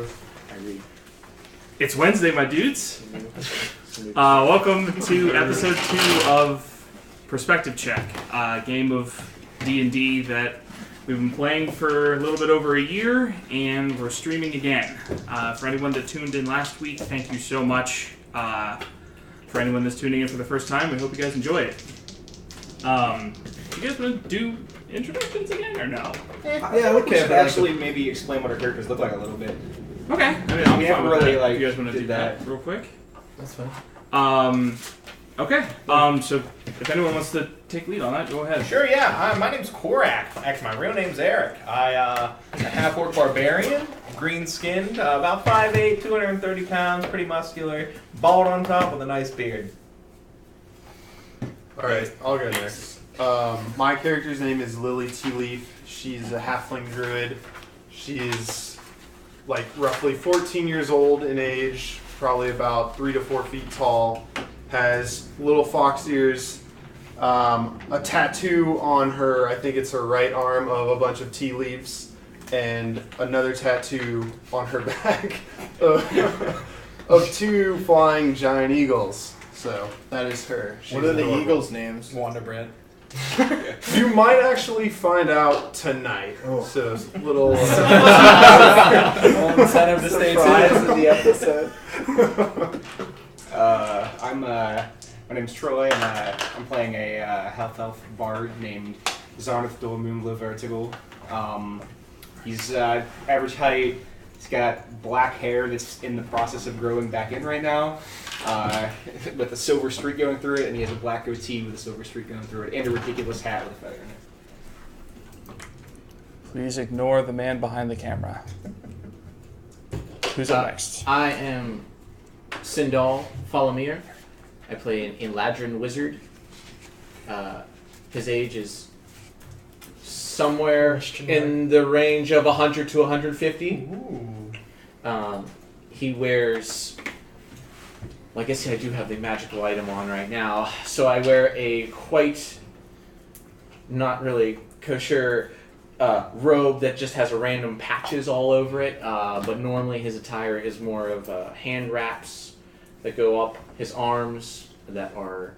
I agree. It's Wednesday, my dudes. Welcome to episode 2 of Perspective Check, a game of D&D that we've been playing for a little bit over a year, and we're streaming again. For anyone that tuned in last week, thank you so much. For anyone that's tuning in for the first time, we hope you guys enjoy it. You guys want to do introductions again, or no? Yeah, we can actually maybe explain what our characters look like a little bit. Okay. I mean, I'm We fine haven't with really, that. like, If you guys want to did do that real quick? That's fine. Okay. So if anyone wants to take lead on that, go ahead. Sure, yeah. My name's Korak. Actually, my real name's Eric. I a half-orc barbarian, green-skinned, about 5'8", 230 pounds, pretty muscular, bald on top with a nice beard. Alright, I'll go next. My character's name is Lily Tea Leaf. She's a halfling druid. She's like roughly 14 years old in age, probably about 3 to 4 feet tall, has little fox ears, a tattoo on her, I think it's her right arm, of a bunch of tea leaves, and another tattoo on her back of 2 flying giant eagles. So that is her. What are the adorable. eagles' names? Wonder Bread. You might actually find out tonight. Oh. So it's a little One incentive to stay Surprise tuned. of the episode. My name's Troy, and I'm playing a half-elf bard named Zarnath Dolmoonla Vertigal. He's average height. He's got black hair that's in the process of growing back in right now, with a silver streak going through it, and he has a black goatee with a silver streak going through it, and a ridiculous hat with a feather in it. Please ignore the man behind the camera. Who's up next? I am Sindal Falamir. I play an Eladrin wizard. His age is somewhere in the range of 100 to 150. He wears... Well, I guess I do have the magical item on right now. So I wear a quite not really kosher robe that just has a random patches all over it. But normally his attire is more of hand wraps that go up his arms that are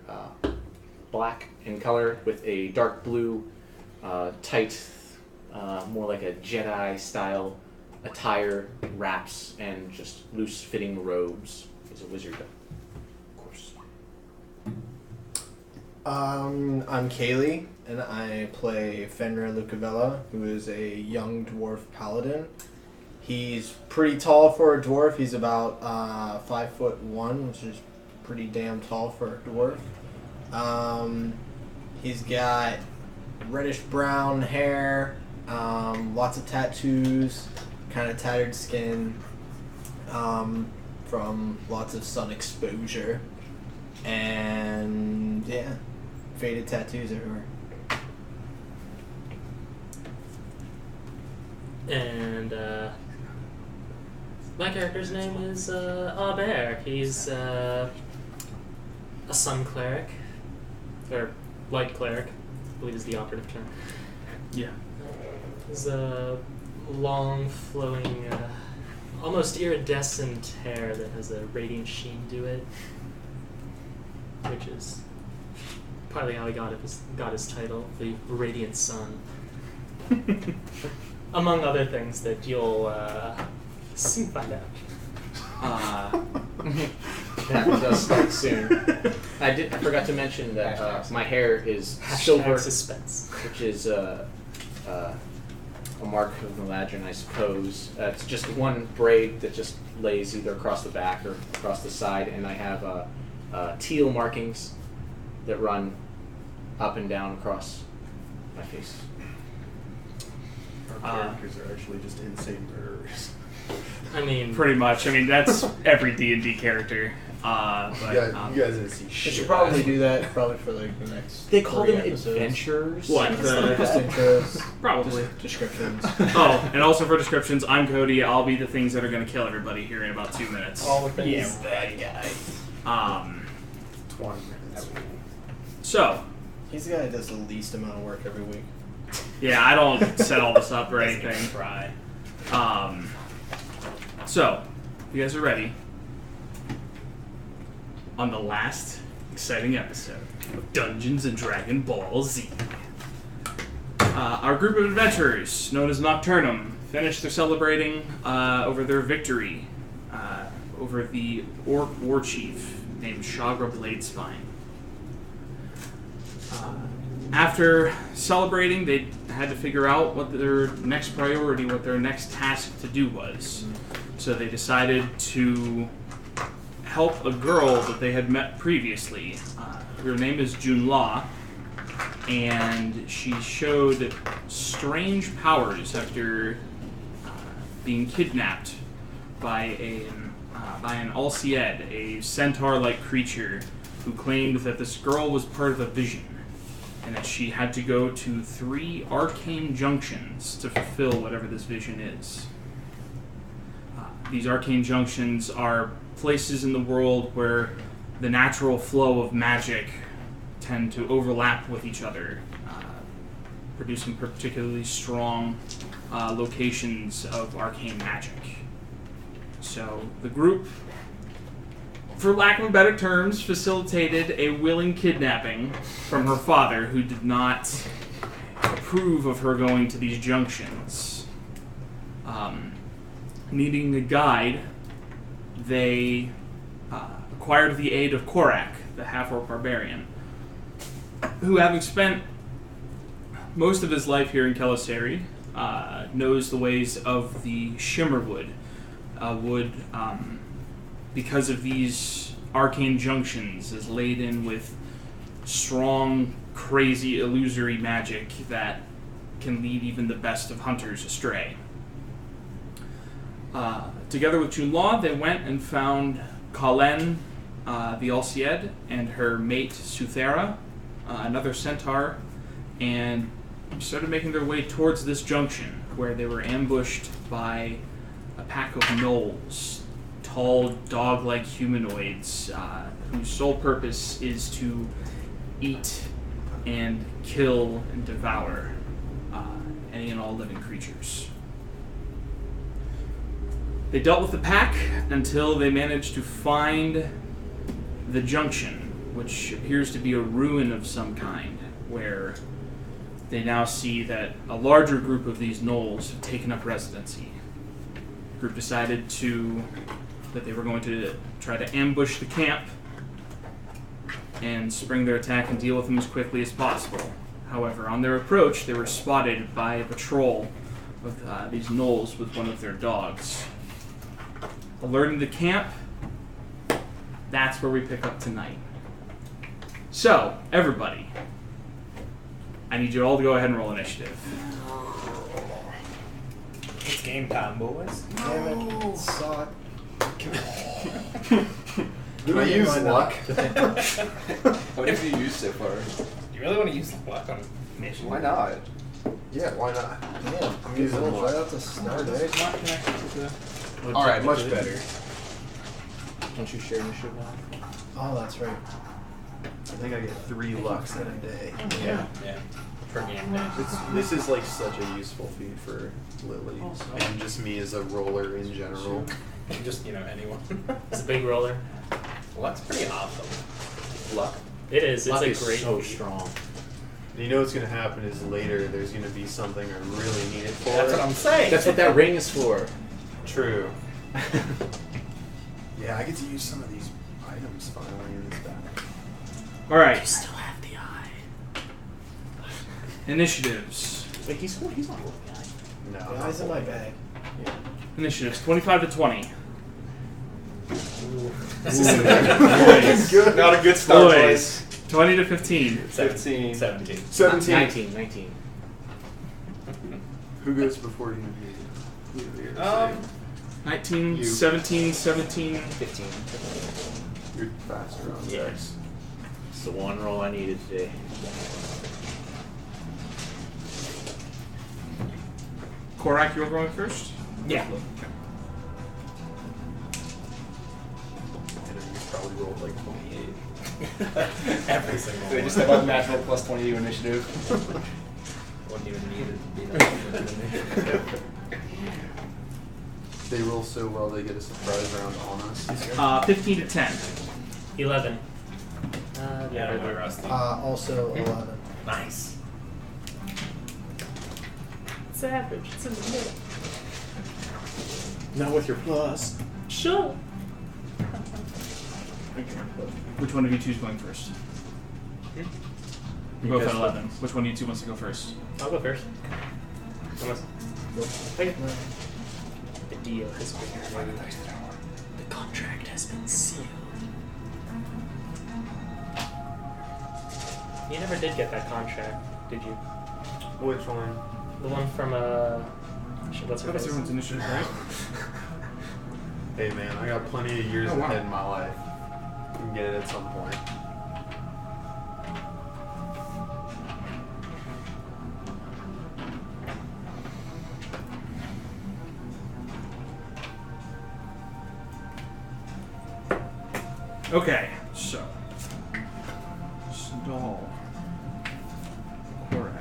black in color with a dark blue tight, more like a Jedi style attire wraps and just loose fitting robes. He's a wizard, of course. I'm Kaylee, and I play Fenrir Lucavella, who is a young dwarf paladin. He's pretty tall for a dwarf. He's about 5'1", which is pretty damn tall for a dwarf. He's got reddish brown hair, lots of tattoos, kind of tattered skin from lots of sun exposure, and yeah, faded tattoos everywhere. And my character's name is Albert. He's a sun cleric, or light cleric, I believe is the operative term. Yeah. He's a long, flowing, almost iridescent hair that has a radiant sheen to it, which is partly how he got his title, the Radiant Sun. Among other things that you'll soon find out. That does start soon. I forgot to mention that my hair is silver, Suspense. which is a mark of Eladrin, I suppose. It's just one braid that just lays either across the back or across the side, and I have teal markings that run up and down across my face. Our characters are actually just insane murderers. I mean, Pretty much. I mean, that's every D&D character. But You guys didn't see We shit. should probably do that for like the next. They call 3 them episodes. adventurers. What? Just intros, Probably. just descriptions. Oh, and also for descriptions, I'm Cody. I'll be the things that are going to kill everybody here in about 2 minutes. All the things. Yeah, Bad guy. 20 minutes. So, He's the guy that does the least amount of work every week. yeah, I don't set all this up or anything. Try. So, if you guys are ready, on the last exciting episode of Dungeons and Dragon Ball Z, our group of adventurers, known as Nocturnum, finished their celebrating over their victory over the Orc War Chief named Shagra Bladespine. After celebrating, they had to figure out what their next priority, what their next task to do was. So they decided to help a girl that they had met previously. Her name is Junla, and she showed strange powers after being kidnapped by an Alcied, a centaur-like creature, who claimed that this girl was part of a vision, and that she had to go to 3 Arcane Junctions to fulfill whatever this vision is. These Arcane Junctions are places in the world where the natural flow of magic tend to overlap with each other, producing particularly strong locations of arcane magic. So the group, for lack of better terms, facilitated a willing kidnapping from her father, who did not approve of her going to these junctions. Needing a guide, they acquired the aid of Korak, the half-orc barbarian, who, having spent most of his life here in Kelisari, knows the ways of the Shimmerwood wood, because of these arcane junctions, is laden with strong, crazy, illusory magic that can lead even the best of hunters astray. Together with Junla, they went and found Kalen, the Alcied, and her mate Suthera, another centaur, and started making their way towards this junction, where they were ambushed by a pack of gnolls, tall, dog-like humanoids, whose sole purpose is to eat and kill and devour any and all living creatures. They dealt with the pack until they managed to find the junction, which appears to be a ruin of some kind, where they now see that a larger group of these gnolls have taken up residency. The group decided that they were going to try to ambush the camp and spring their attack and deal with them as quickly as possible. However, on their approach, they were spotted by a patrol of these gnolls with one of their dogs. Alerting the camp, that's where we pick up tonight. So, everybody, I need you all to go ahead and roll initiative. It's game time, boys. Damn it. Suck. Can I use luck? What have you used so far? You really want to use luck on mission? Why not? Yeah, why not? Damn, I'm using right luck. out the start, eh? Alright, much better. Don't you share initiative now? Oh, that's right. I think I get 3 lucks in a day. Yeah. For game day. This is like such a useful feat for Lily, and just me as a roller in general. Just, anyone. It's a big roller. Luck's pretty awesome. Luck. It is. It's Luck a is great so feat. strong. And you know what's gonna happen is later there's gonna be something I really need it for. That's what I'm saying. That's what that ring is for. True. Yeah, I get to use some of these items finally in this battle. Alright, Still have the eye. initiatives. Wait, he's not rolling behind. No, The eyes in my bag. Initiatives, 25 to 20. Good. Not a good start, boys. Boys, 20 to 15. 15. 17. 17. 19. Who goes before you? 19, You. 17, 17. 15. You're faster on Yeah. dex. It's the one roll I needed today. Korak, you're going first? Yeah. I know you probably rolled like 28. Every single They one. just have unnatural plus 20 to initiative. Wouldn't even need it. they roll so well they get a surprise round on us. 15 to 10. 11. Yeah, really rusty. Also 11. Nice. It's average. It's in the middle. Not with your plus. Sure. Which one of you two is going first? We're both at 11. Which one of you two wants to go first? I'll go first. Okay. The deal has been made. The contract has been sealed. You never did get that contract, did you? Which one? The one from shit, what's her That was face? everyone's initiative, right? Hey man, I got plenty of years Oh, wow. ahead in my life. You can get it at some point. Okay, so. Stall. Korak.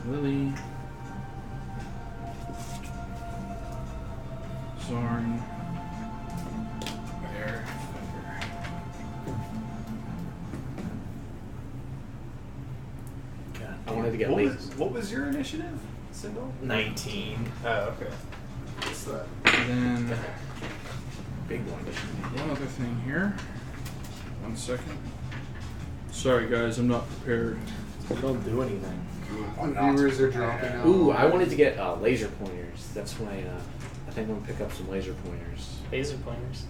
Lily. Zorn. Bear. I wanted to get What was your initiative, Sindel? 19. Oh, okay. What's that? And then Big one. one other thing here. 1 second. Sorry guys, I'm not prepared. Don't do anything. The viewers are dropping out. Ooh, I wanted to get laser pointers. That's my. I think I'm gonna pick up some laser pointers. Laser pointers.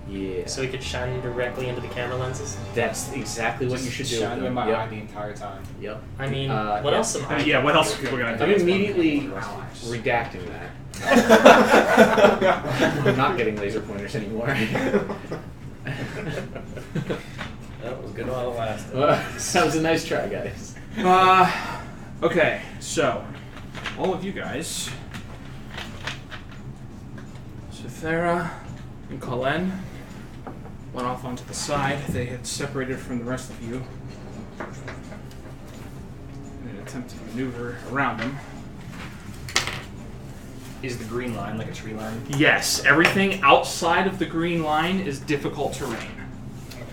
Yeah. So we could shine them directly into the camera lenses. That's exactly what you should do. Shine them in my Yep. eye the entire time. Yep. I mean, what yeah. else am I? Yeah, what else are people gonna do? I'm immediately redacting that. I'm not getting laser pointers anymore. That was good while it lasted. That was a nice try, guys. Okay, so all of you guys, Cythera and Colin, went off onto the side. They had separated from the rest of you in an attempt to maneuver around them. Is the green line like a tree line? Yes, everything outside of the green line is difficult terrain.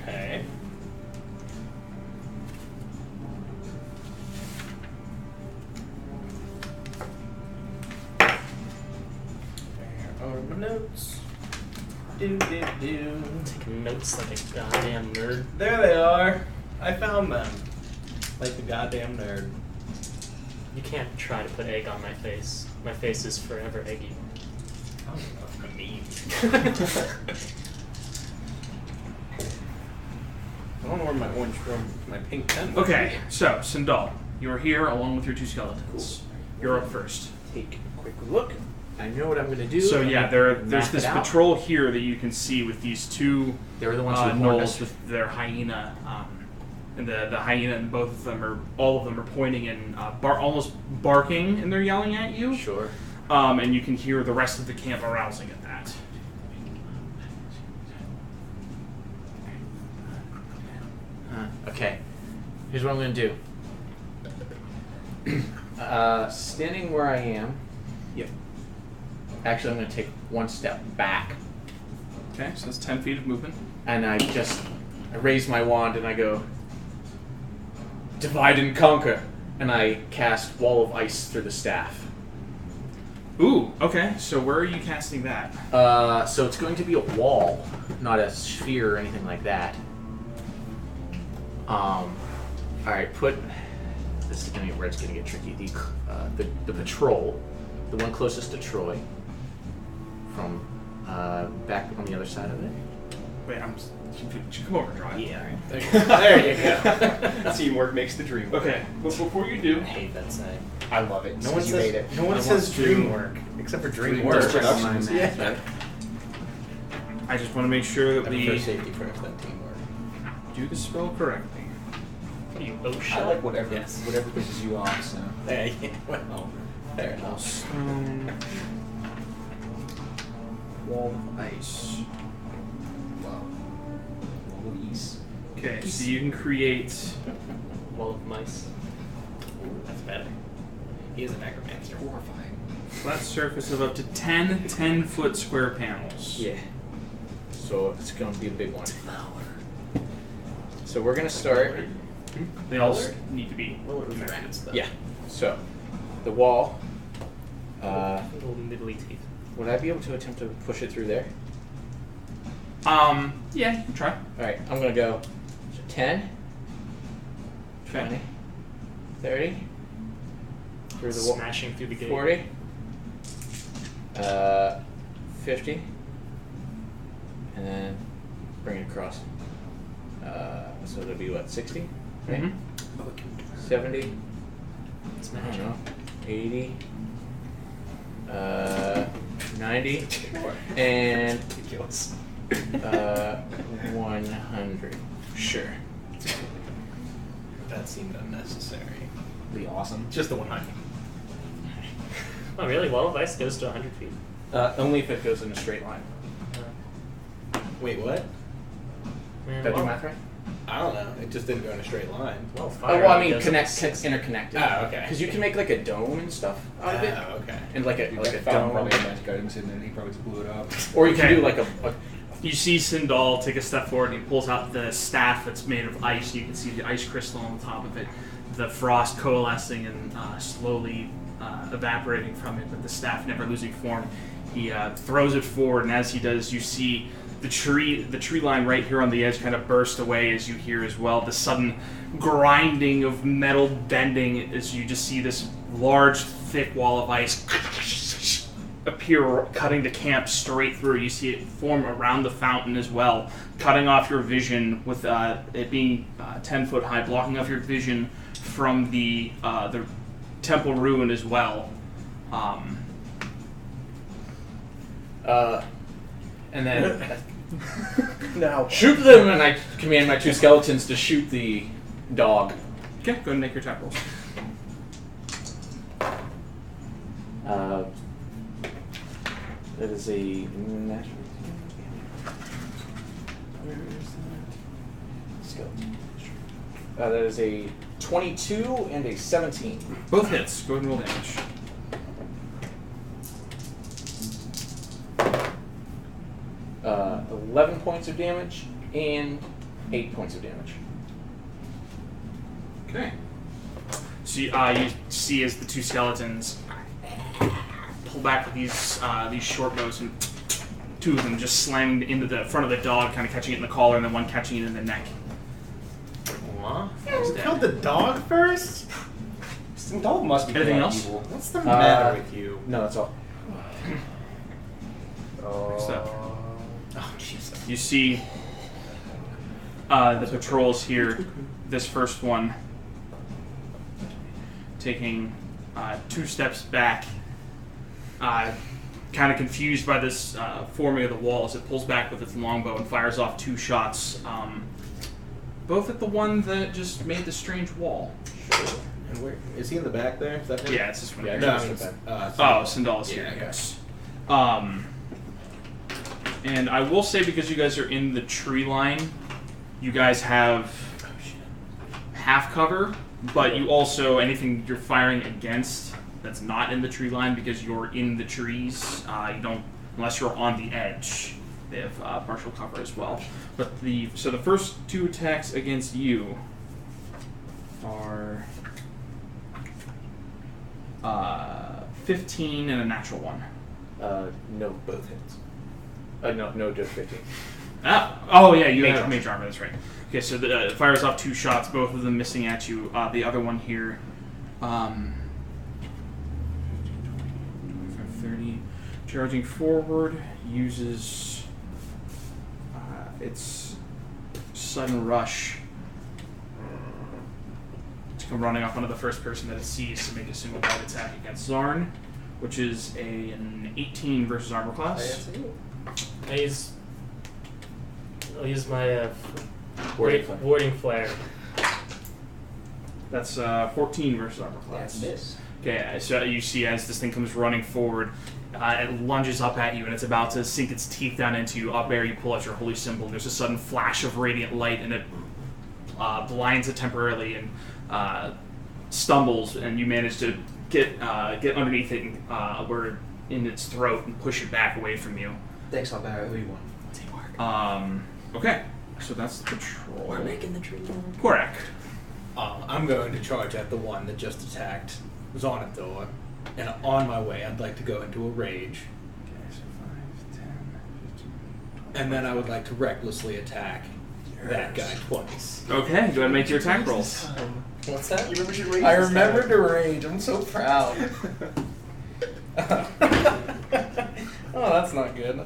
Okay. Where are my notes? Do. Taking notes like a goddamn nerd. There they are. I found them. Like the goddamn nerd. You can't try to put egg on my face. My face is forever eggy. I don't know what that means. I don't know where my orange from my pink pen was. Okay, so Sindal, you are here along with your two skeletons. You're up first. Take a quick look. I know what I'm gonna do. So I'm yeah, gonna there's map this it out. patrol here that you can see with these two They were the ones who warned gnolls us. with their hyena, and the hyena and both of them are all of them are pointing and almost barking, and they're yelling at you. Sure. And you can hear the rest of the camp arousing at that. Okay. Here's what I'm gonna do. Standing where I am. Yep. Actually, I'm gonna take one step back, Okay, so that's 10 feet of movement. and I raise my wand and I go, divide and conquer, and I cast wall of ice through the staff. Ooh, okay. So where are you casting that? So it's going to be a wall, not a sphere or anything like that. All right, this is gonna get where it's gonna get tricky. The patrol, the one closest to Troy, from back on the other side of it. Wait, come over, Troy. Yeah. There you go. Teamwork makes the dream work. Okay, but before you do, I hate that saying. I love it. No one you says made it. No one says dream work, Except for DreamWorks. Productions. Yeah. I just want to make sure that we safety first, then teamwork. do the spell correctly. What are you, OSHA? I like whatever Yes. whatever pisses you off. So Yeah, well, fair enough. Stone. Wall of ice. wow. Louise. Okay, so you can create. Wall of mice. That's better. He is a necromancer. Horrifying. Flat surface of up to 10 10-foot square panels. Yeah. So it's going to be a big one. So we're going to start. They all need to be Well, it was connected. rats, though. Yeah. So the wall. Little nibbly teeth. Would I be able to attempt to push it through there? Yeah, you can try. Alright, I'm going to go 10, 20, 30, through the wall, Smashing through the gate. 40, 50, and then bring it across. So it'll be what, 60? Right? Mm-hmm. 70, I don't Smashing. know, 80, 90, and Ridiculous. 100. Sure. That seemed unnecessary. Be awesome. Just the 100. Oh, really? Wall of ice goes to 100 feet. Only if it goes in a straight line. Wait, what? Man, Did I do wall- math right? I don't know. It just didn't go in a straight line. Well, Oh, fire well, I mean, goes up to connect, 60. interconnected. Oh, okay. Because you can make like a dome and stuff out of it, Oh, okay. and like a You like a found dome, probably a magic items in it and he probably just blew it up. or you can Okay. do like a You see Sindal take a step forward and he pulls out the staff that's made of ice. You can see the ice crystal on the top of it, the frost coalescing and slowly evaporating from it, but the staff never losing form. He throws it forward, and as he does, you see the tree line right here on the edge kind of burst away as you hear as well the sudden grinding of metal bending as you just see this large, thick wall of ice appear, cutting the camp straight through. You see it form around the fountain as well, cutting off your vision with it being 10 foot high, blocking off your vision from the temple ruin as well. And then Now, shoot them, and I command my two skeletons to shoot the dog. okay, go ahead and make your attack rolls. That is a natural. Where is that? Skeleton. That is a 22 and a 17. Both hits. Go ahead and roll damage. Uh, 11 points of damage and 8 points of damage. Okay. So you see as the two skeletons pull back with these short bows, and two of them just slamming into the front of the dog, kind of catching it in the collar, and then one catching it in the neck. What? He's You dead. killed the dog first? Some dog must be Anything quite else? evil. What's the matter with you? No, that's all. Next up. Oh, Jesus. You see the patrols here. This first one taking 2 steps back, kind of confused by this forming of the wall as it pulls back with its longbow and fires off 2 shots, both at the one that just made the strange wall. And where is he in the back there? Is that him? Yeah, it's this one. Yeah, here. No, just I mean, the Oh, Sindal's here, Yeah, yes. And I will say, because you guys are in the tree line, you guys have half cover, but you also, anything you're firing against that's not in the tree line, because you're in the trees, you don't, unless you're on the edge, they have partial cover as well. But so the first 2 attacks against you are 15 and a natural 1. no, both hits. No, just 15. Oh yeah, you Mage have armor. mage armor. That's right. Okay, so it fires off 2 shots, both of them missing at you. The other one here, 30, charging forward, uses its sudden rush to come running up onto the first person that it sees to make a single bite attack against Zarn, which is an 18 versus armor class. I'll use my Warding flare. warding flare. That's 14 versus armor class. Okay, so you see as this thing comes running forward, it lunges up at you and it's about to sink its teeth down into you. Up air, you pull out your holy symbol. There's a sudden flash of radiant light and it blinds it temporarily and stumbles, and you manage to get underneath it, where in its throat, and push it back away from you. Thanks, I'll buy you one. Teamwork. Okay, so that's the patrol. We're making the tree. Korak. I'm going to charge at the one that just attacked Zonathor, and on my way, I'd like to go into a rage. Okay, so 5, 10, 15, 20. And then I would like to recklessly attack that guy twice. Okay, go ahead and make your attack rolls. What's that? You remember your rage I this remembered to rage. I'm so proud. Oh, that's not good.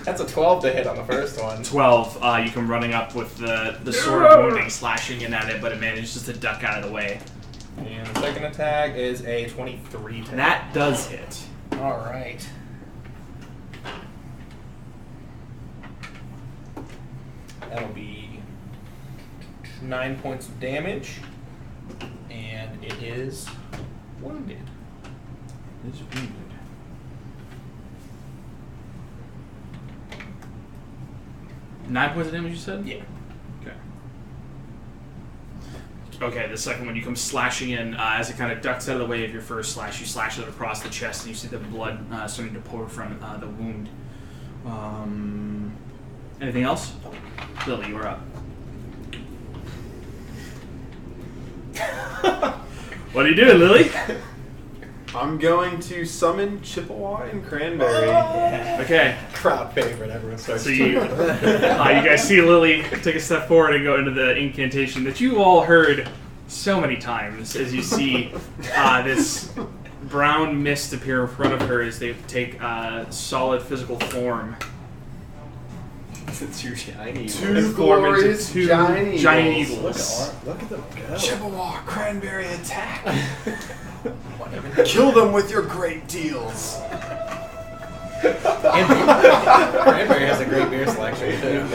That's a 12 to hit on the first one. 12. You come running up with the sword of wounding, slashing in at it, but it manages to duck out of the way. And the second attack is a 23 to hit. That does hit. All right. That'll be 9 points of damage, and it is wounded. It is wounded. Nine points of damage, you said? Yeah. Okay. Okay, the second one, you come slashing in as it kind of ducks out of the way of your first slash. You slash it across the chest, and you see the blood starting to pour from the wound. Anything else? Lily, you are up. What are you doing, Lily? I'm going to summon Chippewa and Cranberry. Okay. Crowd favorite. Everyone starts. So you guys see Lily take a step forward and go into the incantation that you all heard so many times as you see this brown mist appear in front of her as they take solid physical form. Two shiny. Two Form into glorious two giant giant eagles. Look at them go. Chippewa, Cranberry, attack! Kill them with your great deals. Cranberry has a great beer selection too.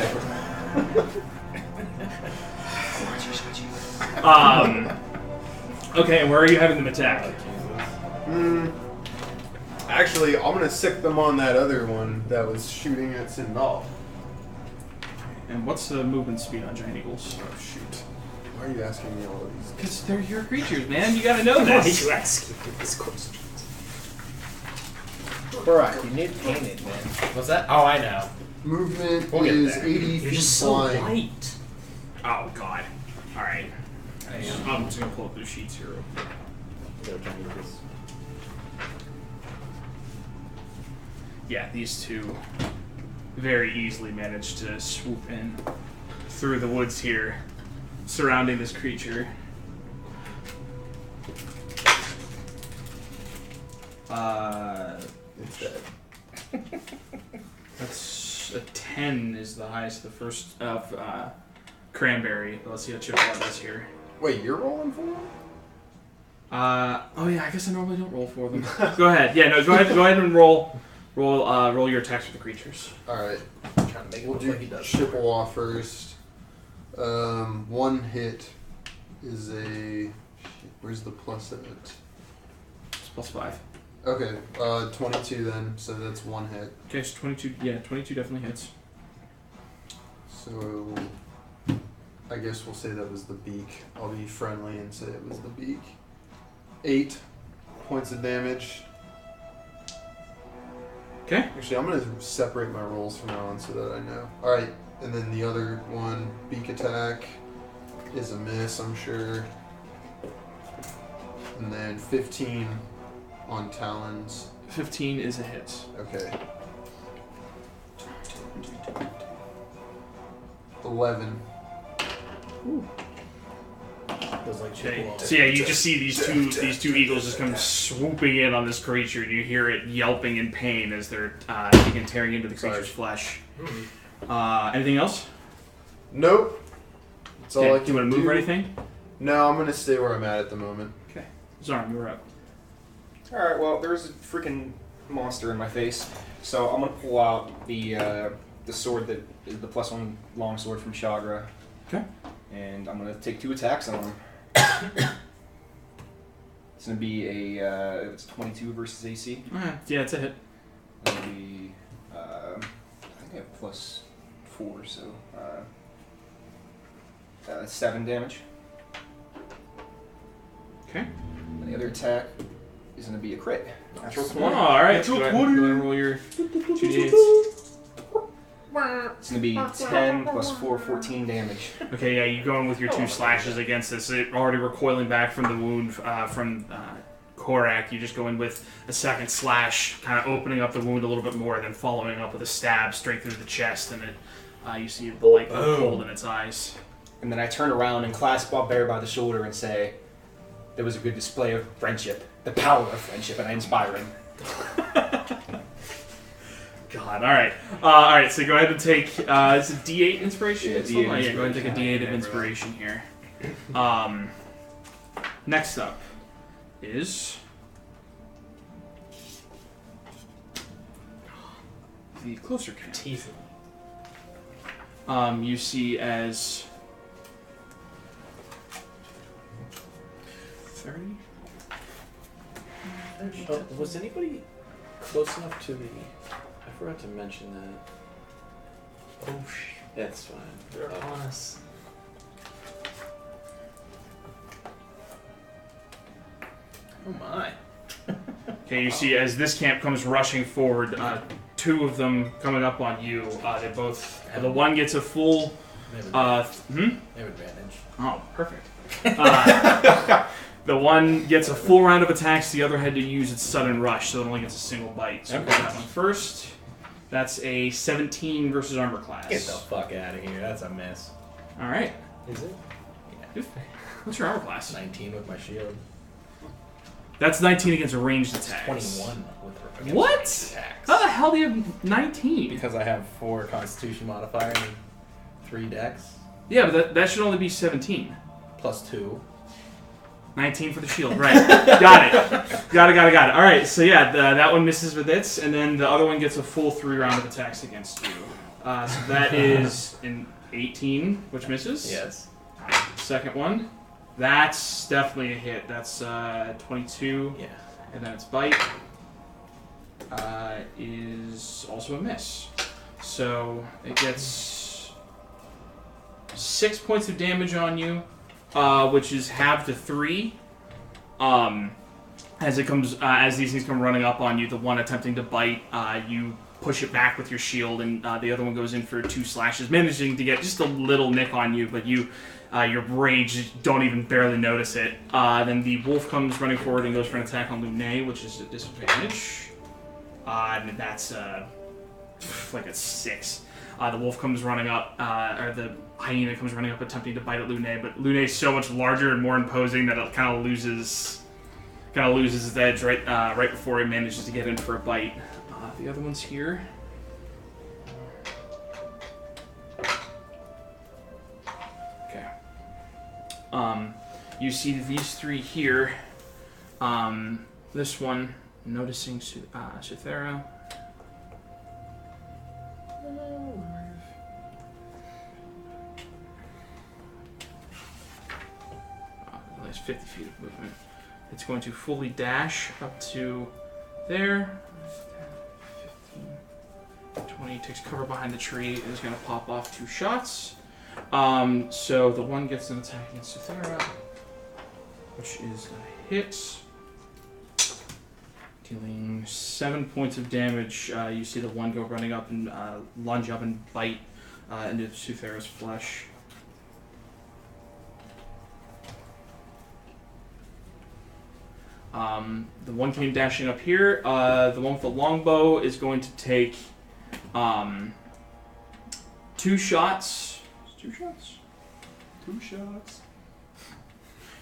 Okay, and where are you having them attack? Actually, I'm gonna sick them on that other one that was shooting at Sindal. And what's the movement speed on giant eagles? Oh shoot! Why are you asking me all of these? Because they're your creatures, man. You gotta know Why are this. you asking this question? Alright, you need painted, man. What's that? Oh, I know. Movement We'll get is there. 80 You're feet just so flying. light. Oh god. All right. I'm just gonna pull up the sheets here. Yeah, these two very easily managed to swoop in through the woods here, surrounding this creature. It's dead. That's a 10 is the highest. The first of Cranberry. Let's see how Chippewa does here. Wait, you're rolling for them? Oh yeah, I guess I normally don't roll for them. Go ahead. Yeah, no, go ahead and roll your attacks for the creatures. All right. I'm trying to make it We'll look do like he does. Chippewa first. One hit is a. Where's the plus at it? It's +5. Okay, 22 then, so that's one hit. Okay, so 22. Yeah, 22 definitely hits. So I guess we'll say that was the beak. I'll be friendly and say it was the beak. 8 points of damage. Okay. Actually, I'm gonna separate my rolls from now on so that I know. All right, and then the other one, beak attack, is a miss, I'm sure. And then 15 on talons. 15 is a hit. Okay. 11. Feels like Okay. Chippewa. So yeah, you just see these two eagles just come swooping in on this creature, and you hear it yelping in pain as they're begin tearing into the creature's flesh. Anything else? Nope. That's all I Okay, can do you want to move or anything? No, I'm gonna stay where I'm at the moment. Okay. Zarn, you're up. Alright, well, there's a freaking monster in my face, so I'm gonna pull out the sword that is the +1 longsword from Chagra. Okay. And I'm gonna take 2 attacks on him. It's gonna be a it's 22 versus AC. Yeah, it's a hit. That'll be I think I have +4, so 7 damage. Okay. And the other attack is going to be a crit. Natural Oh, 20. all right. Natural Go ahead 20. and roll your 2d8s. It's going to be 10 plus 4, 14 damage. Okay, yeah, you go in with your 2 slashes against this. It already recoiling back from the wound from Korak. You just go in with a second slash, kind of opening up the wound a little bit more, then following up with a stab straight through the chest, and you see the light cold in its eyes. And then I turn around and clasp Bear by the shoulder and say, "There was a good display of friendship, the power of friendship," and I inspire him. God, alright, so go ahead and take, is it D8 inspiration? Yeah, D8 D8 yeah, go ahead and take a D8 of inspiration. inspiration here. Next up is the closer camp. Teasing. You see as 30? Was anybody close enough to the... I forgot to mention that. Oh shit. That's fine. They're on us. Oh my. Okay, you see as this camp comes rushing forward, 2 of them coming up on you. They both... The one gets a full... They have Hmm? advantage. Oh, perfect. The one gets a full round of attacks, the other had to use its sudden rush, so it only gets a single bite. So we'll do that one first. That's a 17 versus armor class. Get the fuck out of here. That's a miss. Alright. Is it? What's your armor class? 19 with my shield. That's 19 against ranged attacks. 21 with against What? ranged attacks. How the hell do you have 19? Because I have 4 Constitution modifier and 3 Dex Yeah, but that should only be 17. plus 2. 19 for the shield, right. Got it. Got it. Alright, so yeah, that one misses with its, and then the other one gets a full 3 round of attacks against you. So that is an 18, which misses. Yes. Second one, that's definitely a hit. That's 22, Yeah. and then its bite is also a miss. So it gets 6 points of damage on you. Which is halved to 3. As it comes, as these things come running up on you, the one attempting to bite, you push it back with your shield, and the other one goes in for 2 slashes, managing to get just a little nick on you, but you, your rage, don't even barely notice it. Then the wolf comes running forward and goes for an attack on Lunae, which is a disadvantage, and that's like a 6. The wolf comes running up, or the hyena comes running up, attempting to bite at Lunae, but Lunae's so much larger and more imposing that it kind of loses its edge right before it manages to get in for a bite. The other one's here. Okay. You see these 3 here. This one noticing Suthera. That's 50 feet of movement. It's going to fully dash up to there. 15, 20, takes cover behind the tree, and is going to pop off 2 shots. So the one gets an attack against Suthera, which is a hit. Dealing 7 points of damage. You see the one go running up and lunge up and bite into Suthera's flesh. The one came dashing up here. The one with the longbow is going to take 2 shots. 2 shots? 2 shots.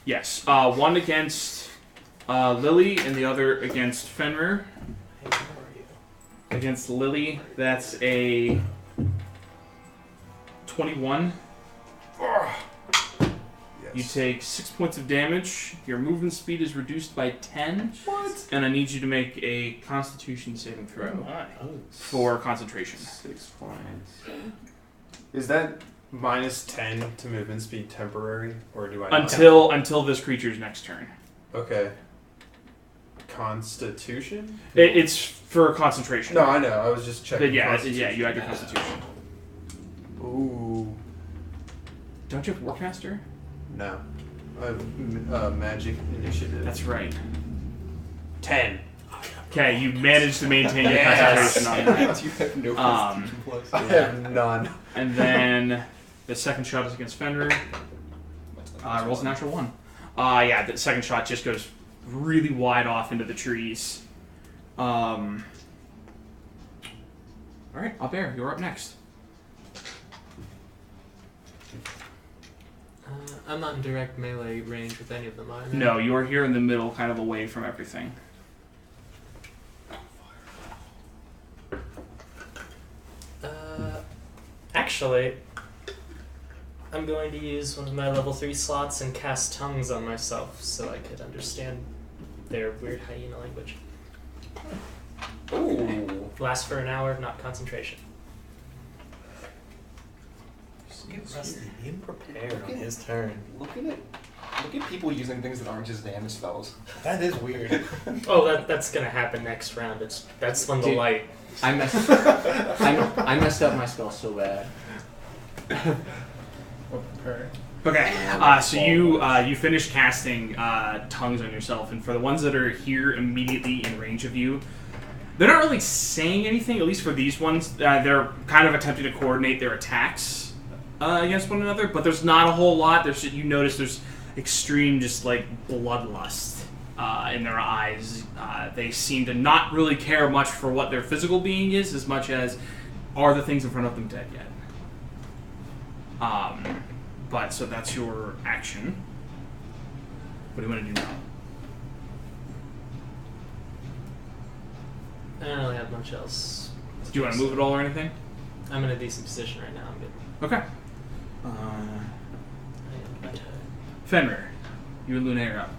Yes. One against Lily and the other against Fenrir. Hey, where are you? Against Lily, that's a 21. You take 6 points of damage. Your movement speed is reduced by 10. What? And I need you to make a Constitution saving throw for concentration. 6 points. Is that minus 10 to movement speed temporary, or do I not? Until this creature's next turn. Okay. Constitution? It's for concentration. No, I know. I was just checking. But yeah, Constitution. you had your Constitution. Ooh. Don't you have Warcaster? No. I have magic initiative. That's right. 10. Okay, you managed to maintain your Yes. concentration on that. You have no Um, constitution plus. I have none. And then the second shot is against Fenrir. Rolls a natural 1. Yeah, the second shot just goes really wide off into the trees. Alright, Albert, you're up next. I'm not in direct melee range with any of them, are I? No, you are here in the middle, kind of away from everything. Actually, I'm going to use one of my level 3 slots and cast tongues on myself so I could understand their weird hyena language. Ooh. Lasts for an hour, not concentration. Rusty being prepared on his turn. Look at people using things that aren't just damage spells. That is weird. Oh, that's gonna happen next round. That's when the Dude. light. I messed up my spell so bad. Okay, so you finish casting tongues on yourself, and for the ones that are here immediately in range of you, they're not really saying anything, at least for these ones. They're kind of attempting to coordinate their attacks against one another, but there's not a whole lot. You notice there's extreme just like bloodlust in their eyes. They seem to not really care much for what their physical being is as much as are the things in front of them dead yet. But so that's your action. What do you want to do now? I don't really have much else. Do you want to move at all or anything? I'm in a decent position right now. I'm good. Okay. I am better. Fenrir, you and Luna are up.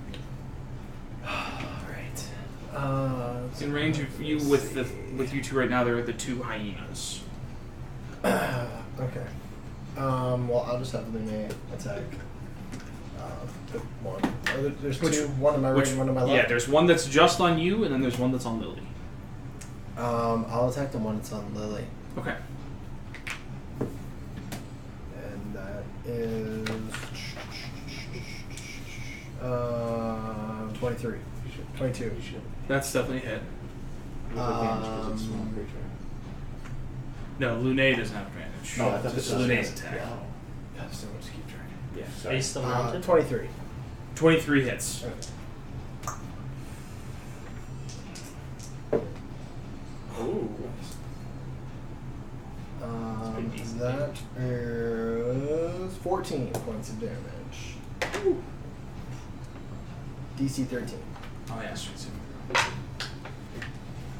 Alright. In range of you with you two right now, there are the two hyenas. Okay. Well, I'll just have Lune attack. The one. There's two. One on my right and one on my left. Yeah, there's one that's just on you, and then there's one that's on Lily. I'll attack the one that's on Lily. Okay. And that is 23. 22. That's definitely a hit. No, Lune doesn't have advantage. Oh, I thought This this is was Lune's it. attack. God, so much to keep track. Yeah. Are you still mounted? 23. 23 hits. Okay. Ooh. That is 14 points of damage. Ooh. DC 13. Oh yeah, straight super.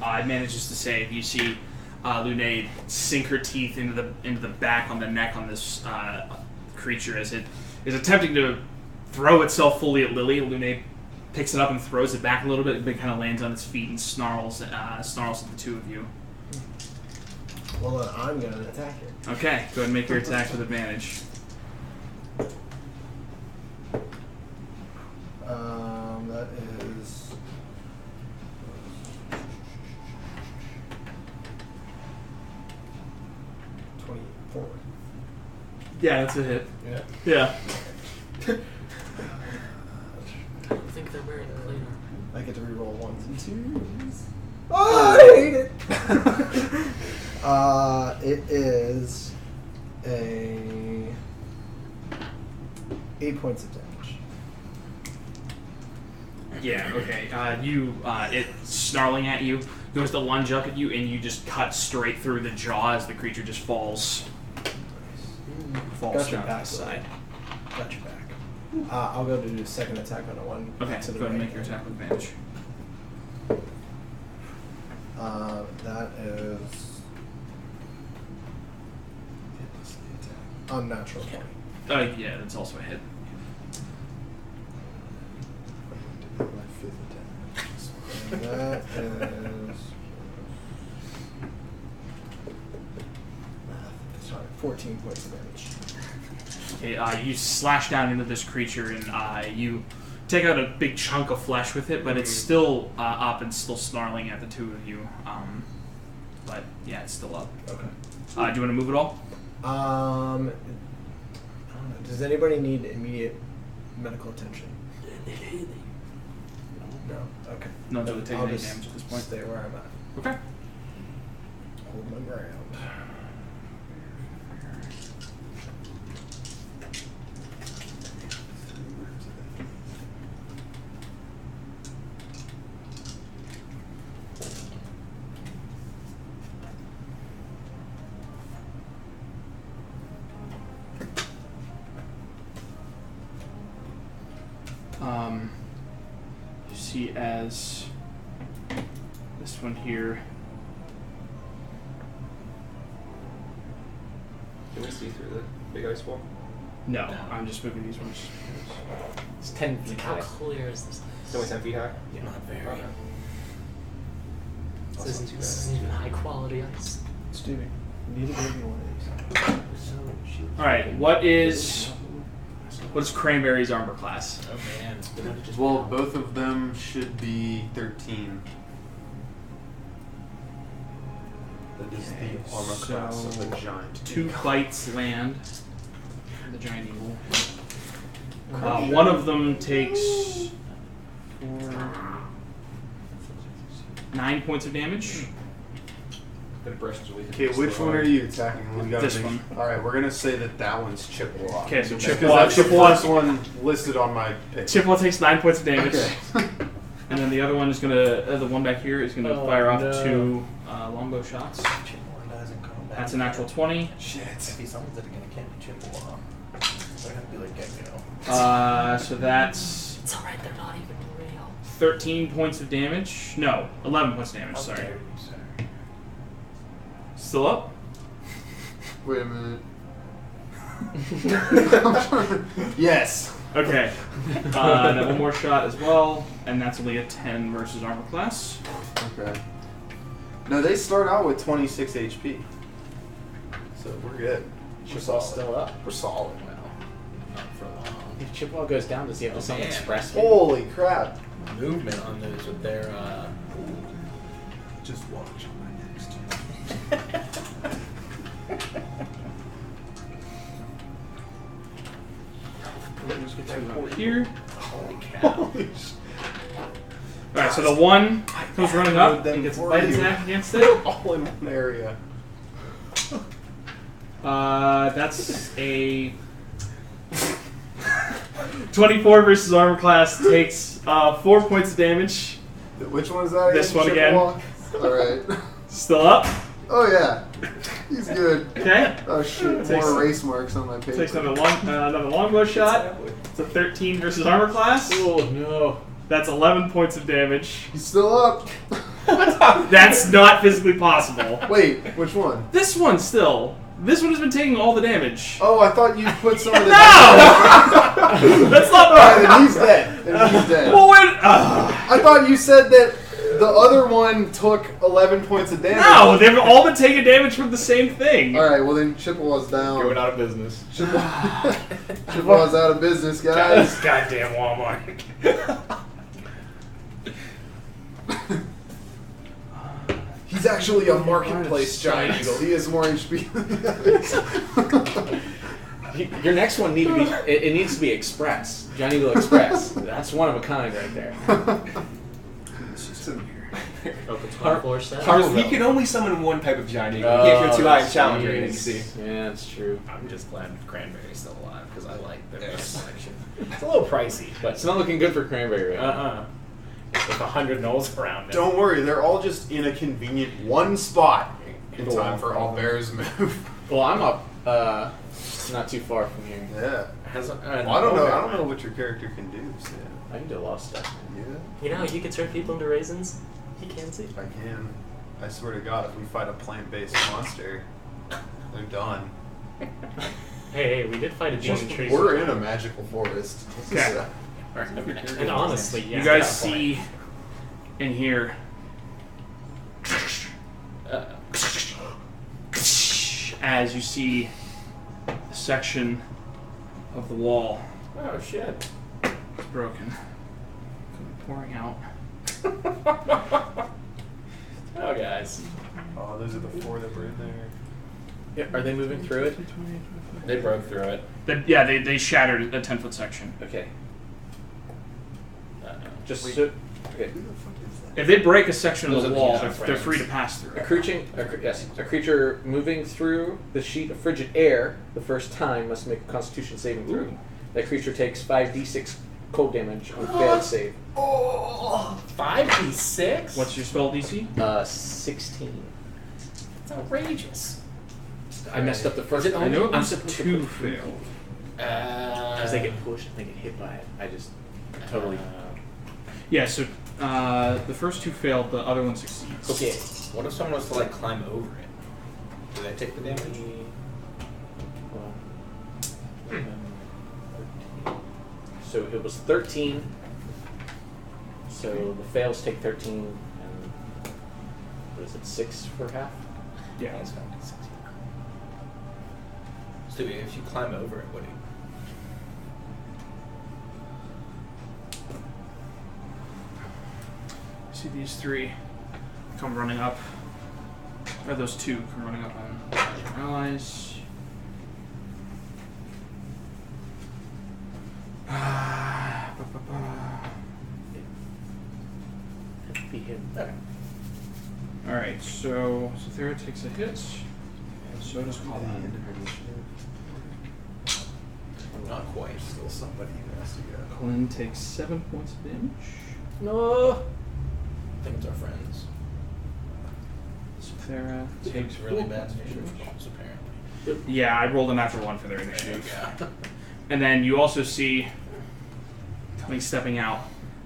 It manages to save. You see Lune sink her teeth into the back on the neck on this creature as it is attempting to throw itself fully at Lily. Lune picks it up and throws it back a little bit, but kind of lands on its feet and snarls at the two of you. Well, then I'm going to attack it. Okay, go ahead and make your attack with advantage. That is 24. Yeah, that's a hit. Yeah. Yeah. I don't think they're wearing plate armor. I get to reroll ones and twos. Oh, I hate it. It is a 8 points of damage. Yeah, okay. It snarling at you, goes to lunge up at you, and you just cut straight through the jaw as the creature just falls Got your down to back, the side. Got your back. I'll go to do a second attack on the one. Okay, to go the ahead and right. make your attack with advantage. That is unnatural. Yeah, that's also a hit. And that is 14 points of damage. Okay, you slash down into this creature, and you take out a big chunk of flesh with it, but it's still up and still snarling at the two of you. But yeah, it's still up. Okay. Do you want to move at all? I don't know. Does anybody need immediate medical attention? No. Okay. No one's really taking I'll any just damage at this point. stay where I'm at. Okay. Hold my ground. You see as this one here. Can we see through the big ice wall? No, I'm just moving these ones. It's 10 feet How high. clear is this? It's only 10 feet high? Not very. Okay. This That's isn't, not too this bad. isn't even high quality ice. Stevie, you need to give me one of these. All right, what is Cranberry's armor class? Oh man. Well, both of them should be 13. That is Okay, the armor class of the giant. 2 bites land. The giant eagle. One of them takes 9 points of damage. The impressions are weak. Okay, which one are you attacking? We gotta This make- one. Alright, we're gonna say that one's Chippewa. Okay, so Because Chippewa. that's the first one listed on my pick. Chippewa takes 9 points of damage. Okay. And then the other one is gonna, the one back here is gonna Oh, fire off no. 2 longbow shots. Chippewa dies in combat. That's a natural 20. Shit. If he summons it again, it can't be Chippewa. So I have to be like Gecko. So that's It's alright, they're not even real. 13 points of damage. No, 11 points of damage, sorry. Still up? Wait a minute. Yes. Okay. Then one more shot as well, and that's only a 10 versus armor class. Okay. No, they start out with 26 HP. So we're good. Chippewa's still up. We're solid. Not for long. If Chippewa goes down, does he have to summon man. express? Holy crap. Movement on those with their just watch on my next. Here. Holy cow. Alright, so the one comes running up them and gets a for bite you. attack against it. All in one area. That's a 24 versus armor class, takes 4 points of damage. Which one is that again? This one again. Alright. Still up. Oh yeah. He's good. Okay. Oh shit. Takes- More race marks on my paper. Takes another longbow shot. It's a 13 versus armor class. Oh no. That's 11 points of damage. He's still up. That's not physically possible. Wait, which one? This one still. This one has been taking all the damage. Oh, I thought you put some of the. No! That's not Alright, then he's dead. Then he's dead. Well, when, I thought you said that the other one took 11 points of damage. no, they've all been taking damage from the same thing. Alright, well then Chippewa's down. Going out of business. Chippewa's out of business, guys. Goddamn Walmart. He's actually a marketplace giant eagle. He has more HP. Your next one need to be. It needs to be Express. Giant Eagle Express. That's one of a kind right there. Open 24 set. He can only summon one type of giant eagle. He can't go too high in challenger rating, you see. Yeah, that's true. I'm just glad Cranberry's still alive because I like their selection. It's a little pricey, but It's not looking good for Cranberry right now. with 100 gnolls around it. Don't worry, they're all just in a convenient one spot in time for all bears move. Well, I'm up. Not too far from here. Yeah. Has, Well, I don't know. I don't know what your character can do. So. I can do a lot of stuff. Yeah, You know how you can turn people into raisins? He can see. I can. I swear to God, if we fight a plant-based monster, they're done. Hey, we did fight a demon tree. We're in a magical forest. Okay. And honestly, yeah. You guys see in here as you see a section of the wall Oh shit. is broken, pouring out. Oh, guys. Oh, those are the four that were in there. Yeah, are they moving through it? They broke through it. They shattered a 10-foot section. Okay. Just Wait. so, okay. Who the fuck is that? If they break a section Those of the are the wall, Junction they're frames. free to pass through. A creature moving through the sheet of frigid air the first time must make a Constitution saving throw. Ooh. That creature takes 5d6 cold damage on failed save. 5d6? What's your spell DC? 16. That's outrageous. I messed up the first. I know it I'm was supposed to 2 put 3. failed. Because they get pushed and they get hit by it. I just totally. Yeah, so the first 2 failed, the other one succeeds. Okay. What if someone was to like climb over it? Do they take the damage? So it was 13. So the fails take 13, and what is it, 6 for half? Yeah. It's 5d6. So if you climb over it, what do you? See these 3 come running up. Or those 2 come running up on your allies. Be him. Alright, so Thera takes a hit. And so does Colin. Not quite. Still somebody who has to go. Colin takes 7 points of damage. No. I think it's our friends. So Thera Takes takes really bad initiative rolls, apparently. Yeah, I rolled a natural 1 for their There you initiative. go. And then you also see, stepping out,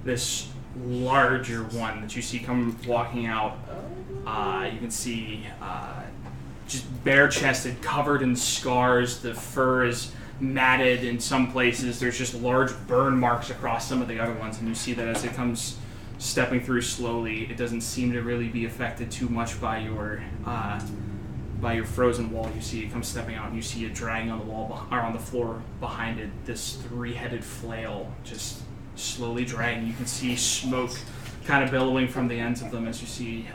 this larger one that you see come walking out. You can see just bare-chested, covered in scars. The fur is matted in some places. There's just large burn marks across some of the other ones, and you see that as it comes stepping through slowly, it doesn't seem to really be affected too much by your frozen wall. You see it come stepping out, and you see it dragging on the wall or on the floor behind it. This 3-headed flail just slowly dragging. You can see smoke kind of billowing from the ends of them as you see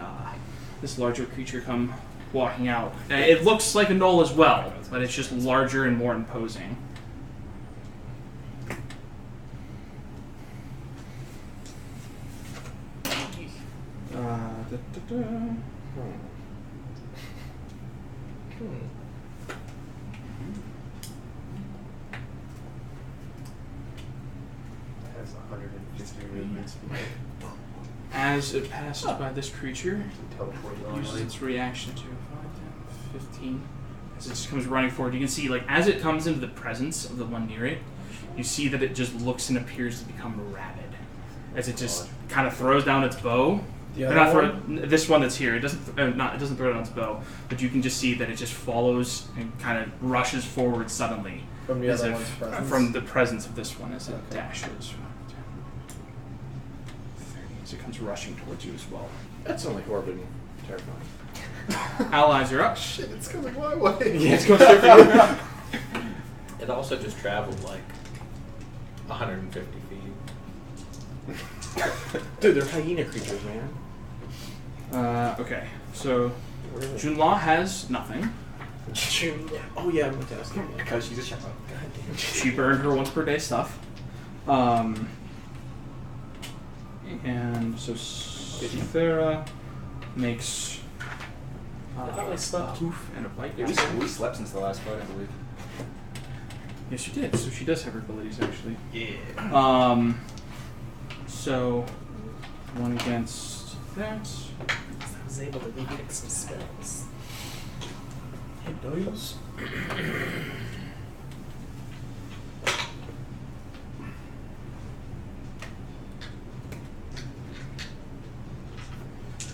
this larger creature come walking out. It looks like a gnoll as well, but it's just larger and more imposing. It has 150 movements. As it passes by this creature, Teleport it uses normally. its reaction to 5, 10, 15. As it just comes running forward, you can see, like, as it comes into the presence of the one near it, you see that it just looks and appears to become rabid. As it just kind of throws down its bow. The Or other not throw one? it, this one that's here. It doesn't. It doesn't throw it on its bow, but you can just see that it just follows and kind of rushes forward suddenly, From the as other if one's presence? from the presence of this one as it Okay. dashes. As it comes rushing towards you as well. That's only horribly terrifying. Allies are up. Shit, it's coming my way. Yeah, it's going straight for you. It also just traveled like 150 feet. Dude, they're hyena creatures, man. Okay, so Where are they? Junla has nothing. Oh yeah, I'm going to ask you. Because she's a shadow. She burned her once per day stuff. And so Thera makes I thought we slept. poof and a bite. We slept since the last fight, I believe. Yes, she did. So she does have her abilities actually. Yeah. So one against that. I was able to remix some spells. It does.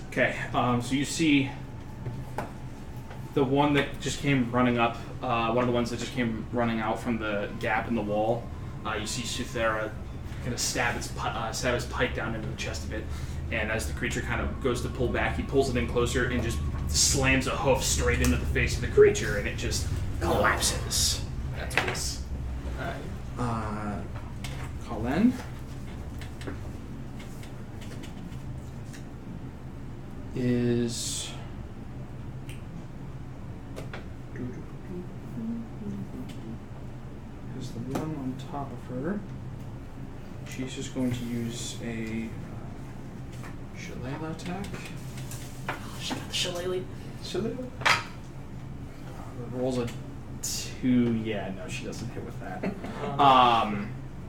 Okay, so you see the one that just came running up, one of the ones that just came running out from the gap in the wall. You see Suthera kind of stab his pike down into the chest of it, and as the creature kind of goes to pull back, he pulls it in closer and just slams a hoof straight into the face of the creature, and it just collapses. That's nice. Alright. Colin is the one on top of her. She she's just going to use a Shillelagh attack. She got the shillelagh. Rolls a 2. Yeah, no, she doesn't hit with that.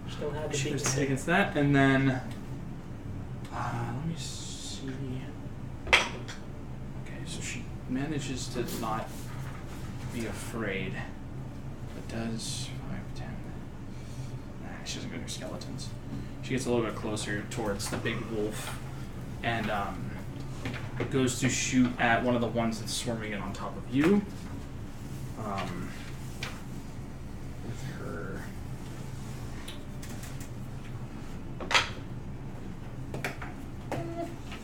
Just don't have She to was beat against that, and then let me see. Okay, so she manages to not be afraid, but does 5, 10. Nah, she doesn't go near skeletons. She gets a little bit closer towards the big wolf, and goes to shoot at one of the ones that's swarming in on top of you. With her.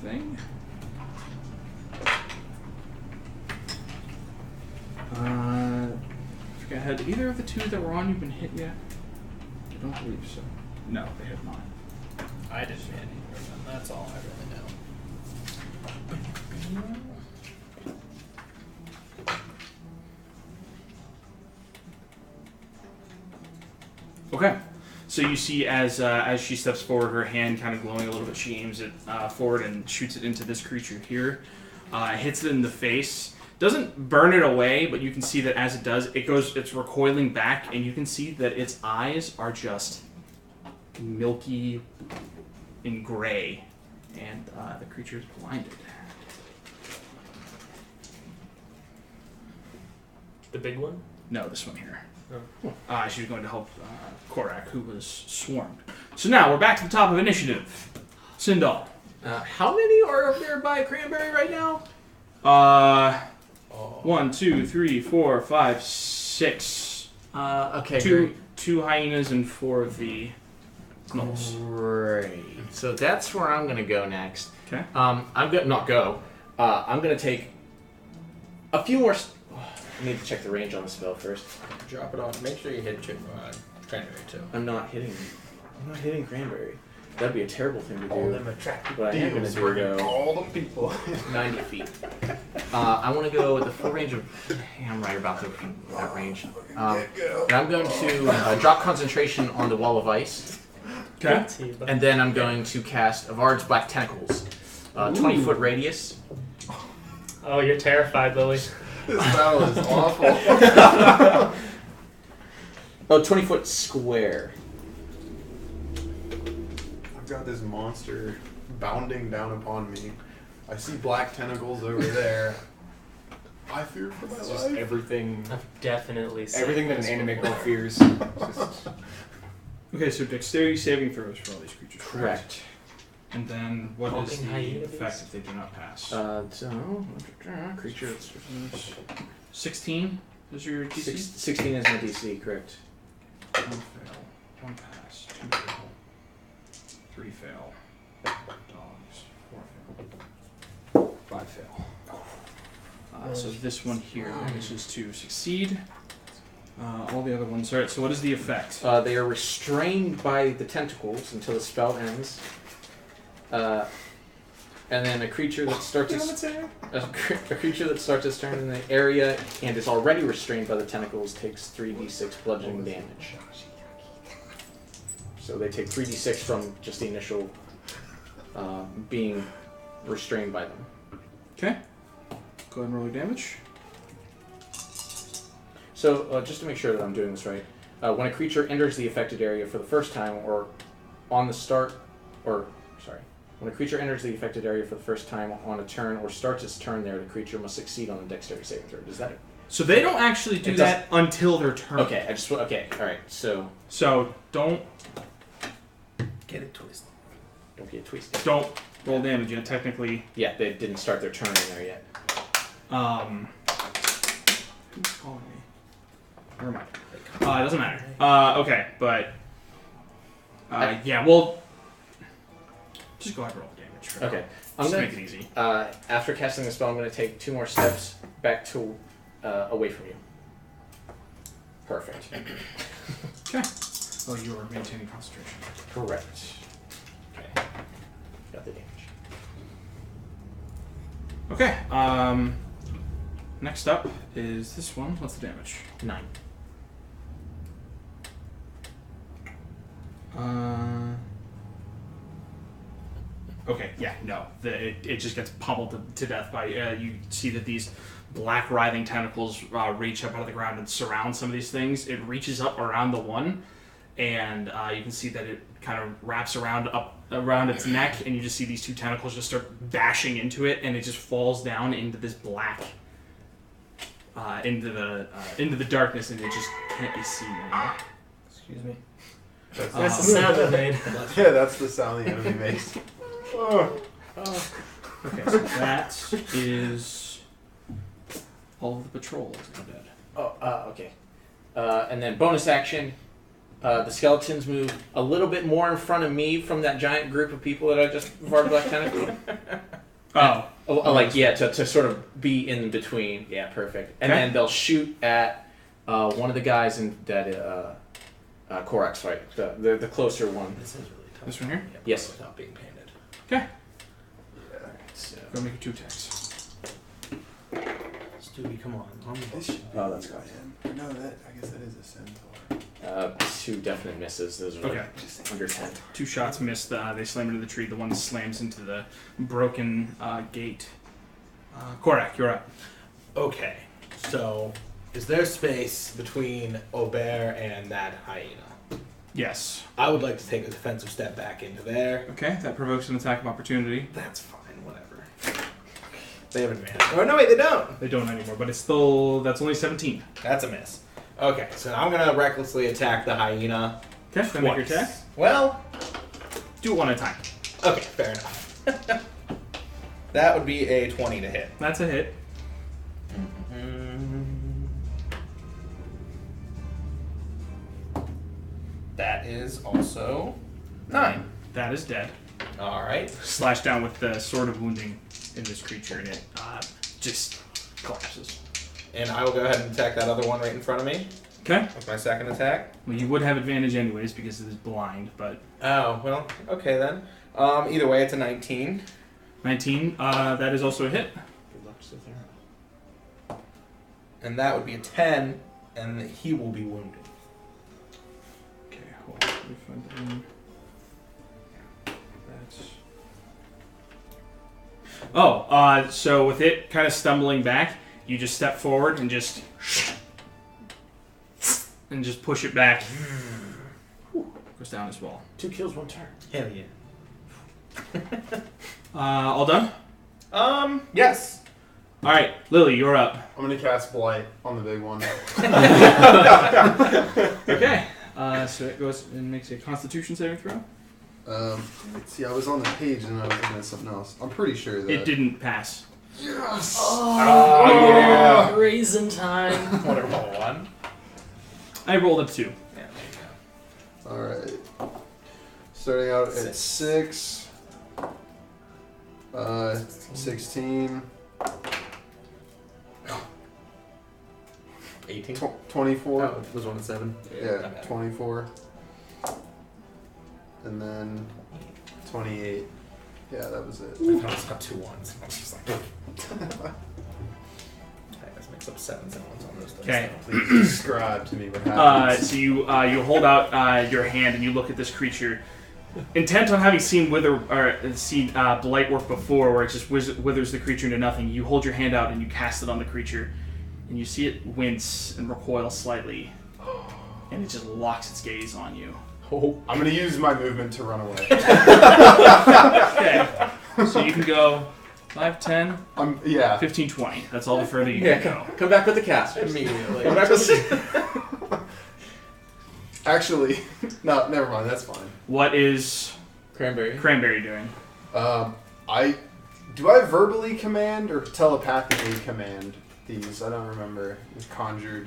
Thing. I forget, had either of the two that were on you been hit yet? I don't believe so. No, they have not. I didn't hit either of them. That's all I really know. Okay. So you see as she steps forward, her hand kind of glowing a little bit, she aims it forward and shoots it into this creature here. Hits it in the face. Doesn't burn it away, but you can see that as it does, it's recoiling back, and you can see that its eyes are just milky and gray, and the creature is blinded. The big one? No, this one here. Oh. She was going to help Korak, who was swarmed. So now we're back to the top of initiative. Sindal. How many are there by Cranberry right now? 1, 2, 3, 4, 5, 6. Okay, Two hyenas and 4 of the gnolls. great. So that's where I'm going to go next. Okay. I'm going to not go. I'm going to take a few more... I need to check the range on the spell first. Drop it off. Make sure you hit Cranberry too. I'm not hitting Cranberry. That'd be a terrible thing to All do. them attractive But I am going to deals do for go all the people. 90 feet. I want to go with the full range of... Yeah, I'm right about that range. And I'm going to drop concentration on the wall of ice. Okay. And then I'm going to cast Avard's Black Tentacles. 20-foot radius. Oh, you're terrified, Lily. This battle is awful. 20-foot square. I've got this monster bounding down upon me. I see black tentacles over there. I fear for my It's just life. everything I've definitely seen that an this anime before. girl fears. Just, Okay, so dexterity saving throws for all these creatures. Correct. And then what is Talking the hyena effect if they do not pass? So, creature. 16 is your DC? 16 is my DC, correct. 1 fail, 1 pass, 2 fail, 3 fail, dogs, 4 fail, 5 fail. So this one here, this is to succeed. All the other ones. Alright, so what is the effect? They are restrained by the tentacles until the spell ends. And then a creature that starts a creature that starts its turn in the area and is already restrained by the tentacles takes 3d6 bludgeoning damage. So they take 3d6 from just the initial being restrained by them. Okay. Go ahead and roll your damage. So just to make sure that I'm doing this right, when a creature enters the affected area for the first time, or on the start, when a creature enters the affected area for the first time on a turn or starts its turn there, the creature must succeed on a dexterity saving throw. Does that? So they don't actually do that until their turn. Okay, all right. So don't Get it twisted. don't get twisted. don't roll damage yet. Technically, Yeah, they didn't start their turn in there yet. who's calling me? Never mind. It doesn't matter. Okay, but yeah, well, just go ahead and roll damage. For Okay, now. I'm Just gonna. make it easy. After casting the spell, I'm going to take 2 more steps back to away from you. Perfect. Okay. Oh, you are maintaining concentration. Correct. Okay. Got the damage. Okay. Next up is this one. What's the damage? 9. Okay, yeah, no. It just gets pummeled to death by... you see that these black writhing tentacles reach up out of the ground and surround some of these things. It reaches up around the one, and you can see that it kind of wraps around its neck, and you just see these two tentacles just start bashing into it, and it just falls down into this black... into the darkness, and it just can't be seen anymore. Excuse me. That's the sound it made. Yeah, that's the sound the enemy makes. Okay, so that is all of the patrols are dead. Okay. And then bonus action, the skeletons move a little bit more in front of me from that giant group of people that I just farted black tentacle. To sort of be in between. Yeah, perfect. And Okay. then they'll shoot at one of the guys in that Korax fight, the closer one. This is really tough. This one here? Yes. Without being painted. Okay. So, Go make 2 attacks. Stewie, come on. Oh, that's good. No, I guess that is a centaur. 2 definite misses. Those are Okay. like under 10. 2 shots missed. They slam into the tree. The one slams into the broken gate. Korak, you're up. Okay, so is there space between Aubert and that hyena? Yes. I would like to take a defensive step back into there. Okay, that provokes an attack of opportunity. That's fine, whatever. They have advantage. Oh, no, wait, they don't. They don't anymore, but it's still... That's only 17. That's a miss. Okay, so I'm going to recklessly attack the hyena. Okay, then make your attack. Well, Do it one at a time. okay, fair enough. That would be a 20 to hit. That's a hit. That is also 9. That is dead. All right. Slash down with the sword of wounding in this creature, and it just collapses. And I will go ahead and attack that other one right in front of me Okay. with my second attack. Well, you would have advantage anyways because it is blind, but... Oh, well, okay then. Either way, it's a 19. 19, that is also a hit. Good luck with there. And that would be a 10, and he will be wounded. Okay, hold on. Let me find that one. That's... so with it kind of stumbling back, you just step forward and just push it back. Goes down as well. 2 kills, 1 turn. Hell yeah. All done? Yes. All right, Lily, you're up. I'm gonna cast Blight on the big one. Okay. So it goes and makes a Constitution saving throw. See, I was on the page and I was looking at something else. I'm pretty sure that It didn't pass. Yes. Oh, yeah. Raisin time. Want to roll 1? I rolled a 2. Yeah, there you All right. Starting out at 6. 16. 18. 24. Oh, it was 1 and 7. Yeah, Okay. 24. And then 28. Yeah, that was it. I thought it was 2 ones. I was just like, I just mix up 7s and 1s on those things. Okay. Please describe to me what happened. So you hold out your hand and you look at this creature, intent on having seen Blight work before, where it just withers the creature into nothing. You hold your hand out and you cast it on the creature, and you see it wince and recoil slightly, and it just locks its gaze on you. Oh, I'm gonna use my movement to run away. Okay, so you can go 5, 10, Yeah. 15, 20. That's all the further you Yeah, can go. come back with the casters. Immediately. Come back with Actually, no, never mind. That's fine. What is Cranberry. Cranberry doing? Do I verbally command or telepathically command these? I don't remember. It's conjured.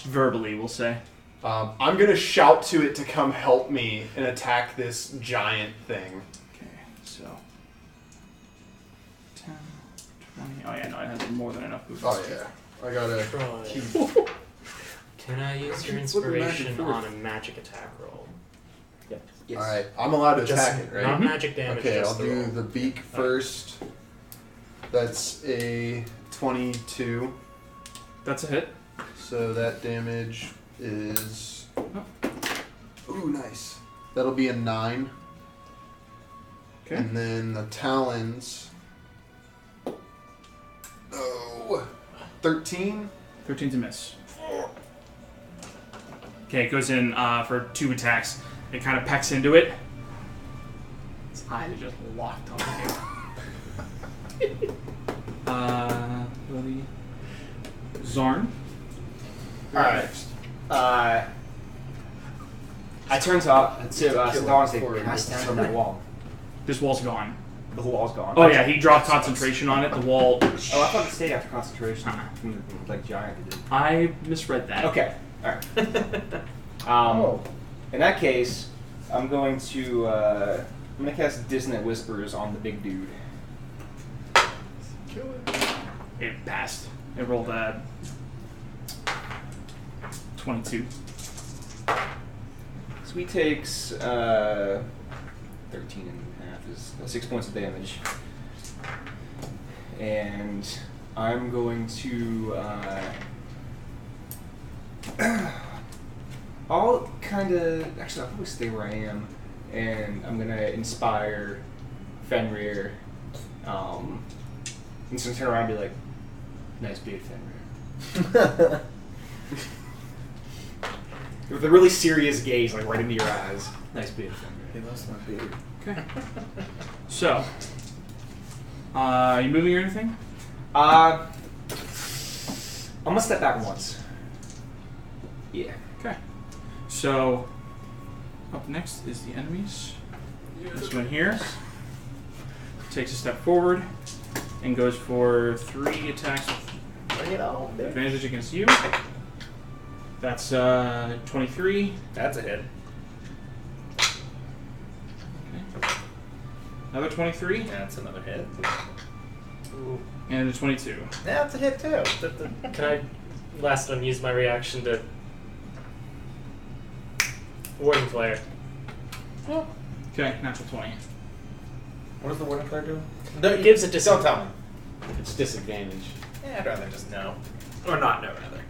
Verbally, we'll say. I'm gonna shout to it to come help me and attack this giant thing. Okay, so 10, 20. Oh yeah, no, it has more than enough movement. Oh yeah, I gotta keep. Troy. Can I use your Keep flipping back and inspiration forth. on a magic attack roll? Yep. All right, I'm allowed to Just attack it, right? not magic damage. Okay, just I'll the do roll. the beak first. That's a 22. That's a hit. So that damage is. Ooh, nice. That'll be a 9. Okay. And then the talons. Oh, 13. 13's a miss. Okay, it goes in for 2 attacks. It kind of pecks into it. Its eyes are just locked on you. Lily. Zarn. Alright. I turn to Sadar and say, "Can I stand on that wall?" This wall's gone. The wall's gone. Oh yeah, he dropped concentration on it. The wall. Oh, I thought it stayed after concentration. Like Giant did. I misread that. Okay. Alright. In that case, I'm going to cast Dissonant Whispers on the big dude. It passed. It rolled a 22. So he takes 13 and a half is 6 points of damage. And I'm going to I'll probably stay where I am, and I'm gonna inspire Fenrir. And so turn around and be like, "Nice beard, Fenrir." With a really serious gaze, like right into your eyes. Nice beard, Fenrir. He loves my beard. Okay. So, are you moving or anything? I'm gonna step back once. Yeah. Okay. So, up next is the enemies. This one here takes a step forward and goes for 3 attacks Bring it on, with dude. advantage against you. That's 23. That's a hit. Okay. Another 23 That's another hit. Ooh. and a 22. That's a hit too. Can I last one use my reaction to Warden Flare? Okay, natural 20. What does the Warden Flare do? It gives it Don't tell me. It's disadvantage. Yeah, I'd rather just know. Or not know, rather.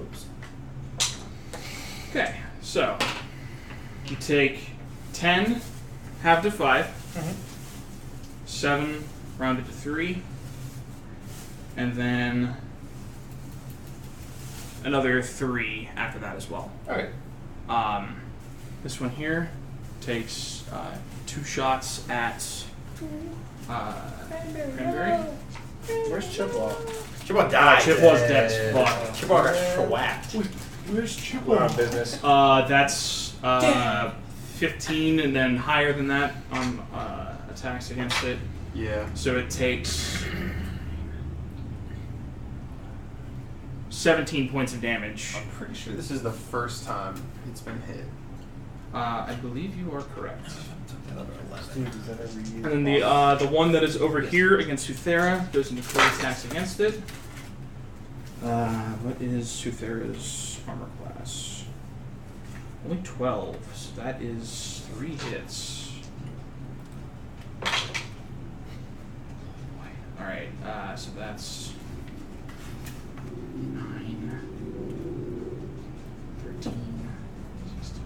Oops. Okay, so you take 10, halved to 5, 7, rounded to 3, and then another 3 after that as well. Alright. This one here takes 2 shots at Cranberry. Where's Chiplaw? Chippewa died. Chippewa's dead as fuck. Chippewa got schwacked. Where's We're Chippewa? on business. That's 15 and then higher than that on attacks against it. Yeah. So it takes 17 points of damage. I'm pretty sure this is the first time it's been hit. I believe you are correct. Another 11. Dude, does that ever use And then the one that is over here against Suthera goes into 4 attacks against it. What is Suthera's armor class? Only 12, so that is 3 hits. Alright, so that's 9, 13, 16.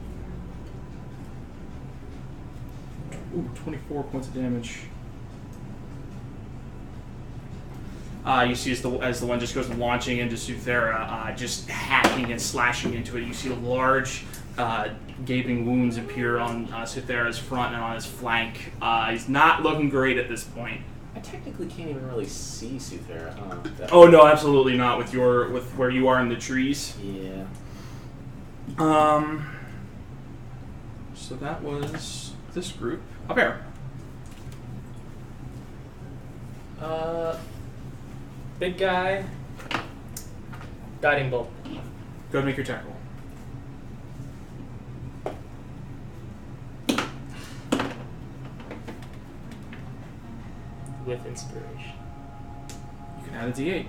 Ooh, 24 points of damage. You see as the one just goes launching into Suthera, just hacking and slashing into it. You see large gaping wounds appear on Suthera's front and on his flank. He's not looking great at this point. I technically can't even really see Suthera, huh? Oh no, absolutely not with where you are in the trees. Yeah. So that was this group. Up here. Big guy. Guiding bolt. Go ahead and make your attack roll. With inspiration. You can add a D8.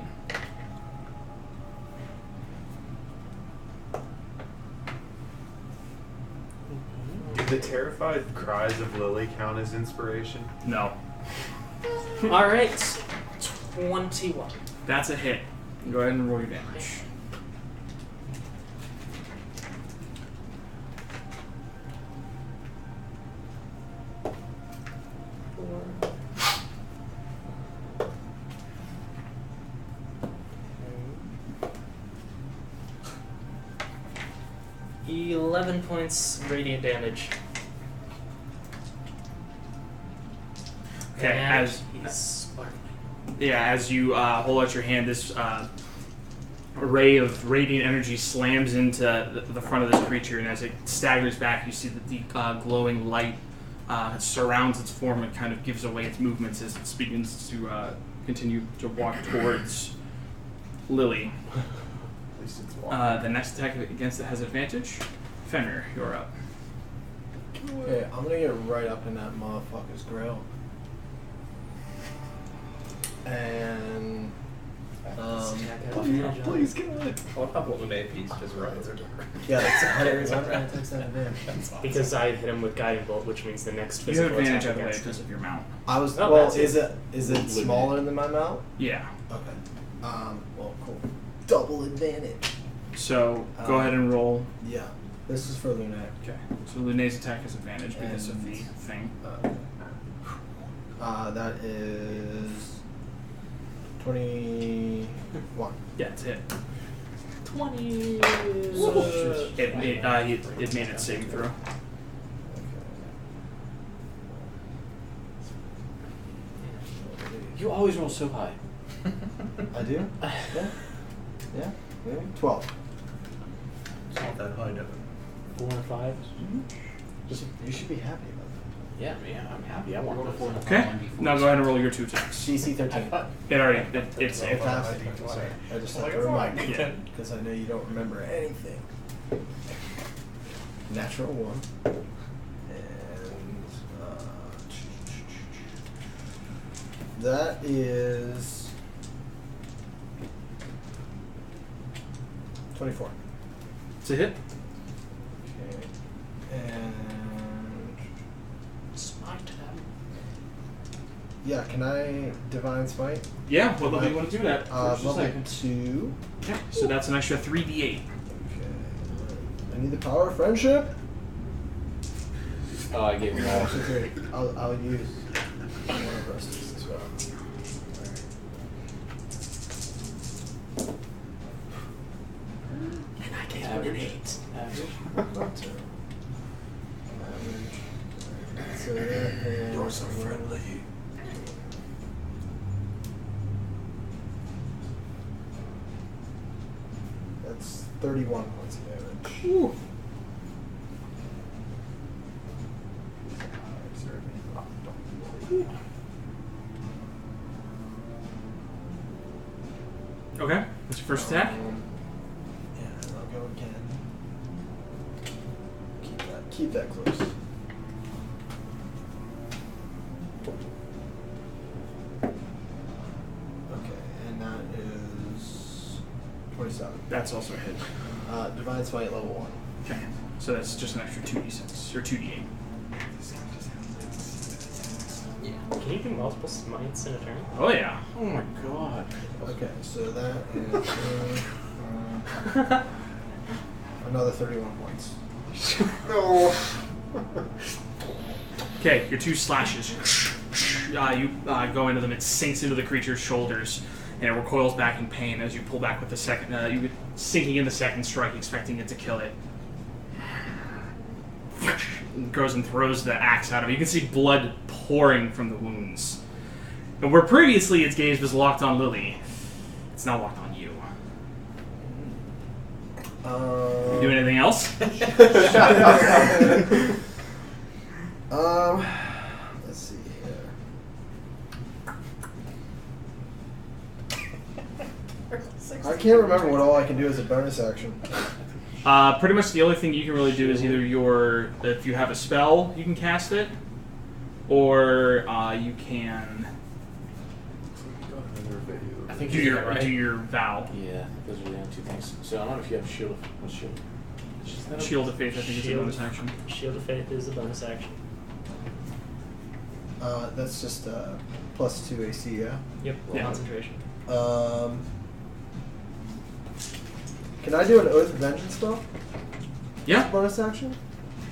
Do the terrified cries of Lily count as inspiration? No. Alright. 21. That's a hit. Go ahead and roll your damage. 11 points radiant damage. Okay, And as he's sparkling. as you hold out your hand, this array of radiant energy slams into the front of this creature, and as it staggers back, you see that the glowing light surrounds its form and kind of gives away its movements as it begins to continue to walk towards Lily. At least it's walking. The next attack against it has advantage. Fenrir, you're up. Okay, I'm gonna get right up in that motherfucker's grill. And Please get it. What about what would piece just right? yeah, that's why I text that advantage. Because I hit him with Guiding Bolt, which means the next You have physical advantage attack out of the way against because of your mount. I was Oh, well. that's Is it smaller than my mount? Yeah. Okay. Well, cool. Double advantage. So go ahead and roll. Yeah. This is for Lunac. Okay. So Lune's attack has advantage because of the And- thing. That is 21. Yeah, it's hit. 20. It made its saving throw. You always roll so high. I do? Yeah. Yeah. Maybe 12. It's not that high, though. 4 and 5. You should be happy about Yeah, I'm happy. I want to. Okay. Now go ahead and roll your 2 attacks. that. DC 13. It's saved. Fantastic. Sorry. I just have to remind you because I know you don't remember anything. Natural 1. And that is 24. It's a hit. Okay. And Smite them. yeah, can I Divine Smite? Yeah. What level do you want to do that? Level 2. Okay. So that's an extra 3d8. Okay. I need the power of friendship. Oh, I gave you all. Actually, here, I'll use one of Rusty's as well. And I gave him an Average. 8. Average. So that is You're so friendly. That's 31 points of damage. Ooh. Okay. That's your first attack. Yeah, and I'll go again. Keep that close. Okay, and that is 27. That's also a hit. Divine Smite level 1. Okay. So that's just an extra 2d6 or 2d8. Can you do multiple smites in a turn? Oh yeah. Oh my god. Okay, so that is another 31 points. No. Okay, your 2 slashes. You go into them. It sinks into the creature's shoulders, and it recoils back in pain as you pull back with the second. You get sinking in the second strike, expecting it to kill it. It goes and throws the axe out of it. You can see blood pouring from the wounds. And where previously its gaze was locked on Lily, it's now locked on you. You do anything else? Let's see here. I can't remember what all I can do as a bonus action. Pretty much the only thing you can really do is either if you have a spell, you can cast it, or you can I think do you your do your vow. Yeah, those are the only 2 things. So I don't know if you have shield. What's shield? Shield of Faith, I think, is a Shield. bonus action. Shield of Faith is a bonus action. That's just plus 2 AC, yeah? Yep, Yeah. concentration. Can I do an Oath of Vengeance spell? Yeah. Bonus action?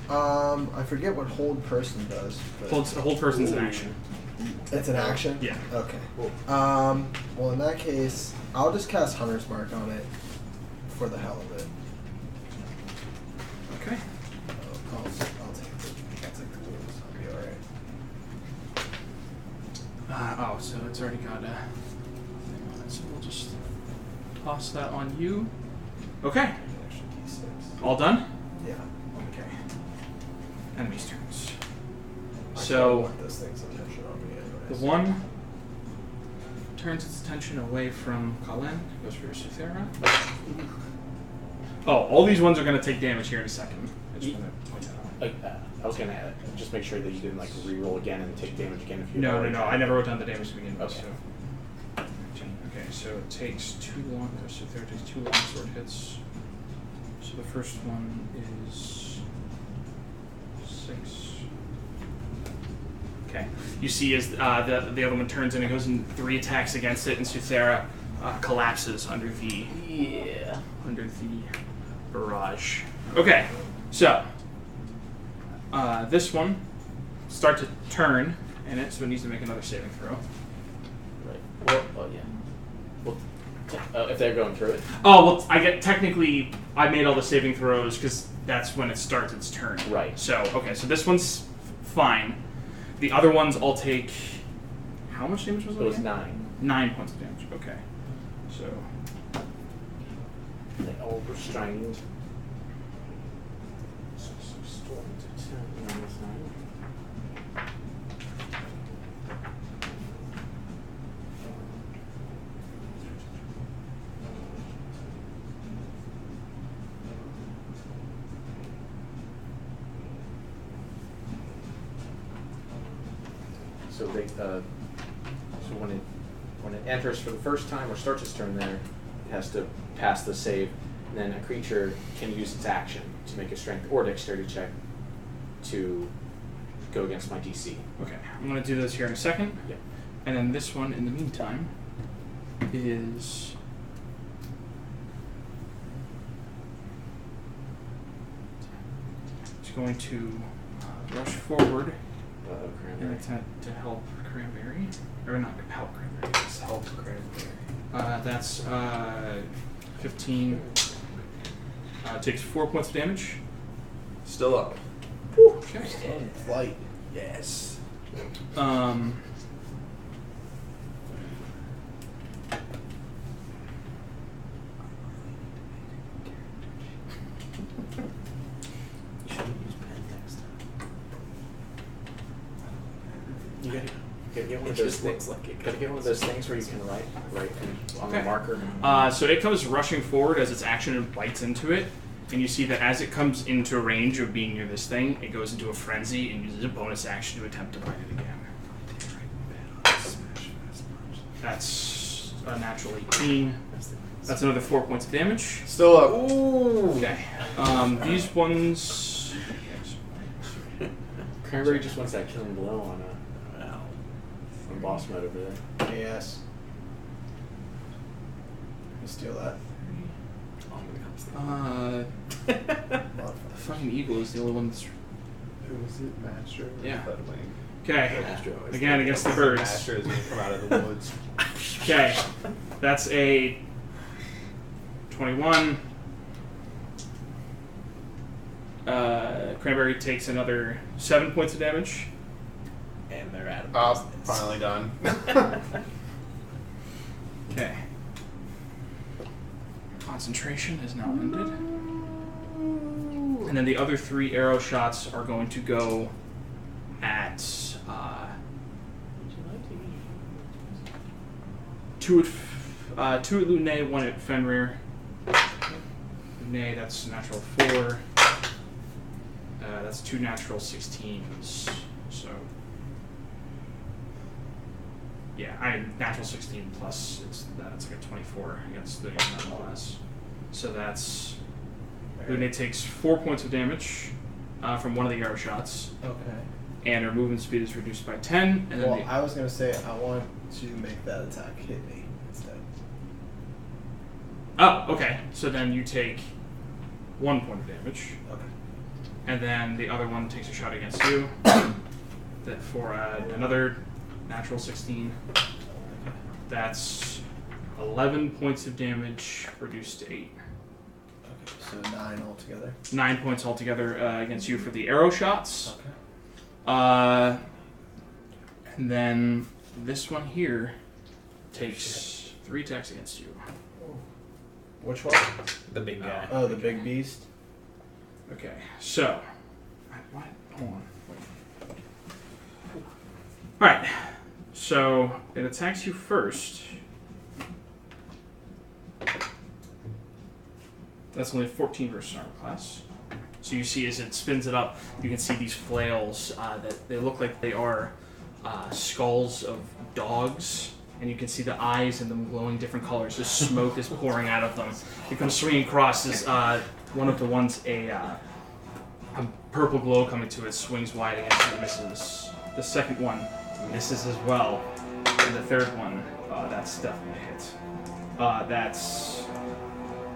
I forget what Hold Person does. But Hold person's an action. it's an action? Yeah. Okay. Well, in that case, I'll just cast Hunter's Mark on it for the hell of it. Okay. I'll take the wounds. I'll be alright. So it's already got a thing on it, so we'll just toss that on you. Okay. Extra D6. All done? Yeah. Okay. Enemies' turns. I So don't want this thing's attention on me anyways. the one turns its attention away from Colin, goes for Suthera. Oh, all these ones are going to take damage here in a second. I just want to point that out. I was gonna just make sure that you didn't like re-roll again and take damage again if you. No. I never wrote down the damage to begin with. Okay. So. Okay, so it takes 2 long. Suthera takes 2 long sword hits. So the first one is 6. Okay. You see as the other one turns and it goes in 3 attacks against it, and Suthera collapses under the barrage. Okay, so this one starts to turn in it, so it needs to make another saving throw. Right. Well, yeah. Well, if they're going through it. Oh well, I made all the saving throws because that's when it starts its turn. Right. So okay, so this one's fine. The other ones all take. How much damage was it? It was again? 9. 9 points of damage. Okay. So. They all restrained. So they, so when it enters for the first time or starts its turn there, it has to pass the save, and then a creature can use its action to make a strength or dexterity check to go against my DC. Okay, I'm going to do this here in a second. Yeah. And then this one, in the meantime, is... It's going to rush forward and Cranberry. attempt to help Cranberry. Or not help Cranberry, just help Cranberry. That's 15. Takes 4 points of damage. Still up. Okay. Flight. Yes. You gotta get one of those things. Gotta get one of those things where you can write on the marker. So it comes rushing forward as its action and bites into it, and you see that as it comes into range of being near this thing, it goes into a frenzy and uses a bonus action to attempt to bite it again. That's a natural 18. That's another 4 points of damage. Still up. Ooh. Okay. These ones. Cranberry just wants that killing blow on boss mode over there. Yes. You steal that. The fucking eagle is the only one that's. Who was it? Master? Yeah. Fledgling. Okay. Master always Again against the birds. Master is going to come out of the woods. Okay. That's a 21. Cranberry takes another 7 points of damage. And they're out of Finally done. Okay. Concentration is now ended. And then the other 3 arrow shots are going to go at 2 at Lunay, 1 at Fenrir. Lunay, that's natural 4. That's 2 natural 16s. So yeah, natural 16 plus that's like a 24 against the nonetheless. So that's Lunay takes 4 points of damage from one of the arrow shots, Okay. and her movement speed is reduced by 10. And then Well, I was gonna say I want to make that attack hit me instead. oh, okay. So then you take 1 point of damage, Okay. and then the other one takes a shot against you. That for another natural 16. That's 11 points of damage reduced to 8. Okay. So 9 altogether. 9 points altogether against you for the arrow shots. Okay. And then this one here takes 3 attacks against you. Which one? The big guy. Oh, the big beast. Okay, so. What? Hold on. Wait. Alright, so it attacks you first. That's only a 14 versus armor class. So you see as it spins it up, you can see these flails that they look like they are skulls of dogs. And you can see the eyes in them glowing different colors. The smoke is pouring out of them. It comes swinging across as one of the ones, a purple glow coming to it, swings wide against it, misses. The second one misses as well. And the third one, that's definitely a hit. That's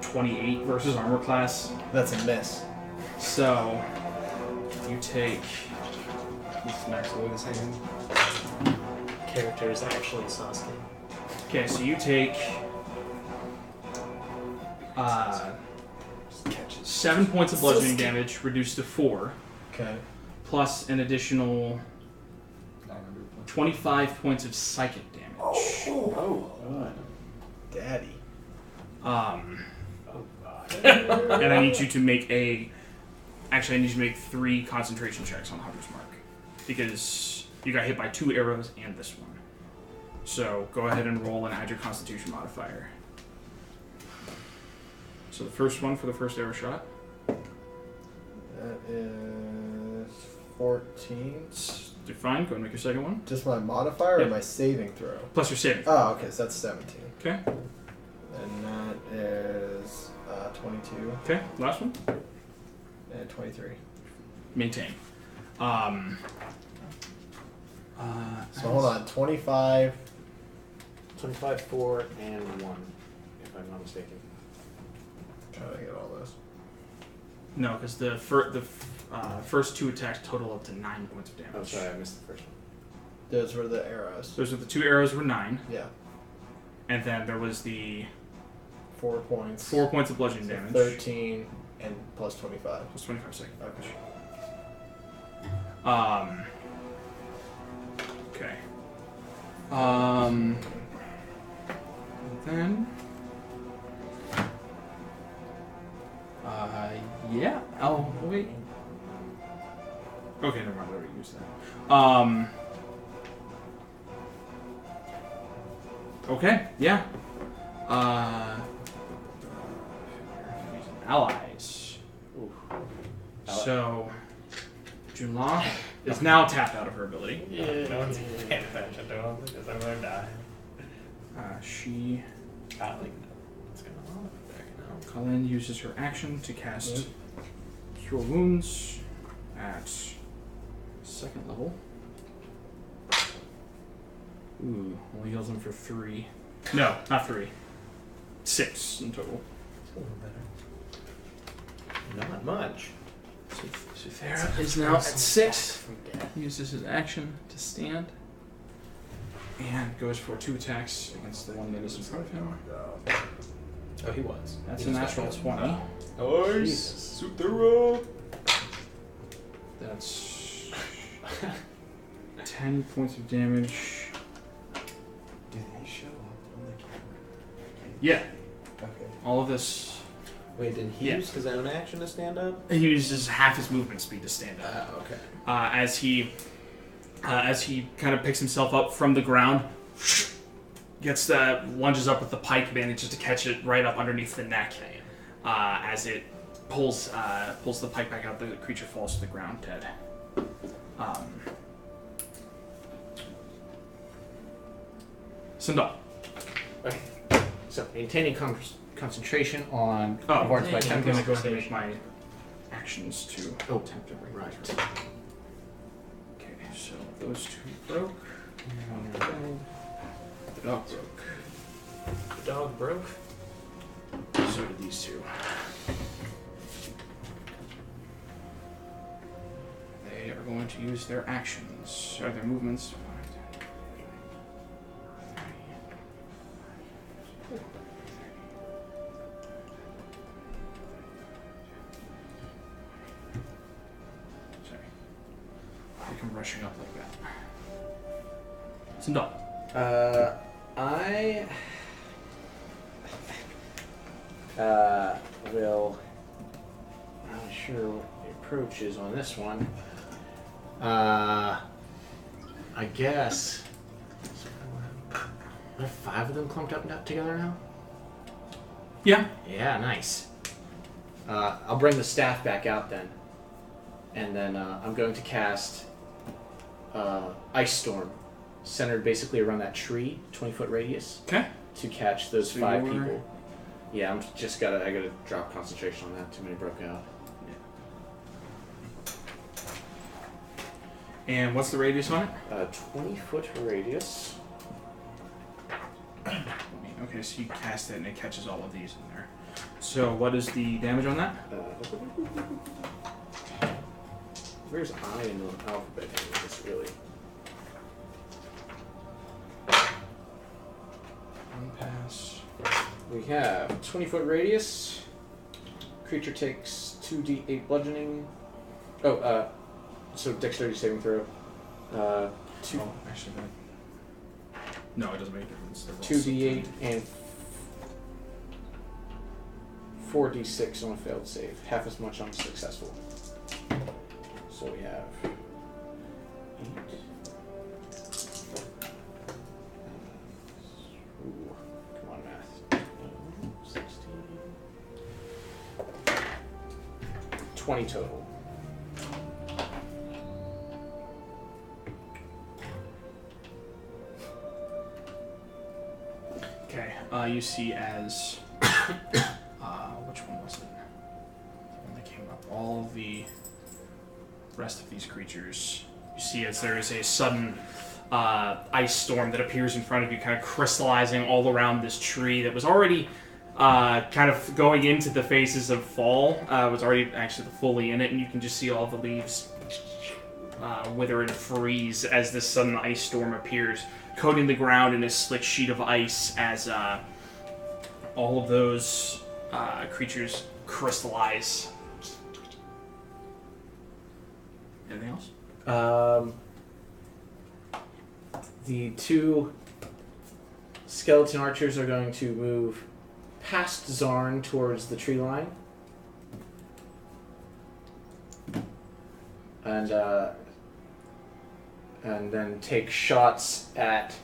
28 versus armor class. That's a miss. So you take. He smacks away with his hand. Character is actually Sasuke. Okay, so you take 7 points of bludgeoning damage, reduced to 4, Okay. plus an additional 25 points of psychic damage. Oh. Daddy. And I need you to make Actually, I need you to make 3 concentration checks on Hunter's Mark. Because you got hit by 2 arrows and this one. So go ahead and roll and add your Constitution modifier. So the first one for the first arrow shot. That is 14. You're fine. Go ahead and make your second one. Just my modifier or Yep. my saving throw? Plus your saving. Oh, okay, so that's 17. Okay. And that is 22 Okay. Last one. and 23. Maintain. So hold on, 25. 25, 4, and 1, if I'm not mistaken. Trying to get all this. No, because the first 2 attacks total up to 9 points of damage. Oh, sorry, I missed the first one. Those were the arrows. Those were the 2 arrows were 9, Yeah, and then there was the 4 points. 4 points of bludgeoning So damage. 13 and plus 25. Plus 25 second damage. Okay. Okay. Then. Yeah. Oh, wait. Okay, never mind. I already used that. Okay, yeah. Allies. So, Junla is now tapped out of her ability. No one's paying attention to him because I'm gonna die. She, I don't even know what's going on up there, you know. Colin, uses her action to cast Cure Wounds at 2nd level. Ooh, only heals him for 3. No, not 3. 6 in total. It's a little better. Not much. So Farah is now at 6. He uses his action to stand. And goes for 2 attacks against the one that is in front of him. Oh, he was. That's He a just got natural hit. 20. Nice. Sutera. That's 10 points of damage. Do they show up on the camera? Yeah, Okay. all of this. Wait, did he Yeah. use his own action to stand up? He uses half his movement speed to stand up. Okay. As he kind of picks himself up from the ground, lunges up with the pike, manages to catch it right up underneath the neck. As it pulls the pike back out, the creature falls to the ground dead. Sindal. Okay. So, maintaining concentration on Oh, wards by I'm 10 going to go points. ahead and make my actions to attempt to break. Right. Okay, so those 2 broke. And the dog broke. The dog broke. So did these 2. They are going to use their actions, or their movements. 5, 10, 30, Sindal. I will. I'm not sure what the approach is on this one. I guess. Are 5 of them clumped up together now? Yeah. Yeah, nice. I'll bring the staff back out then. And then I'm going to cast Ice Storm, centered basically around that tree, 20-foot radius, Okay. to catch those So 5 you're- people. Yeah, I gotta drop concentration on that. Too many broke out. And what's the radius on it? 20-foot radius. Okay, so you cast it and it catches all of these in there. So what is the damage on that? Where's I in the alphabet? It's really. One pass. We have 20-foot radius. Creature takes 2d8 bludgeoning. Oh, so dexterity saving throw. 2 Oh, actually, no, it doesn't make a difference. They're both 2d8 and 4d6 on a failed save. Half as much on successful. So we have 8. Ooh, come on, math. 16. 20 total. Okay, you see as which one was it? The one that came up. All the rest of these creatures. You see as there is a sudden ice storm that appears in front of you, kind of crystallizing all around this tree that was already kind of going into the phases of fall. Was already actually fully in it, and you can just see all the leaves wither and freeze as this sudden ice storm appears, coating the ground in a slick sheet of ice as all of those creatures crystallize. Anything else? The 2 skeleton archers are going to move past Zarn towards the tree line. And then take shots at,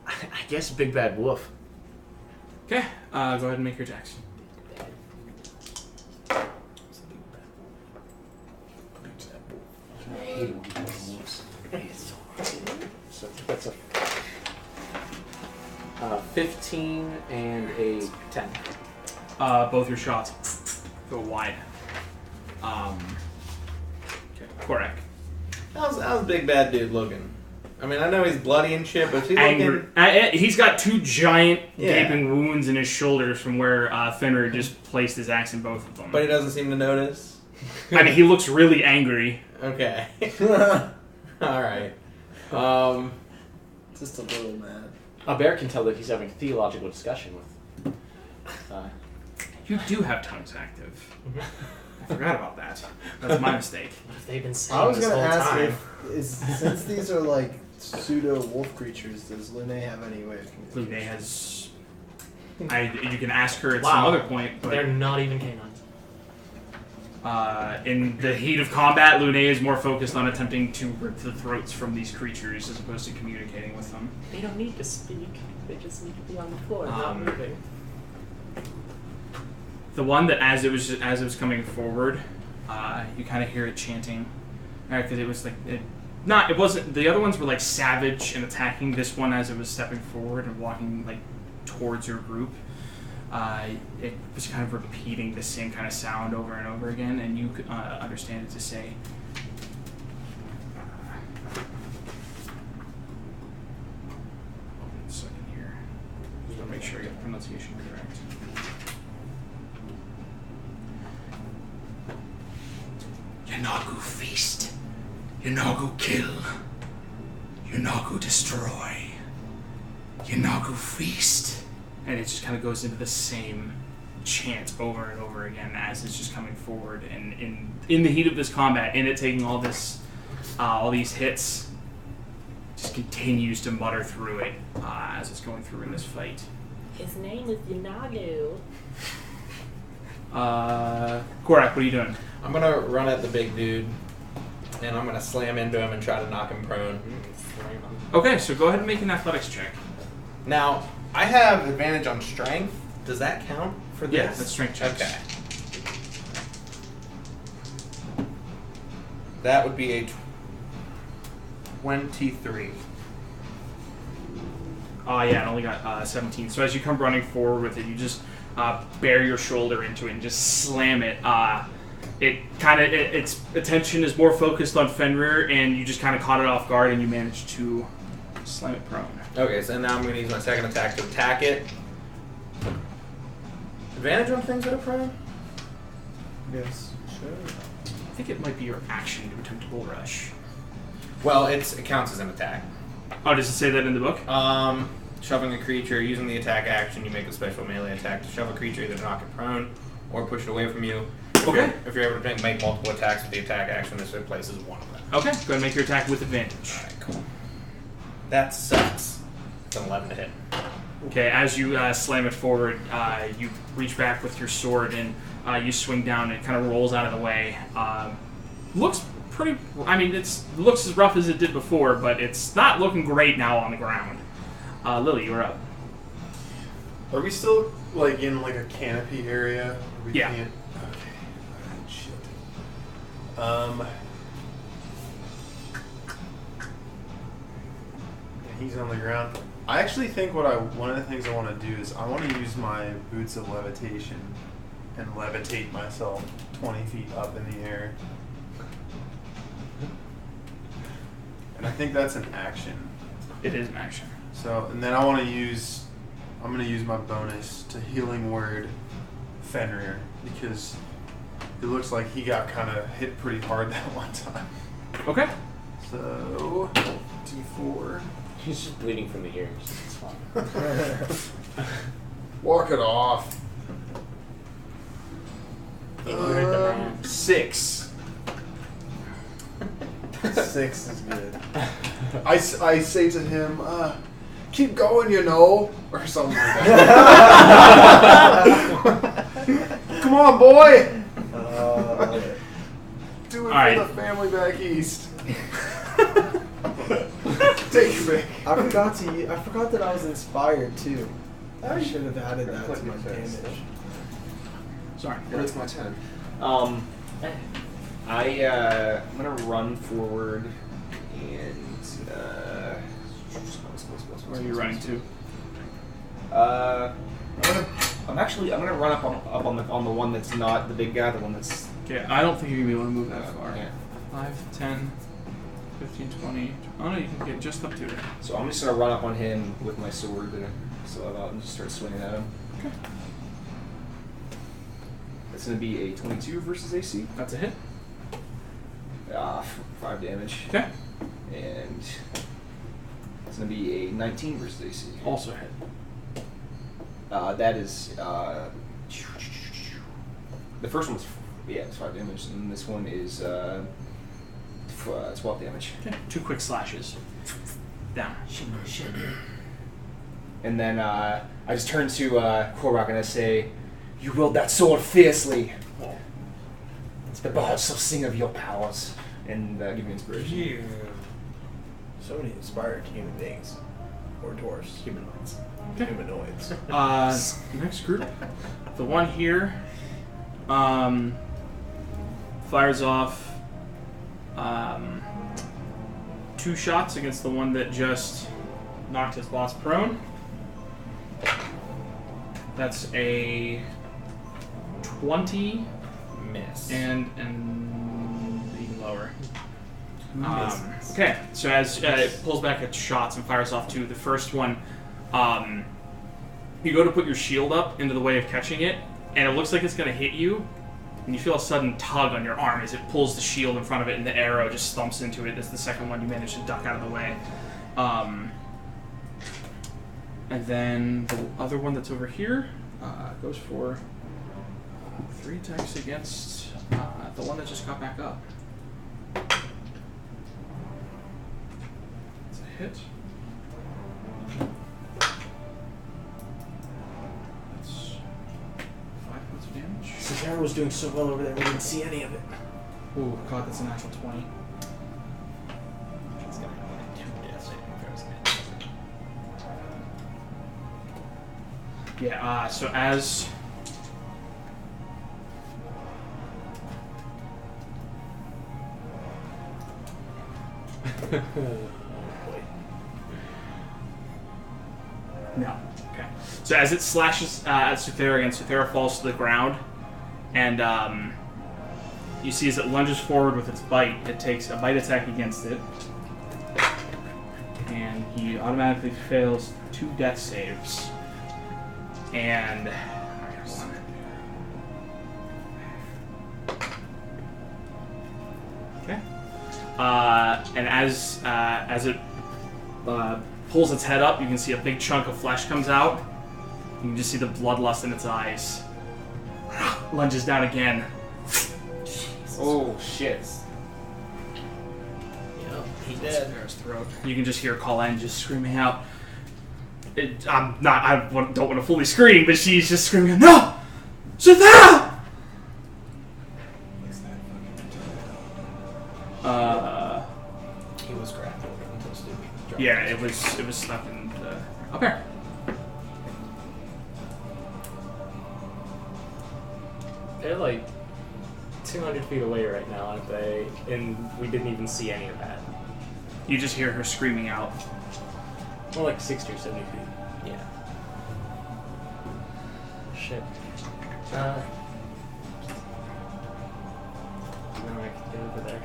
I guess, Big Bad Wolf. Okay, go ahead and make your attacks. So that's a 15 and a 10. Both your shots go wide. Okay, Korak. How's Big Bad Dude looking? I mean, I know he's bloody and shit, but is he Angry. looking... He's got 2 giant Yeah. gaping wounds in his shoulders from where Fenrir just placed his axe in both of them. But he doesn't seem to notice? I mean, he looks really angry. Okay. Alright. Just a little mad. A bear can tell that he's having a theological discussion with. You do have tongues active. I forgot about that. That's my mistake. What have they been saying I was this gonna whole ask time? since these are like pseudo wolf creatures, does Lune have any way of Lune communication? has... you can ask her at Wow. some other point, but... They're not even canines. In the heat of combat, Lune is more focused on attempting to rip the throats from these creatures as opposed to communicating with them. They don't need to speak. They just need to be on the floor, not Um, moving. The one that as it was coming forward, you kind of hear it chanting, because it was like it wasn't. The other ones were like savage and attacking. This one, as it was stepping forward and walking like towards your group, it was kind of repeating the same kind of sound over and over again, and you could understand it to say. One second here. Just want to make sure I get the pronunciation correct. Yanagu feast. Yanagu kill. Yanagu destroy. Yanagu feast. And it just kind of goes into the same chant over and over again as it's just coming forward. And in the heat of this combat, in it taking all these hits, just continues to mutter through it as it's going through in this fight. His name is Yanago. Korak, what are you doing? I'm gonna run at the big dude, and I'm gonna slam into him and try to knock him prone. Okay, so go ahead and make an athletics check. Now, I have advantage on strength. Does that count for this? Yeah, that's strength checks. Okay. That would be a 23. Yeah, it only got 17. So as you come running forward with it, you just bear your shoulder into it and just slam it. Its attention is more focused on Fenrir, and you just kind of caught it off guard, and you managed to slam it prone. Okay, so now I'm going to use my second attack to attack it. Advantage on things that are prone? Yes, sure. I think it might be your action to attempt a bull rush. Well, it counts as an attack. Oh, does it say that in the book? Shoving a creature, using the attack action, you make a special melee attack to shove a creature, either knock it prone or push it away from you. Okay. If you're able to make multiple attacks with the attack action, this replaces one of them. Okay, go ahead and make your attack with advantage. Alright, cool. That sucks. It's an 11 to hit. Okay, as you slam it forward, you reach back with your sword and you swing down. And it kind of rolls out of the way. Looks pretty. I mean, it looks as rough as it did before, but it's not looking great now on the ground. Lily, you're up. Are we still like in like a canopy area? We Yeah. Can't... Okay. Shit. He's on the ground. I actually think one of the things I want to do is I want to use my boots of levitation and levitate myself 20 feet up in the air. And I think that's an action. It is an action. So, and then I'm going to use my bonus to Healing Word Fenrir, because it looks like he got kind of hit pretty hard that one time. Okay. So, D4. He's just bleeding from the ears. It's fine. Walk it off. You heard the man. 6. 6 is good. I say to him, keep going, you know, or something like that. Come on, boy. Do it All right. for the family back east. Take it back. I forgot that I was inspired too. I should have added that to my damage. Sorry. It's my turn. I'm gonna run forward and Where are you running to? I'm gonna run up on the one that's not the big guy, the one that's Okay, I don't think you're going to be able to move that far. yeah. 5, 10, 15, 20. Oh no, you can get just up to it. So I'm just gonna run up on him with my sword that I still have out and just start swinging at him. Okay. That's gonna be a 22 versus AC. That's a hit. 5 damage. Okay. And it's gonna be a 19 versus AC. Also a hit. That is the first one's it's 5 damage, and this one is 12 damage. Okay. 2 quick slashes. Down. And then I just turn to Korok and I say, "You wield that sword fiercely. The bards shall sing of your powers." And give me inspiration. So many inspired human beings. Or dwarves. Humanoids. Okay. Humanoids. Next group. The one here fires off 2 shots against the one that just knocked his boss prone. That's a 20 Miss. and even lower. Okay, so as it pulls back its shots and fires off 2, the first one, you go to put your shield up into the way of catching it, and it looks like it's going to hit you, and you feel a sudden tug on your arm as it pulls the shield in front of it, and the arrow just thumps into it. As the second one, you manage to duck out of the way. And then the other one that's over here goes for 3 attacks against the one that just got back up. It's a hit. That's 5 points of damage. Cesaro was doing so well over there, we didn't see any of it. Ooh, God, that's a natural 20. It's gonna have like 2 death saving throws. Yeah, so as... No. Okay. So as it slashes at Suthera again, Suthera falls to the ground, and you see as it lunges forward with its bite, it takes a bite attack against it, and he automatically fails 2 death saves. And okay. And as it pulls its head up, you can see a big chunk of flesh comes out. You can just see the bloodlust in its eyes. Lunges down again. Oh shit. Yep, he dead. Cesara's throat. You can just hear Colleen just screaming out. I don't want to fully scream, but she's just screaming, "No! Suthera!" He was grappled until Stewie dropped. Yeah, it was stuck in the up here. They're like 200 feet away right now, aren't they? And we didn't even see any of that. You just hear her screaming out. More like 60 or 70 feet. Yeah. Shit. No, I can get over there.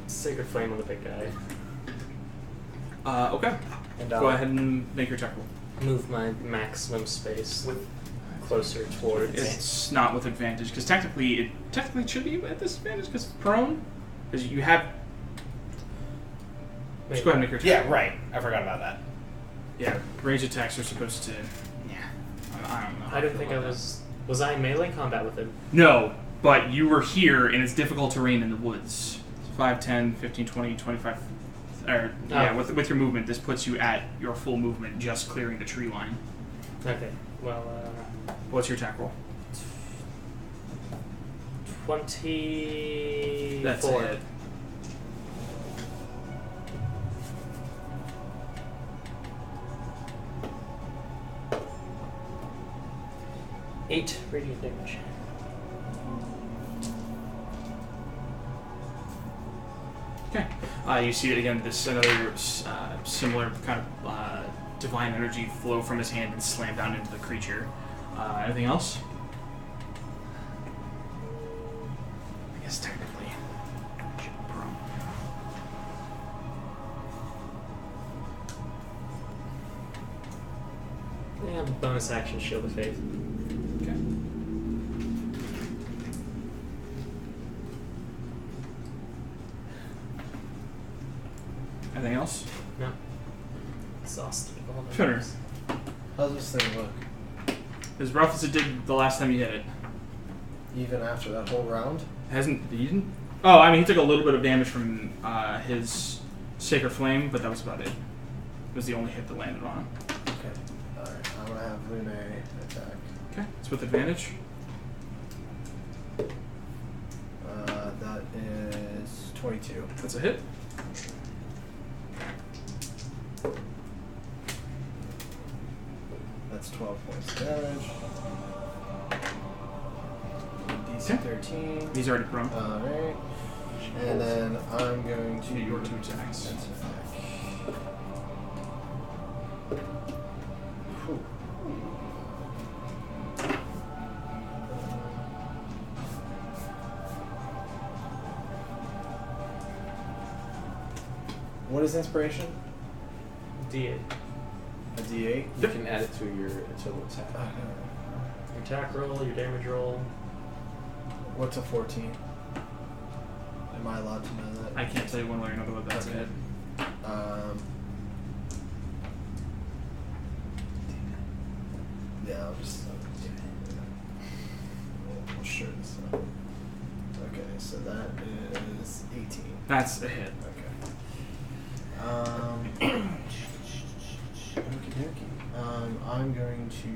Sacred Flame on the big guy. Okay. And Go ahead and make your check roll. move my maximum space closer towards. It's not with advantage because technically it should be at disadvantage because it's prone. Because you have. Wait, Just go ahead and make your check. Yeah, right. I forgot about that. Yeah, range attacks are supposed to. Yeah, I don't know. I didn't think I was. Was I in melee combat with him? No, but you were here and it's difficult terrain in the woods. 5, 10, 15, 20, 25. Yeah, with your movement, this puts you at your full movement, just clearing the tree line. Okay. Well, What's your attack roll? 24. That's a hit. Eight radiant damage. Okay. You see it again. This another similar kind of divine energy flow from his hand and slam down into the creature. Anything else? I guess technically. Prone. Yeah, bonus action Shield of Faith. Okay. Anything else? No. Exhausted. of all my Sure. moves. How's this thing look? As rough as it did the last time you hit it. Even after that whole round? Hasn't he didn't? Oh, I mean, he took a little bit of damage from his Sacred Flame, but that was about it. It was the only hit that landed on him. Okay. Alright, I'm gonna have Lune attack. Okay, it's with advantage. That is 22. That's a hit. That's 12 points of damage. DC 13. He's already prone. Alright. And then I'm going to. Your 2 attacks. That's attack. Whew. What is inspiration? D8. A D8? You can add it to your total attack. Your attack roll, your damage roll. What's a 14? Am I allowed to know that? I can't tell you one way or another what that's Okay. a hit. Yeah, I'll just. Sure. So. Okay. so that is 18. That's a hit. Okay. I'm going to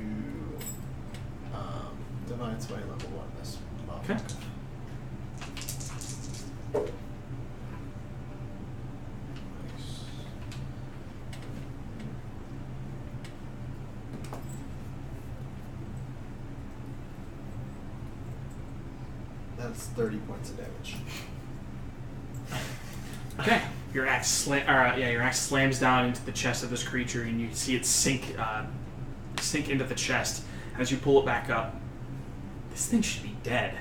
Divine Sway level 1 this model. Okay. That's 30 points of damage. Okay. Your axe slams down into the chest of this creature, and you see it sink into the chest. As you pull it back up, this thing should be dead.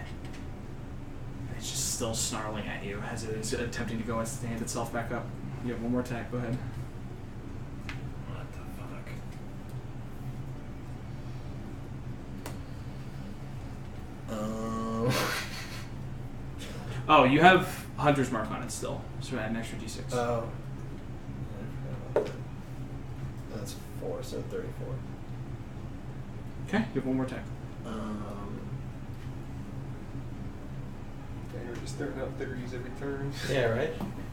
It's just still snarling at you as it is attempting to go and stand itself back up. You have one more attack. Go ahead. What the fuck? Oh, you have Hunter's Mark on it still, so add an extra d6. Oh. That's 4, so 34. Okay, you have one more attack. You're just throwing out theories every turn. Yeah, right?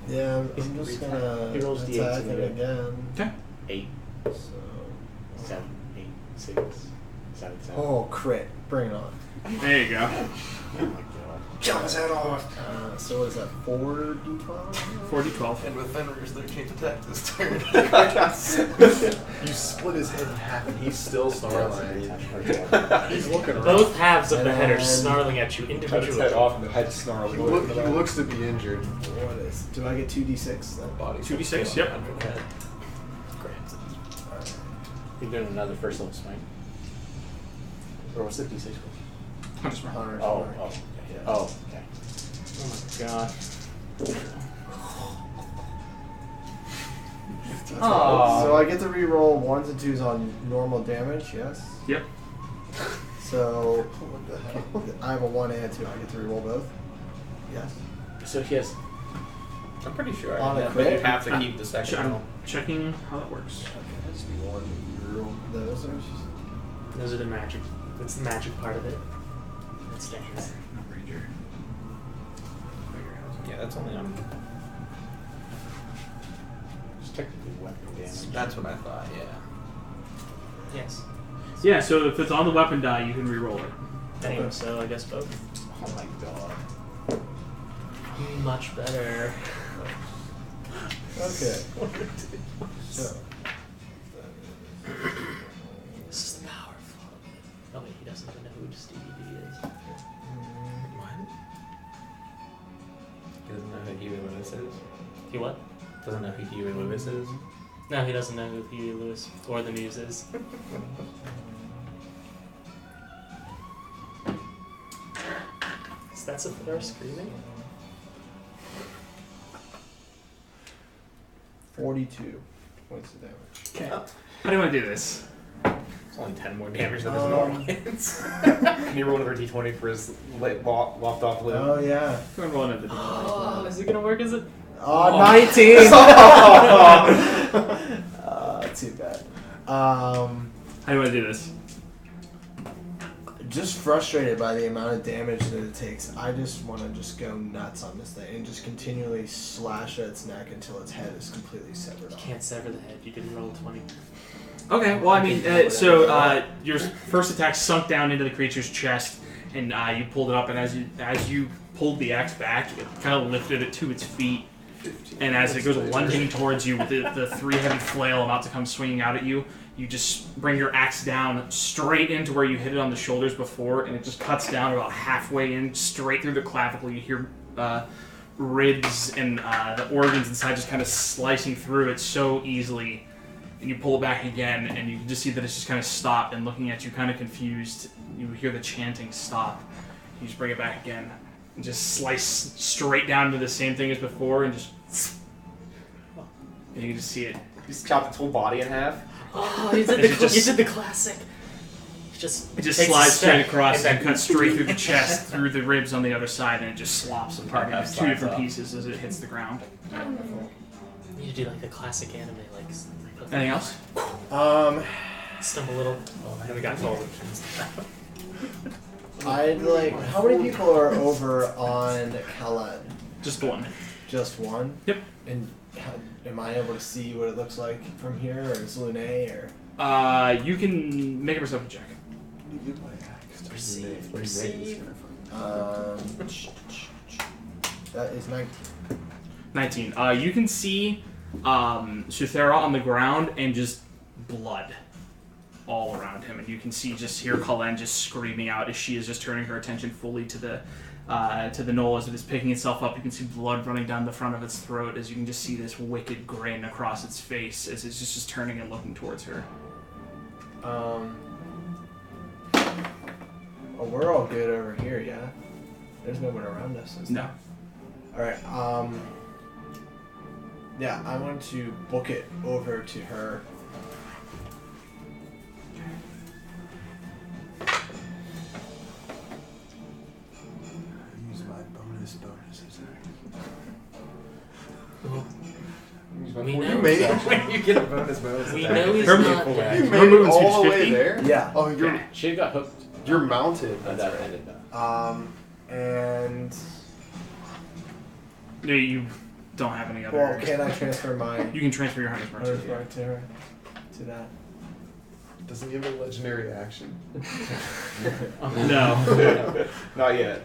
Yeah, I'm just gonna He rolls D8s attack in it the again. Okay. 8, So. 7, 8, 6, 7, 7. Oh, crit. Bring it on. There you go. Oh my god. Jump his head off. So what is that, 4d12? 4d12. And with Fenrir's 13th attack this turn. You split his head in half and he's still snarling. He's looking around. Both halves of the head are And then- snarling at you Cut his individually. head off and the head snarls. He looks to be injured. What is? Do I get 2d6 then? Body. 2d6, yep. Okay. Alright. You're doing another first level smite. Or what's the d6 for? Hunter's Mark. Hunter's Oh, Mark. oh, okay. Yeah. Oh, okay. Oh my god. So I get to re-roll 1s and 2s on normal damage, yes? Yep. So what the hell? I have a 1 and 2. I get to re-roll both? Yes. So he has. I'm pretty sure. On a But crit? you have to keep the second I'm roll. checking how that works. Those are Those are the magic. That's the magic part of it. It stands. No ranger. Yeah, that's only on. It's technically weapon damage. That's what I thought. Yeah. Yes. Yeah, so if it's on the weapon die, you can re-roll it. Dang, so I guess both. Oh my god. Much better. okay. So This is the power of love. Oh wait, he doesn't even know who Stevie D is. What? He doesn't know who Huey Lewis is. He what? Doesn't know who Huey Lewis is. No, he doesn't know who Huey Lewis or the Muse is. So that's a third screaming? 42 points of damage. Okay. How do you want to do this? It's only 10 more damage than his normal hits. Can you roll another d20 for his lopped off limb? Oh yeah. Go and roll another d20. Oh, is it gonna work? Is it? Oh, 19. Too bad. How do you want to do this? Just frustrated by the amount of damage that it takes. I just want to just go nuts on this thing and just continually slash at its neck until its head is completely severed You off. can't sever the head. You didn't roll 20. Okay, well, I mean, your first attack sunk down into the creature's chest, and you pulled it up, and as you pulled the axe back, it kind of lifted it to its feet, and as it goes lunging towards you with the three-headed flail about to come swinging out at you, you just bring your axe down straight into where you hit it on the shoulders before, and it just cuts down about halfway in, straight through the clavicle. You hear ribs and the organs inside just kind of slicing through it so easily. And you pull it back again, and you can just see that it's just kind of stopped and looking at you kind of confused. You hear the chanting stop. You just bring it back again and just slice straight down to the same thing as before, and just... And you can just see it. You just chopped its whole body in half. Oh, you did It just- you did the classic. It just It just takes a slides step, straight across and and cuts straight through the chest, through the ribs on the other side, and it just slops apart into two different pieces as it hits the ground. You need to do like the classic anime, like. Anything else? Stump a little. Oh, I haven't got to all the I'd like. How many people are over on Just one. Just one? Yep. And am I able to see what it looks like from here, or is Lune, or? You can make a perception check. Perceive. That is 19. 19. You can see Suthera on the ground and just blood all around him, and you can hear Kalen just screaming out as she is just turning her attention fully to the knoll as it is picking itself up. You can see blood running down the front of its throat as you can just see this wicked grin across its face as it's just turning and looking towards her. Oh, we're all good over here, yeah? There's no one around us. No. Alright, yeah, I want to book it over to her. Use my bonuses. We You know, made it. You get a bonus. we know he's Her not movement- dead. You Her made it movement's all the way 50? there? Yeah. Oh, you're She got hooked. you're mounted. That ended up. And No, you don't have any other. well, can I transfer my You can transfer your hunter's mark. hunter's mark to her? To that? Doesn't give a legendary action. No. Not yet.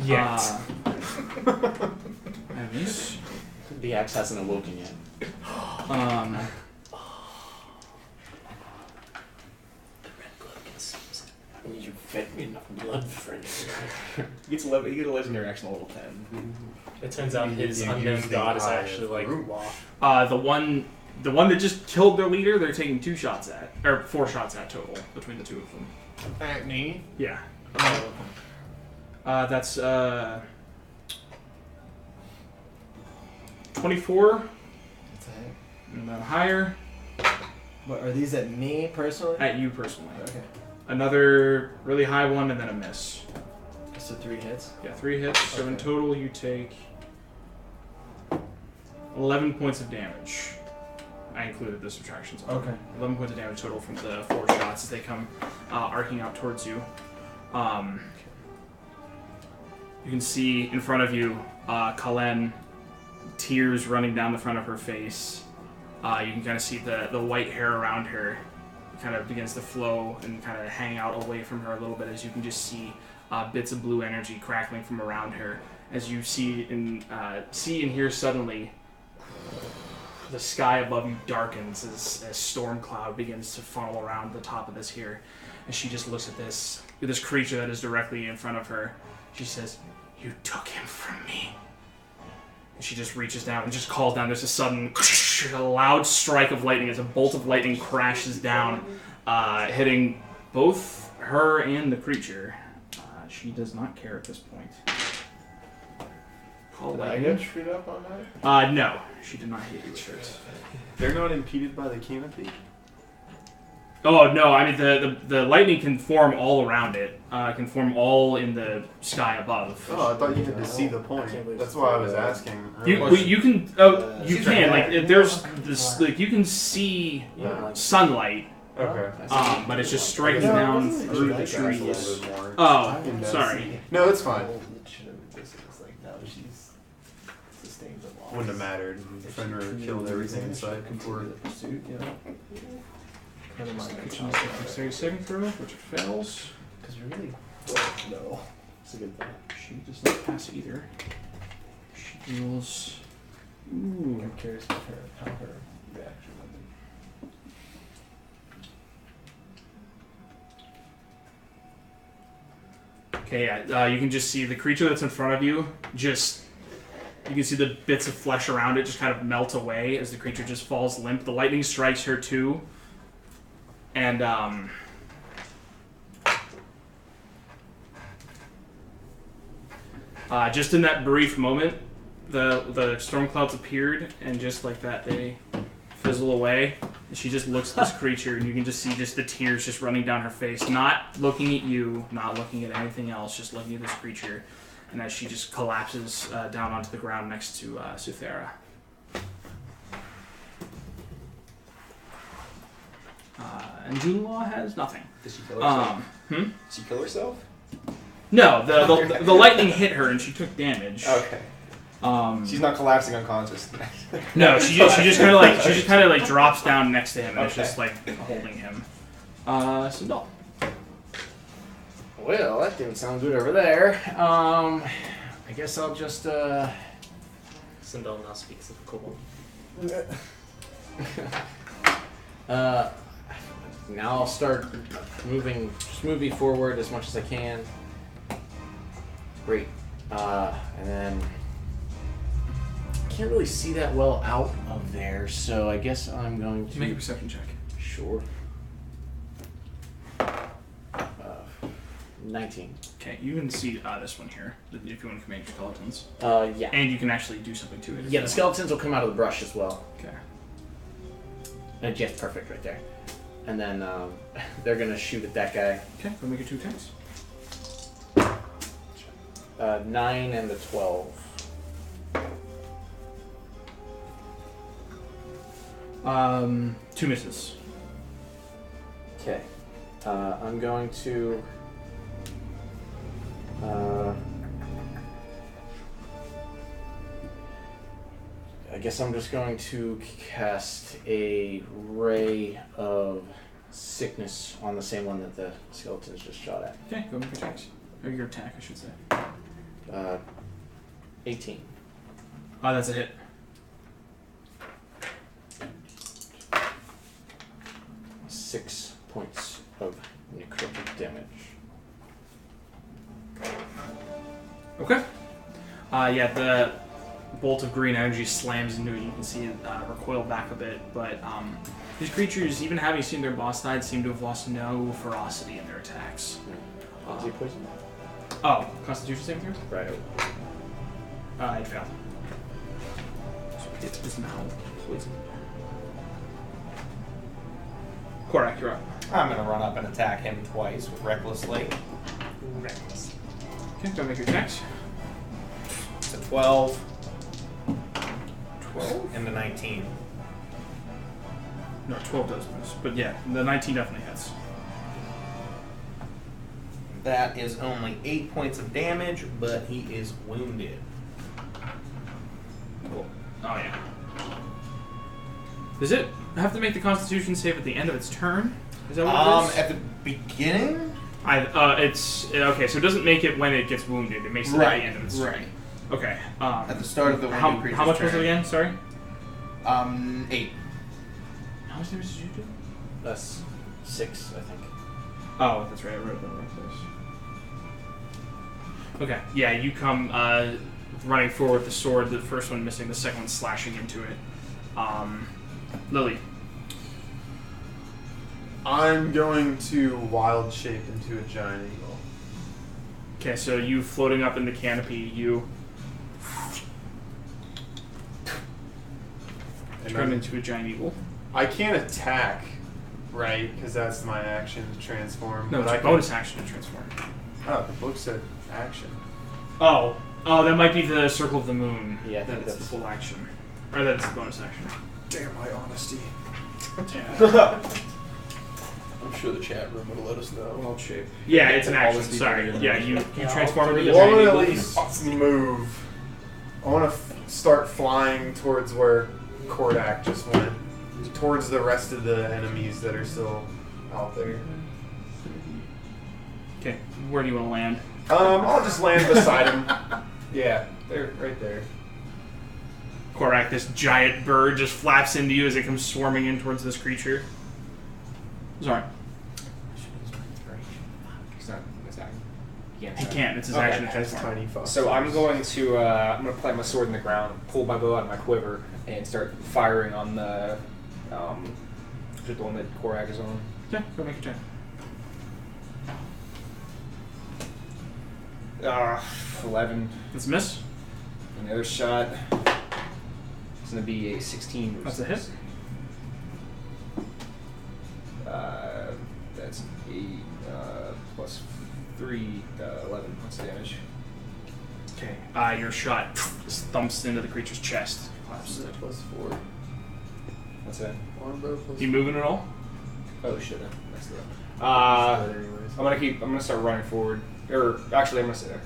Yet. Nice. The axe hasn't awoken yet. You fed me enough blood, friend. You get a legendary action level 10. It turns out his You unknown use the god is eye actually of like Root. The one that just killed their leader, they're taking 2 shots at, or 4 shots at total between the two of them. At me? Yeah. That's 24 What's that? and then higher What, are these at me personally? at you personally. Okay. Another really high one and then a miss. So 3 hits? Yeah, 3 hits. So in Okay. total, you take 11 points of damage. I included the subtractions. On Okay. 11 points of damage total from the 4 shots as they come arcing out towards you. You can see in front of you, Kalen, tears running down the front of her face. You can kind of see the white hair around her kind of begins to flow and kind of hang out away from her a little bit as you can just see bits of blue energy crackling from around her. As you see and hear suddenly, the sky above you darkens as storm cloud begins to funnel around the top of this here. And she just looks at this creature that is directly in front of her. She says, "You took him from me." And she just reaches down and just calls down. There's a sudden, a loud strike of lightning as a bolt of lightning crashes down, hitting both her and the creature. She does not care at this point. Call Did I lightning. get screwed up on that? No, she did not hit you with it. They're not impeded by the canopy? Oh no! I mean the lightning can form all around it. Can form all in the sky above. Oh, I thought you had to see the point. That's why I was asking. You can you can like there's this like you can see sunlight, Okay. but it's just striking No, it down wasn't through the That's a little trees. bit more. Oh, In sorry. No, it's fine. Wouldn't have mattered. Fenrir killed everything in sight before. Pursuit, you know? Kind of mind Kitchen dexterity saving throw, which fails. Because we really don't know. It's a good thing. She does not pass either. She deals. Ooh. I'm curious about her, how her reaction would be. Okay, yeah, you can just see the creature that's in front of you. You can see the bits of flesh around it just kind of melt away as the creature just falls limp. The lightning strikes her too, and just in that brief moment, the storm clouds appeared, and just like that, they fizzle away. And she just looks at this creature, and you can just see just the tears just running down her face, not looking at you, not looking at anything else, just looking at this creature. And as she just collapses down onto the ground next to Suthera. And Junla has nothing. Did she kill herself? Hmm? Did she kill herself? No, the lightning hit her and she took damage. Okay. She's not collapsing unconscious. No, she just kind of like drops down next to him and is just like holding him. Sindal. Well, that didn't sound good over there. I guess I'll just Sindel now speaks of Kobold. Now I'll start moving forward as much as I can. Great. And then can't really see that well out of there, so I guess I'm going to Make a perception check. Sure. 19. Okay, you can see this one here if you want to command your skeletons. Yeah. And you can actually do something to it. Yeah, the skeletons will come out of the brush as well. Okay. Just perfect right there. And then they're gonna shoot at that guy. Okay, go make your 2 attacks. 9 and a 12. 2 misses. Okay. I'm going to. I guess I'm just going to cast a ray of sickness on the same one that the skeletons just shot at. Okay, go make your attacks. Or your attack, I should say. 18. That's a hit. Six points of necrotic damage. Okay. Yeah, the bolt of green energy slams into it. You can see it recoil back a bit, but these creatures, even having seen their boss died, seem to have lost no ferocity in their attacks. Is he poisoned? Oh, Constitution saving throw? Right. It failed. So it is now poisoned. Korak, you're up. I'm gonna run up and attack him twice recklessly. Reckless. Okay, go make your attacks. It's a 12. 12? And a 19. No, 12 does miss. But yeah, the 19 definitely hits. That is only 8 points of damage, but he is wounded. Cool. Oh, yeah. Does it have to make the Constitution save at the end of its turn? Is that what it is? At the beginning? It's okay. So it doesn't make it when it gets wounded. It makes it at the end of its turn. Okay. At the start of the how wounded creature's much was it turn. again? Sorry. 8. How much damage did you do? That's 6, I think. Oh, that's right. I wrote it down like this. Okay. Yeah, you come running forward with the sword. The first one missing. The second one slashing into it. Lily. I'm going to wild shape into a giant eagle. Okay, so you floating up in the canopy, you turn into a giant eagle. I can't attack, right? Because that's my action to transform. No, but it's I a bonus action to transform. Oh, the book said action. Oh, that might be the Circle of the Moon. Yeah, I that think it's the that's- full action. Or that's the bonus action. Damn my honesty. I'm sure the chat room would let us know. Wild shape. Yeah, it's an action. Honesty Sorry. better than Yeah, you transform into I a want giant to at eagle. least move. I want to start flying towards where Kordak just went. Towards the rest of the enemies that are still out there. Okay, where do you want to land? I'll just land beside him. Yeah, there, right there. Korak, this giant bird just flaps into you as it comes swarming in towards this creature. Sorry. He's not attacking. He can't. It's his action to That's transform. tiny fuck. So I'm going to plant my sword in the ground, pull my bow out of my quiver, and start firing on the one that Korak is on. Okay, go make your check. 11. That's a miss. And the other shot is going to be a 16. That's a hit. That's 8 plus 3, 11 points of damage. Okay. Your shot just thumps into the creature's chest. Collapses it. Plus 4. What's that? Longbow plus You moving at all? Oh shit! I messed it up. I'm gonna start running forward. Or actually, I'm gonna stay there.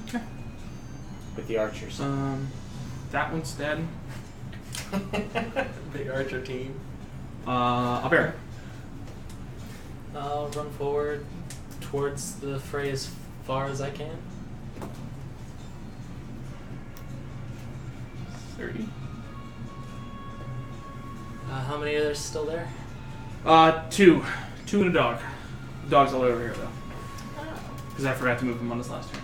Okay. with the archers. That one's dead. The archer team. I'll bear. I'll run forward towards the fray as far as I can. 30. How many are there still there? 2. 2 and a dog. The dog's all over here though. Because I forgot to move him on his last turn.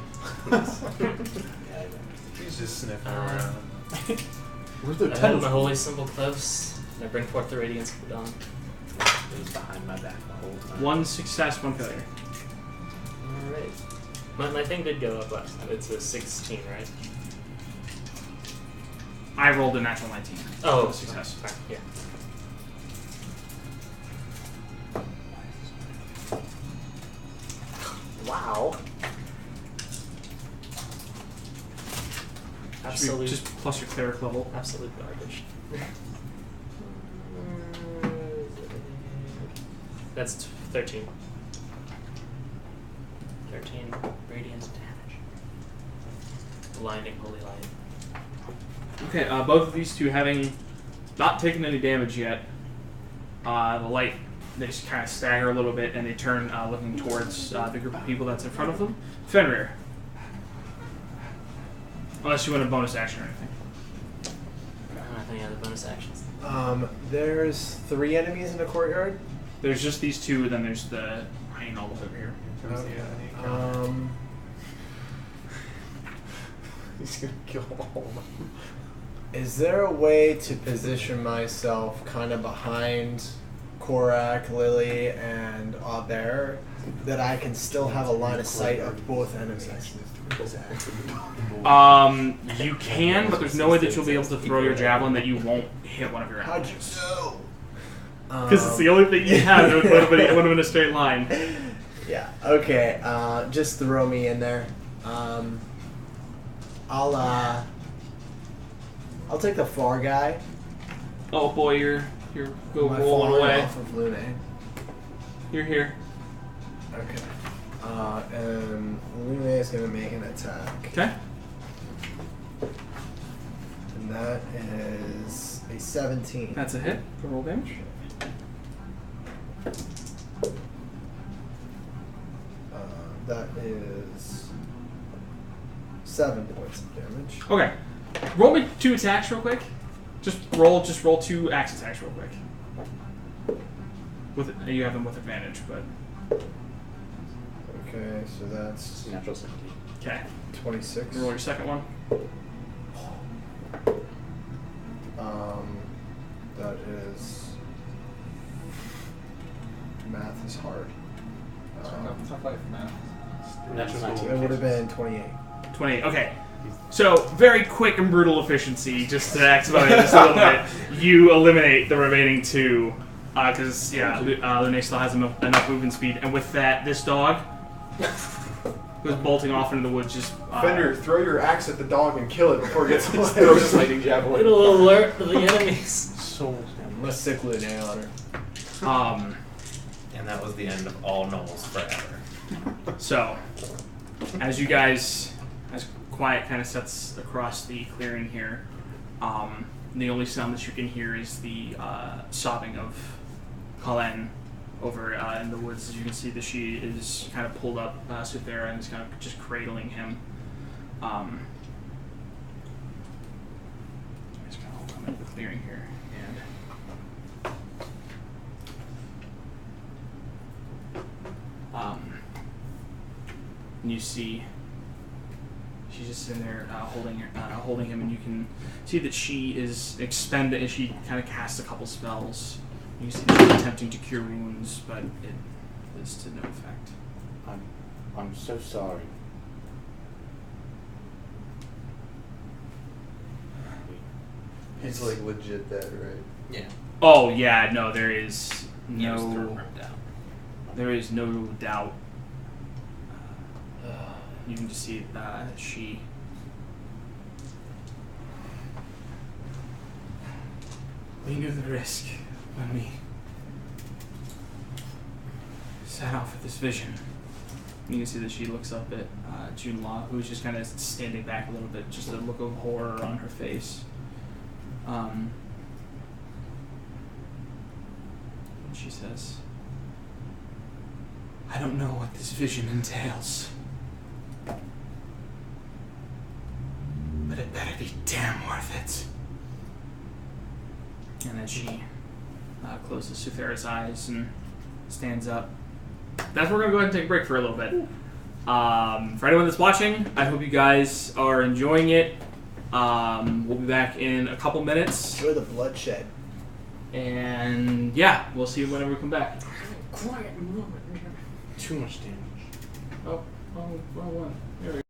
He's just sniffing Uh, around. Where's the I hold my holy symbol close, and I bring forth the radiance of the dawn. It was behind my back the whole time. 1 success, 1 failure. Alright. My thing did go up last time. It's a 16, right? I rolled a natural 19. Oh, success. Fine. Yeah. Wow. Should be Absolute, just plus your cleric level. absolute garbage. That's 13. 13 radiant damage. Blinding holy light. Okay, both of these two having not taken any damage yet, the light, they just kind of stagger a little bit and they turn looking towards the group of people that's in front of them. Fenrir. Unless you want a bonus action or anything. I don't have any other bonus actions. There's 3 enemies in the courtyard. There's just these two, and then there's the rain all over here. He's gonna kill all of them. Is there a way to position myself kind of behind Korak, Lily, and Aubert that I can still have a line of sight of both enemies? You can, but there's no way that you'll be able to throw your javelin that you won't hit one of your How'd allies. you know? Because it's the only thing you have that would put them in a straight line. Yeah. Okay. Just throw me in there. I'll take the far guy. Oh boy, you're My rolling falling away. off of Lune. You're here. Okay. And Lune is gonna make an attack, Okay. and that is a 17. That's a hit for roll damage. That is 7 points of damage. Okay. Roll me 2 attacks real quick. Just roll 2 axe attacks real quick. You have them with advantage, but Okay, so that's Natural 17. okay. 26. Roll your second one. That is math is hard. Tough life, man. Natural 19. It would have been 28. 28. Okay. So, very quick and brutal efficiency, just to expedite this a little bit. You eliminate the remaining 2, because, Lune still has enough movement speed. And with that, this dog was bolting off into the woods just... Fender, throw your axe at the dog and kill it before it gets away. Throw his lightning javelin. It'll alert the enemies. So much I'm gonna stick Lune on her. And that was the end of all gnolls forever. So, as you guys, as quiet kind of sets across the clearing here, the only sound that you can hear is the sobbing of Colleen over in the woods. As you can see that she is kind of pulled up Suthera and is kind of just cradling him. Just kind of hold on to the clearing here. And you see she's just sitting there holding him, and you can see that she is expended, and she kind of casts a couple spells. You can see that she's attempting to cure wounds, but it is to no effect. I'm so sorry. He's like legit dead, right? Yeah. Oh yeah, no, there is He was thrown no, right down. there is no doubt. You can just see she. We knew the risk when we set out for this vision. You can see that she looks up at Junla, who's just kind of standing back a little bit, just a look of horror on her face. And she says, I don't know what this vision entails, but it better be damn worth it. And then she closes Sufera's eyes and stands up. That's where we're going to go ahead and take a break for a little bit. For anyone that's watching, I hope you guys are enjoying it. We'll be back in a couple minutes. Enjoy the bloodshed. And yeah, we'll see you whenever we come back. Too much damage. Oh, wrong one. There we go.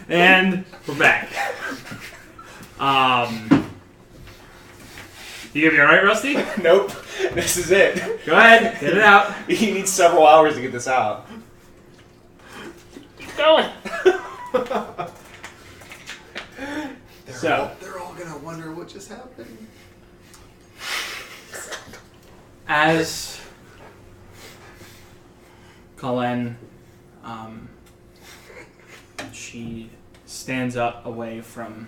And we're back. You gonna be alright, Rusty? Nope. This is it. Go ahead, get it out. He needs several hours to get this out. Keep going. They're all gonna wonder what just happened. As Colleen, she stands up away from.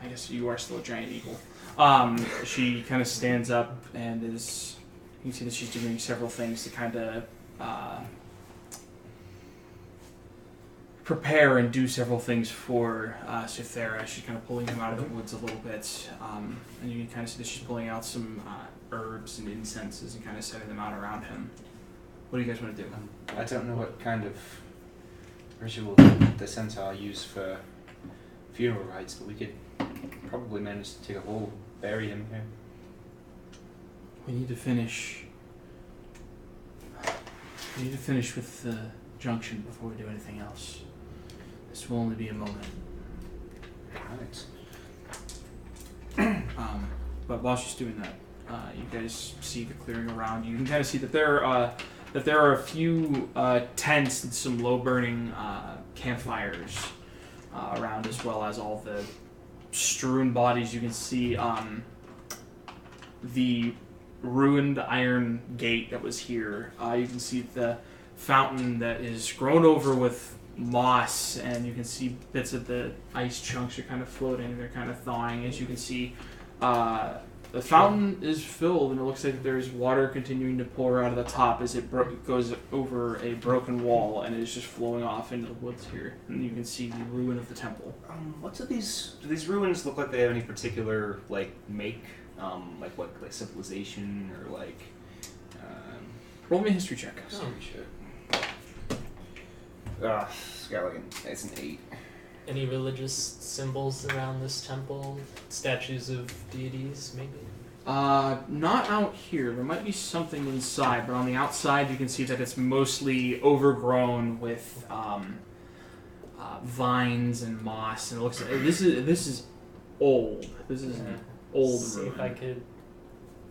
I guess you are still a giant eagle. She kind of stands up and is. You can see that she's doing several things to kind of prepare and do several things for Cythera. She's kind of pulling him out of the woods a little bit, and you can kind of see that she's pulling out some herbs and incenses and kind of setting them out around him. What do you guys want to do? I don't know what kind of ritual the centaur use for funeral rites, but we could probably manage to take a hole, bury him here. We need to finish. We need to finish with the junction before we do anything else. This will only be a moment. Right. But while she's doing that, you guys see the clearing around you. You can kind of see that there are a few tents and some low-burning campfires around, as well as all the strewn bodies. You can see the ruined iron gate that was here. You can see the fountain that is grown over with moss, and you can see bits of the ice chunks are kind of floating. They're kind of thawing. As you can see, the fountain is filled, and it looks like there's water continuing to pour out of the top as it goes over a broken wall, and is just flowing off into the woods here. And you can see the ruin of the temple. Do these ruins look like they have any particular make? Like civilization or like? Roll me a history check. It's got it's an 8. Any religious symbols around this temple? Statues of deities, maybe? Not out here. There might be something inside, but on the outside you can see that it's mostly overgrown with vines and moss, and it looks like this is old. This is an old See ruin. if I could.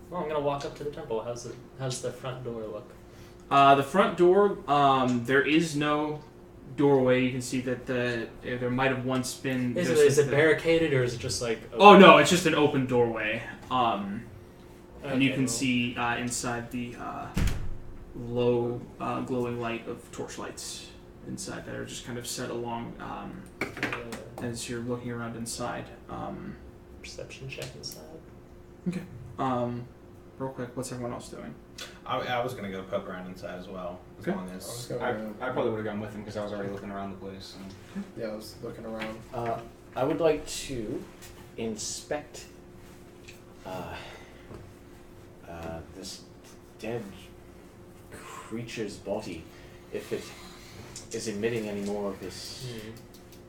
Well, I'm gonna walk up to the temple. How's the front door look? The front door, there is no doorway. You can see that there might have once been. Is it barricaded or is it just like? Open? Oh no, it's just an open doorway. And you Okay, can well, see inside the low glowing light of torchlights inside that are just kind of set along as you're looking around inside. Perception check inside. Okay. Real quick, what's everyone else doing? I was gonna go poke around inside as well, as Okay. long as. I probably would have gone with him because I was already looking around the place. So. Yeah, I was looking around. I would like to inspect this dead creature's body. If it is emitting any more of this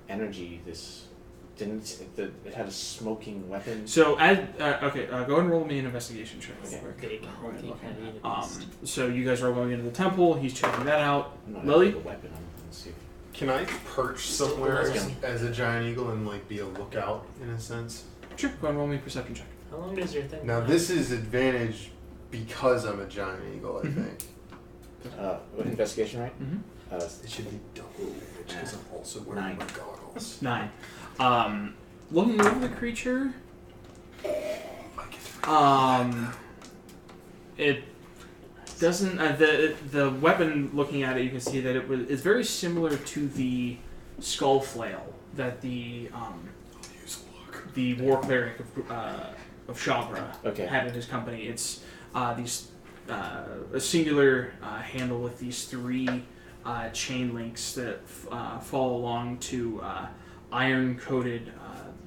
energy, it had a smoking weapon. So, go ahead and roll me an investigation check. Okay. Big, hulky kind of beast. So you guys are going into the temple. He's checking that out. Not Lily? a weapon. Let's see. Can I perch somewhere Let's go. as a giant eagle and be a lookout in a sense? Sure. Go ahead and roll me a perception check. How long does your thing? Now this is advantage because I'm a giant eagle, I think. What investigation, right? Mm-hmm. It should be double, because I'm also wearing 9. my goggles. 9. Looking over the creature, it doesn't. The weapon. Looking at it, you can see that it's very similar to the skull flail that the war cleric of Shagra had in his company. It's a singular handle with these 3 chain links that fall along to iron-coated,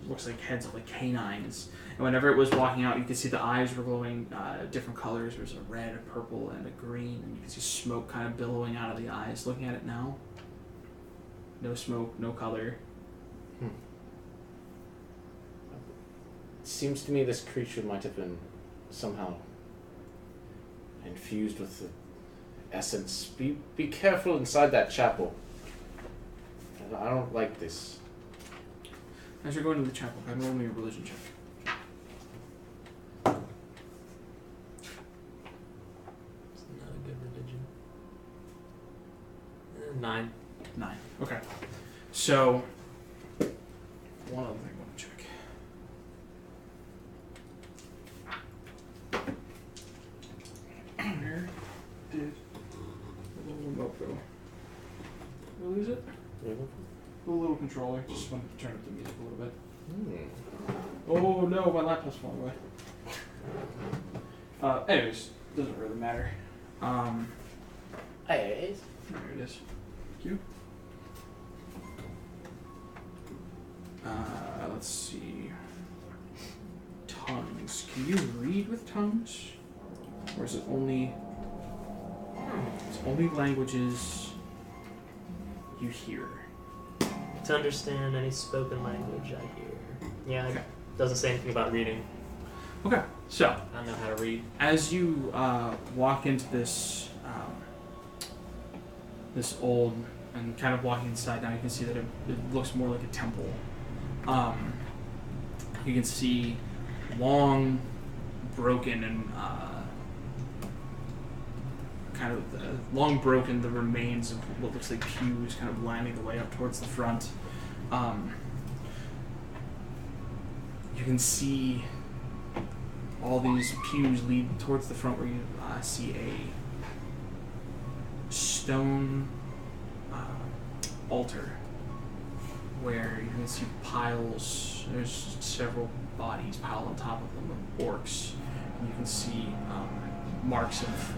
looks like heads of canines. And whenever it was walking out, you could see the eyes were glowing different colors. There's a red, a purple, and a green. And you can see smoke kind of billowing out of the eyes. Looking at it now, no smoke, no color. It seems to me this creature might have been somehow infused with the essence. Be careful inside that chapel. I don't like this. As you're going to the chapel, go ahead and roll me a religion check. It's not a good religion. 9. 9. Okay. So, one other thing I want to check. Where did the little remote go? Did I lose it? The little controller. Just wanted to turn up the music a little bit. Oh no, my laptop's falling away. Anyways, doesn't really matter. Hey. There it is. Thank you. Let's see. Tongues. Can you read with tongues? Or is it only... It's only languages you hear. To understand any spoken language I hear. Yeah, Okay. it doesn't say anything about reading. Okay, so I don't know how to read. as you walk into this this old and kind of walking inside now, you can see that it looks more like a temple. You can see long, broken and the remains of what looks like pews kind of lining the way up towards the front. You can see all these pews lead towards the front where you see a stone altar where you can see piles, there's several bodies piled on top of them of orcs. And you can see marks of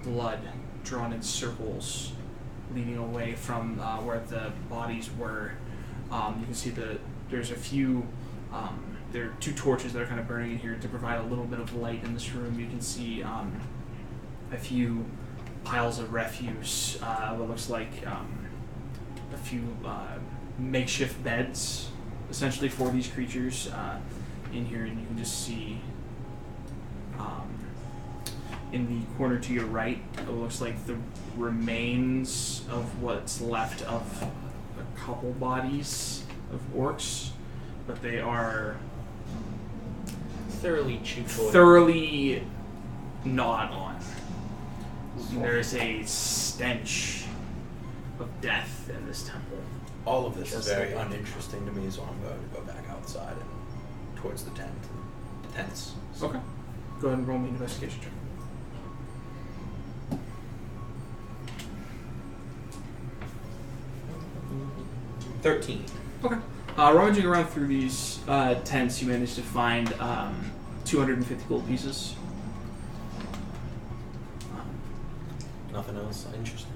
blood drawn in circles leading away from where the bodies were. You can see there's a few, there are 2 torches that are kind of burning in here to provide a little bit of light in this room. You can see a few piles of refuse, what looks like a few makeshift beds, essentially for these creatures in here, and you can just see in the corner to your right, it looks like the remains of what's left of a couple bodies of orcs, but they are Thoroughly chewed. thoroughly gnawed on. There's a stench of death in this temple. All of this is Just very like- uninteresting to me, so I'm going to go back outside and towards the tents. Okay. Go ahead and roll me an investigation check. – 13. Okay. Rummaging around through these tents, you managed to find 250 gold pieces. Nothing else interesting.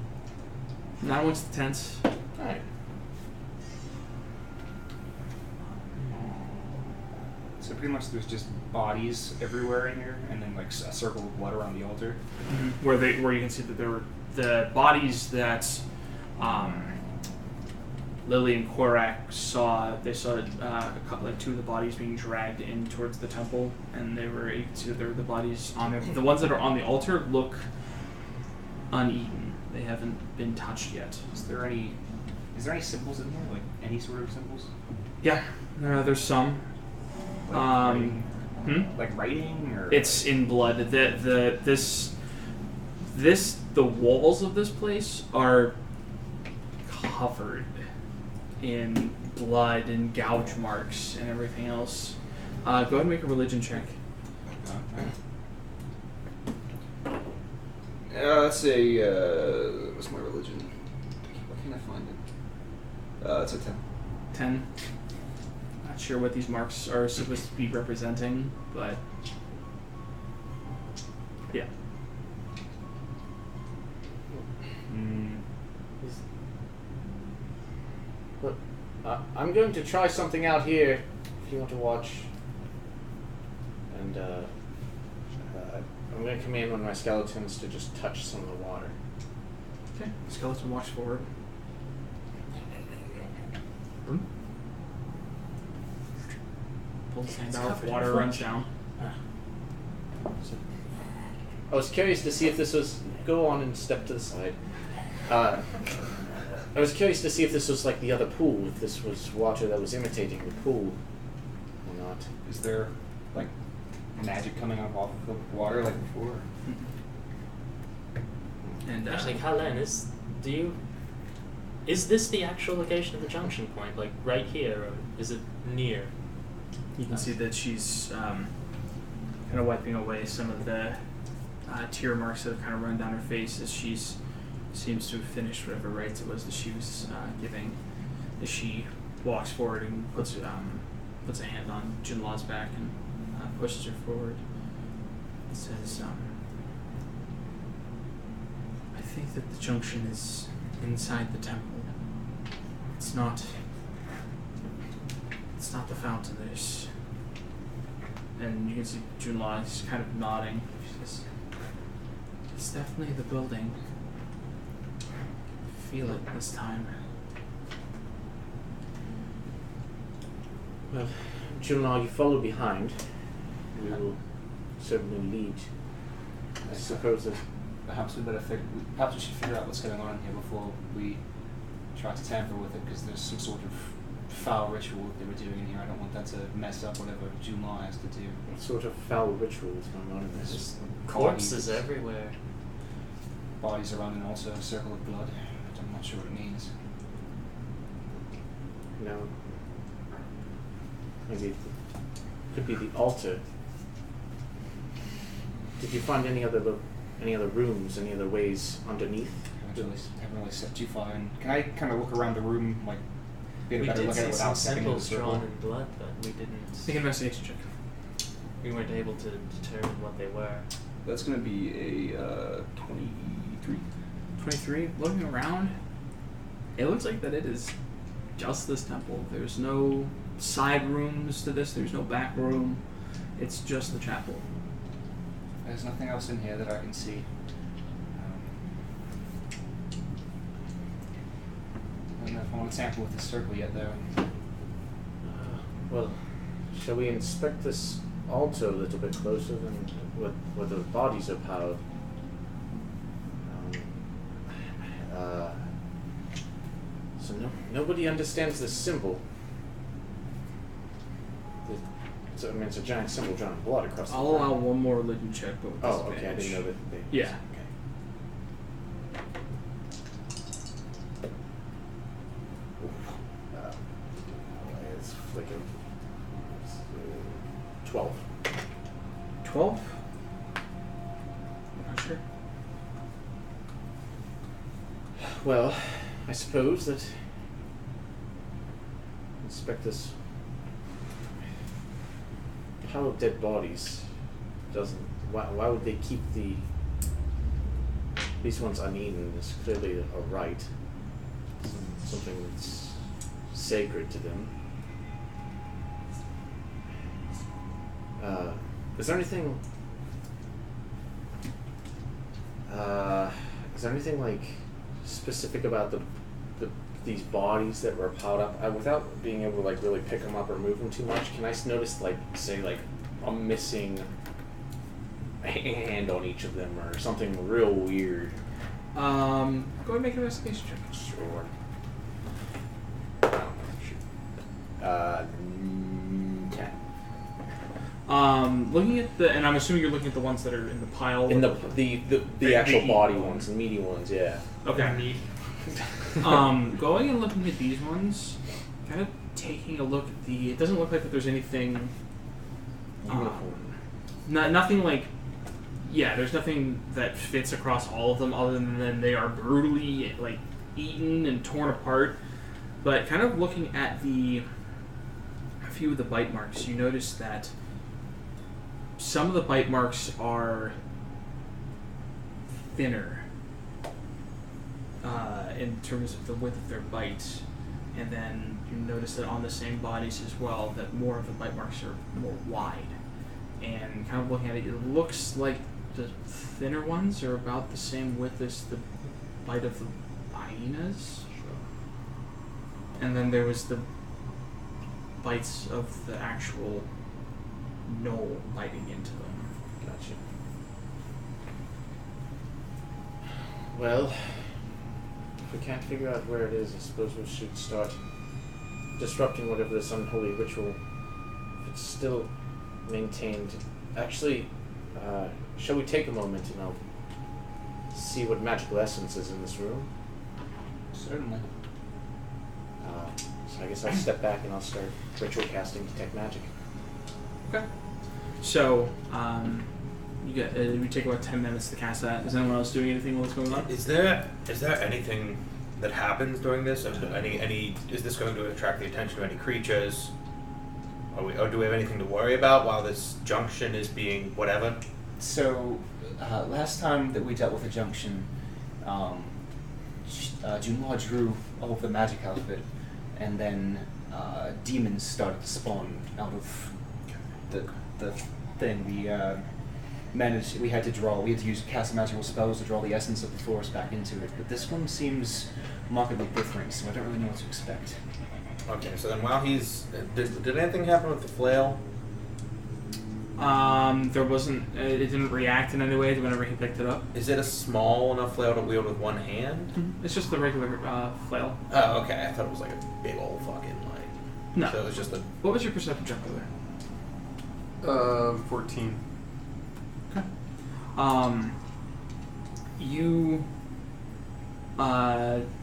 Not amongst the tents. Alright. So pretty much there's just bodies everywhere in here, and then like a circle of blood around the altar. Where you can see that there were the bodies that Lily and Korak saw. They saw like 2 of the bodies being dragged in towards the temple, and you can see that there were the bodies on there. The ones that are on the altar look uneaten. They haven't been touched yet. Is there any symbols in here? Like any sort of symbols? Yeah, there's some. Like writing? Like writing, or It's in blood. The walls of this place are covered in blood and gouge marks and everything else. Go ahead and make a religion check. That's a what's my religion? Where can I find it? It's a 10. 10. Not sure what these marks are supposed to be representing, but yeah. Look, I'm going to try something out here if you want to watch. And I'm going to command one of my skeletons to just touch some of the water. Okay. Skeleton walks forward. Pulls his hand out, water runs down. I was curious to see if this was... Go on and step to the side. I was curious to see if this was like the other pool, if this was water that was imitating the pool or not. Is there like magic coming up off of the water like before? And Actually, Kalen, is this the actual location of the junction point? Like right here, or is it near? you can see that she's kind of wiping away some of the tear marks that have kind of run down her face as she's seems to have finished whatever rites it was that she was giving. As she walks forward and puts a hand on Junla's back and pushes her forward. It says, I think that the junction is inside the temple. It's not the fountain. And you can see Junla is kind of nodding. She says, it's definitely the building. Feel it this time. Well, Junla, you follow behind. We will certainly lead. I suppose that Perhaps we should figure out what's going on here before we try to tamper with it, because there's some sort of foul ritual that they were doing in here. I don't want that to mess up whatever Junla has to do. what sort of foul ritual is going on in this? Just Corpses everywhere. Bodies around and also a circle of blood. I'm not sure what it means. No. Maybe it could be the altar. Did you find any other rooms, any other ways underneath? I haven't really set too far in. Can I kind of look around the room, like, get a We better did look at it see some without stepping into the symbols drawn circle? in blood, but we didn't. Make an investigation check. We weren't able to determine what they were. That's going to be a 23. 23. Looking around, it looks like that it is just this temple. There's no side rooms to this. There's no back room. It's just the chapel. There's nothing else in here that I can see. I don't know if I want to tamper with the circle yet, though. Well, shall we inspect this altar a little bit closer than where the bodies are piled? So nobody understands this symbol. So I mean, it's a giant symbol drawn in blood across the I'll allow one more religion check, but with Oh, okay. I disadvantage. didn't know that. Yeah. Okay. It's flicking. 12. 12? Not sure. Well, I suppose that inspect this pile of dead bodies doesn't. Why would they keep these ones uneaten? It's clearly a rite, something that's sacred to them. Is there anything? Is there anything like specific about these bodies that were piled up? Without being able to like really pick them up or move them too much, can I notice like say like a missing hand on each of them or something real weird? Go ahead and make an investigation check. Sure. 10. Looking at and I'm assuming you're looking at the ones that are in the pile. In the actual meaty body ones. ones, the meaty ones, yeah. Okay. Going and looking at these ones, kind of taking a look at it doesn't look like that there's anything. Nothing like. Yeah, there's nothing that fits across all of them other than they are brutally like eaten and torn apart. But kind of looking at a few of the bite marks, you notice that some of the bite marks are thinner in terms of the width of their bite, and then you notice that on the same bodies as well that more of the bite marks are more wide. And kind of looking at it, it looks like the thinner ones are about the same width as the bite of the hyenas. And then there was the bites of the actual gnoll biting into them. Gotcha. Well, If we can't figure out where it is, I suppose we should start disrupting whatever this unholy ritual. If it's still maintained. Actually, shall we take a moment and I'll see what magical essence is in this room? Certainly. So I guess I'll step back and I'll start ritual casting detect magic. Okay. So, we take about 10 minutes to cast that. Is anyone else doing anything while it's going on? Is there anything that happens during this? Is this going to attract the attention of any creatures? Or do we have anything to worry about while this junction is being whatever? So, last time that we dealt with the junction, Junla drew all of the magic out of it, and then demons started to spawn out of the thing. We had to cast magical spells to draw the essence of the forest back into it, but this one seems markedly different, so I don't really know what to expect. Okay, so then while he's... Did anything happen with the flail? There wasn't... it didn't react in any way whenever he picked it up. Is it a small enough flail to wield with one hand? Mm-hmm. It's just the regular flail. Oh, okay. I thought it was like a big old fucking, No. So it was just a... What was your perception check over there? 14. Okay. You...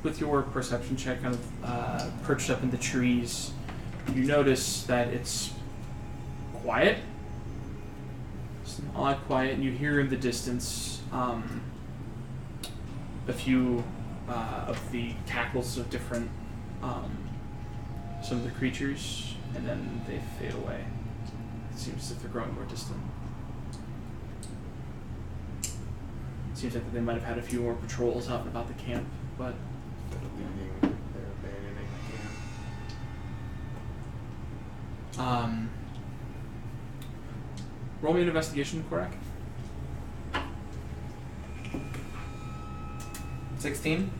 with your perception check kind of perched up in the trees, you notice that it's quiet. It's odd quiet, and you hear in the distance a few of the cackles of different some of the creatures, and then they fade away. It seems as if they're growing more distant. Seems like that they might have had a few more patrols out and about the camp, but They're abandoning the camp. roll me an investigation, Korak. 16?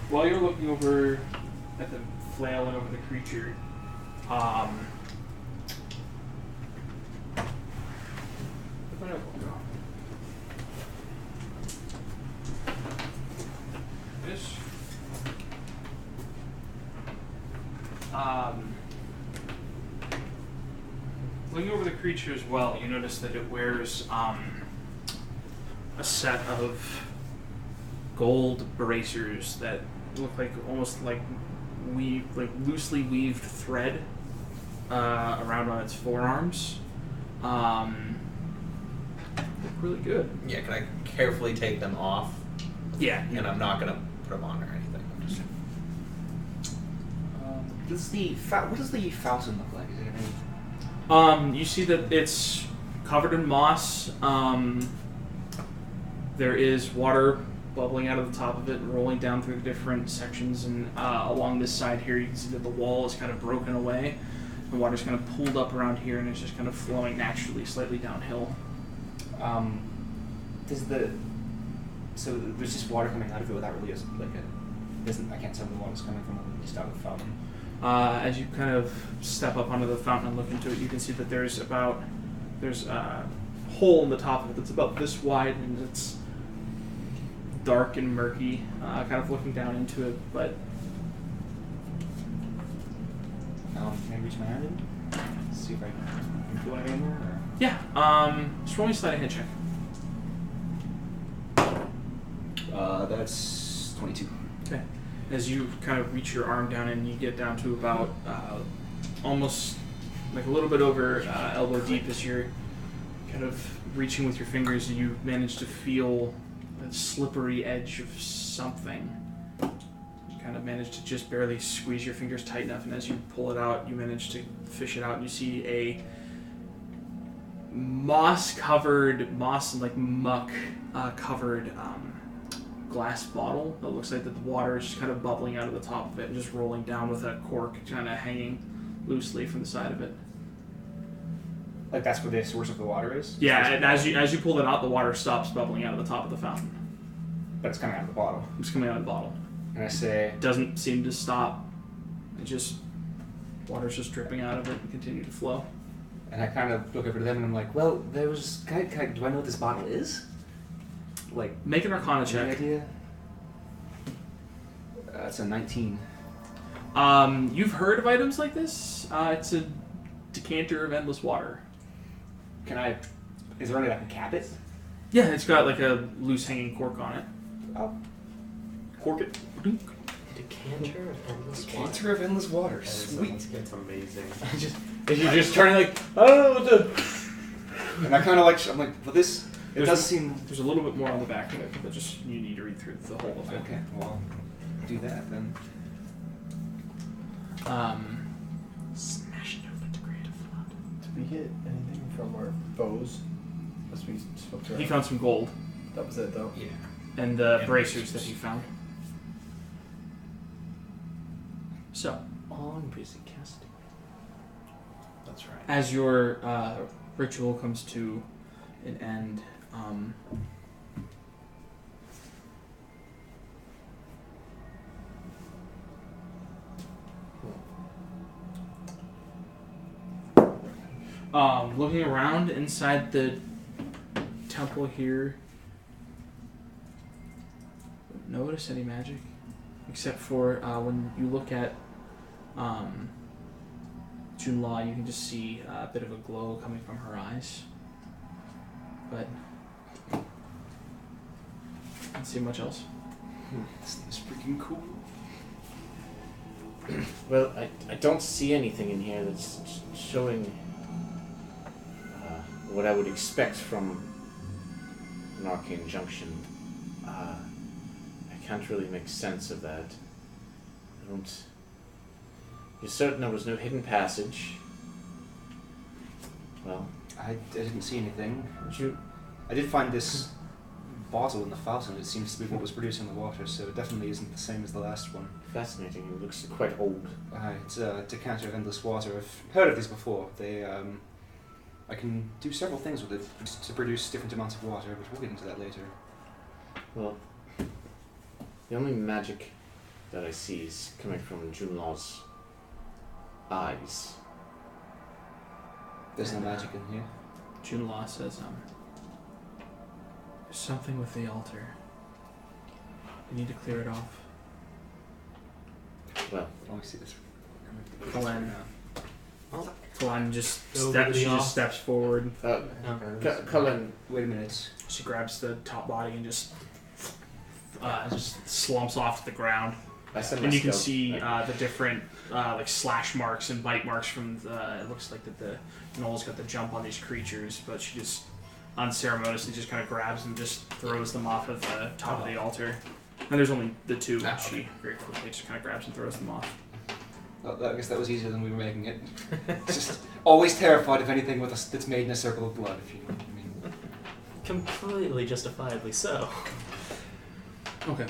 While you're looking over at the flail and over the creature, looking over the creature as well, you notice that it wears a set of gold bracers that look like almost like loosely weaved thread around on its forearms. Look really good. Yeah, can I carefully take them off? Yeah. And I'm not going to put them on or anything. I'm just... What does the fountain look like? Is it any... You see that it's covered in moss. There is water bubbling out of the top of it and rolling down through the different sections, and along this side here you can see that the wall is kind of broken away. The water's kind of pooled up around here and it's just kind of flowing naturally slightly downhill. So there's just water coming out of it without really I can't tell where the water's coming from, just out of the fountain. As you kind of step up onto the fountain and look into it, you can see that there's a hole in the top of it that's about this wide, and it's dark and murky, kind of looking down into it, but... Can I reach my hand in? See if I can feel anything more? Or? Yeah, just roll me a sleight of hand check. That's 22. Okay. As you kind of reach your arm down and you get down to about almost like a little bit over elbow deep, as you're kind of reaching with your fingers, and you manage to feel a slippery edge of something. You kind of manage to just barely squeeze your fingers tight enough, and as you pull it out, you manage to fish it out, and you see a moss and like muck covered glass bottle that looks like that the water is just kind of bubbling out of the top of it and just rolling down with a cork kind of hanging loosely from the side of it. Like that's where the source of the water is? Yeah, and as you pull it out, the water stops bubbling out of the top of the fountain. But it's coming out of the bottle. It's coming out of the bottle. And I say... It doesn't seem to stop. It just... water's just dripping out of it and continue to flow. And I kind of look over to them and I'm like, well, do I know what this bottle is? Like... Make an Arcana check. Any idea? That's a 19. You've heard of items like this? It's a decanter of endless water. Can I? Is there any way I can cap it? Yeah, it's got like a loose hanging cork on it. Oh. Cork it. Decanter of endless water. Decanter of endless water. That Sweet. sounds amazing. If you're just turning like, I don't know what to. And I kind of like. I'm like, well, this. It There's- does seem. There's a little bit more on the back of it, but just you need to read through the whole of it. Okay. Well, I'll do that then. Smash it open to create a flood. Did we get anything from our bows? As we spoke to. He found some gold That was it, though. Yeah. and the And bracers bracers. that he found. So, On busy casting. That's right. as your ritual comes to an end, looking around inside the temple here, don't notice any magic, except for when you look at Junla, you can just see a bit of a glow coming from her eyes, but can't see much else. This thing's freaking cool. Well, I don't see anything in here that's showing what I would expect from an Arcane Junction. I can't really make sense of that. I don't. You're certain there was no hidden passage? Well, I didn't see anything. would you? I did find this bottle in the fountain. It seems to be what was producing the water, so it definitely isn't the same as the last one. Fascinating. It looks quite old. It's a decanter of endless water. I've heard of these before. They, I can do several things with it to produce different amounts of water, but we'll get into that later. Well, the only magic that I see is coming from Junla's eyes. There's no magic in here. Junla says, there's something with the altar. We need to clear it off. Well, Oh, I see this. Kalan. Oh. Kalan just Over steps. the She off. just steps forward. No. Cullen, Wait a minute. She grabs the top body and just slumps off to the ground. I send And my you can scout see back. the different like slash marks and bite marks from the. It looks like that the Noel's got the jump on these creatures, but she just unceremoniously just kind of grabs and just throws them off of the top of the altar. And there's only the two. Ah, She very quickly just kind of grabs and throws them off. Well, I guess that was easier than we were making it. Just always terrified of anything with that's made in a circle of blood, if you know what I mean. Completely justifiably so. Okay.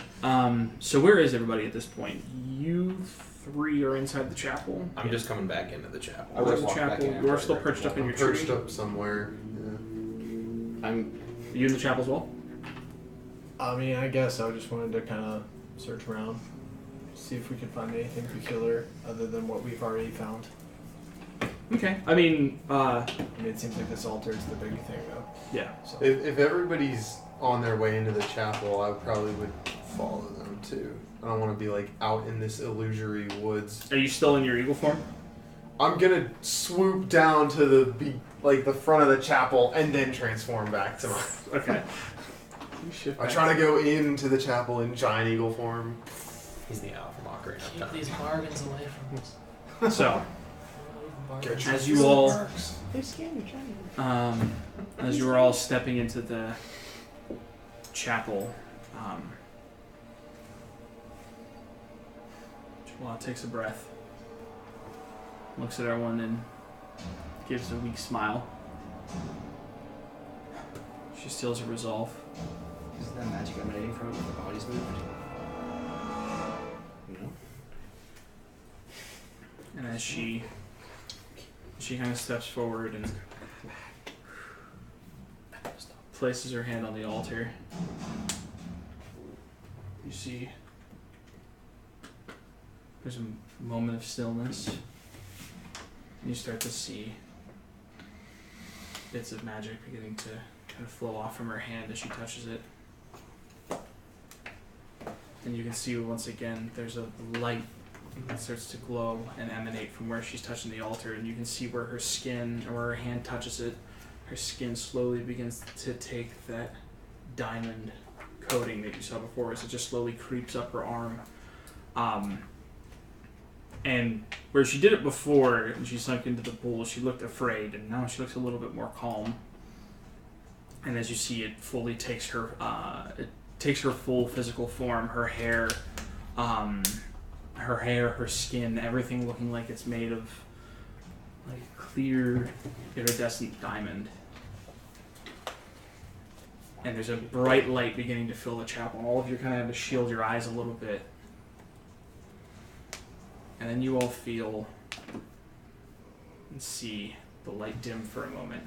So where is everybody at this point? You three are inside the chapel. I'm just coming back into the chapel. I would Where's the walk back chapel? in You're after still I break perched the up in I'm your perched tree. up somewhere. I'm. Are you in the chapel as well? I mean, I guess I just wanted to kind of search around, see if we could find anything peculiar other than what we've already found. Okay. I mean, I mean, it seems like this altar is the big thing, though. yeah. So If everybody's on their way into the chapel, I probably would follow them too. I don't want to be like out in this illusory woods. Are you still in your eagle form? I'm gonna swoop down to the front of the chapel and then transform back to my. Okay. I try to go into the chapel in giant eagle form. He's the owl from Ocarina of Keep Time. these bargains away from us. So, Bargains. as you all, They're scared. as you were all stepping into the chapel, Joella takes a breath, looks at everyone, and gives a weak smile. She steals her resolve. Is that magic emanating from it when the body's moved? No. And as she kind of steps forward and places her hand on the altar, you see there's a moment of stillness, and you start to see bits of magic beginning to kind of flow off from her hand as she touches it. And you can see once again there's a light that starts to glow and emanate from where she's touching the altar, and you can see where her skin, or where her hand touches it, her skin slowly begins to take that diamond coating that you saw before as it just slowly creeps up her arm. And where she did it before and she sunk into the pool, she looked afraid, and now she looks a little bit more calm. And as you see, it fully takes her full physical form, her hair, her skin, everything looking like it's made of like clear, iridescent diamond. And there's a bright light beginning to fill the chapel, and all of you kind of have to shield your eyes a little bit. And then you all feel and see the light dim for a moment.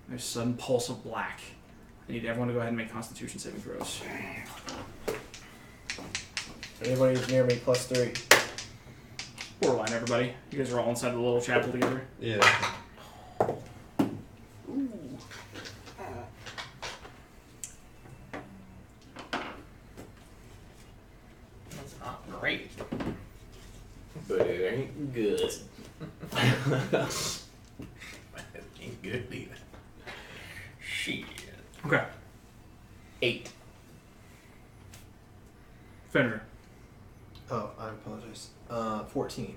There's a sudden pulse of black. I need everyone to go ahead and make Constitution saving throws. Anybody who's near me, +3. Borderline, everybody. You guys are all inside the little chapel together. Yeah. That's not great. But it ain't good. It ain't good either. Shit. Okay. 8. Fenrir. Oh, I apologize. 14.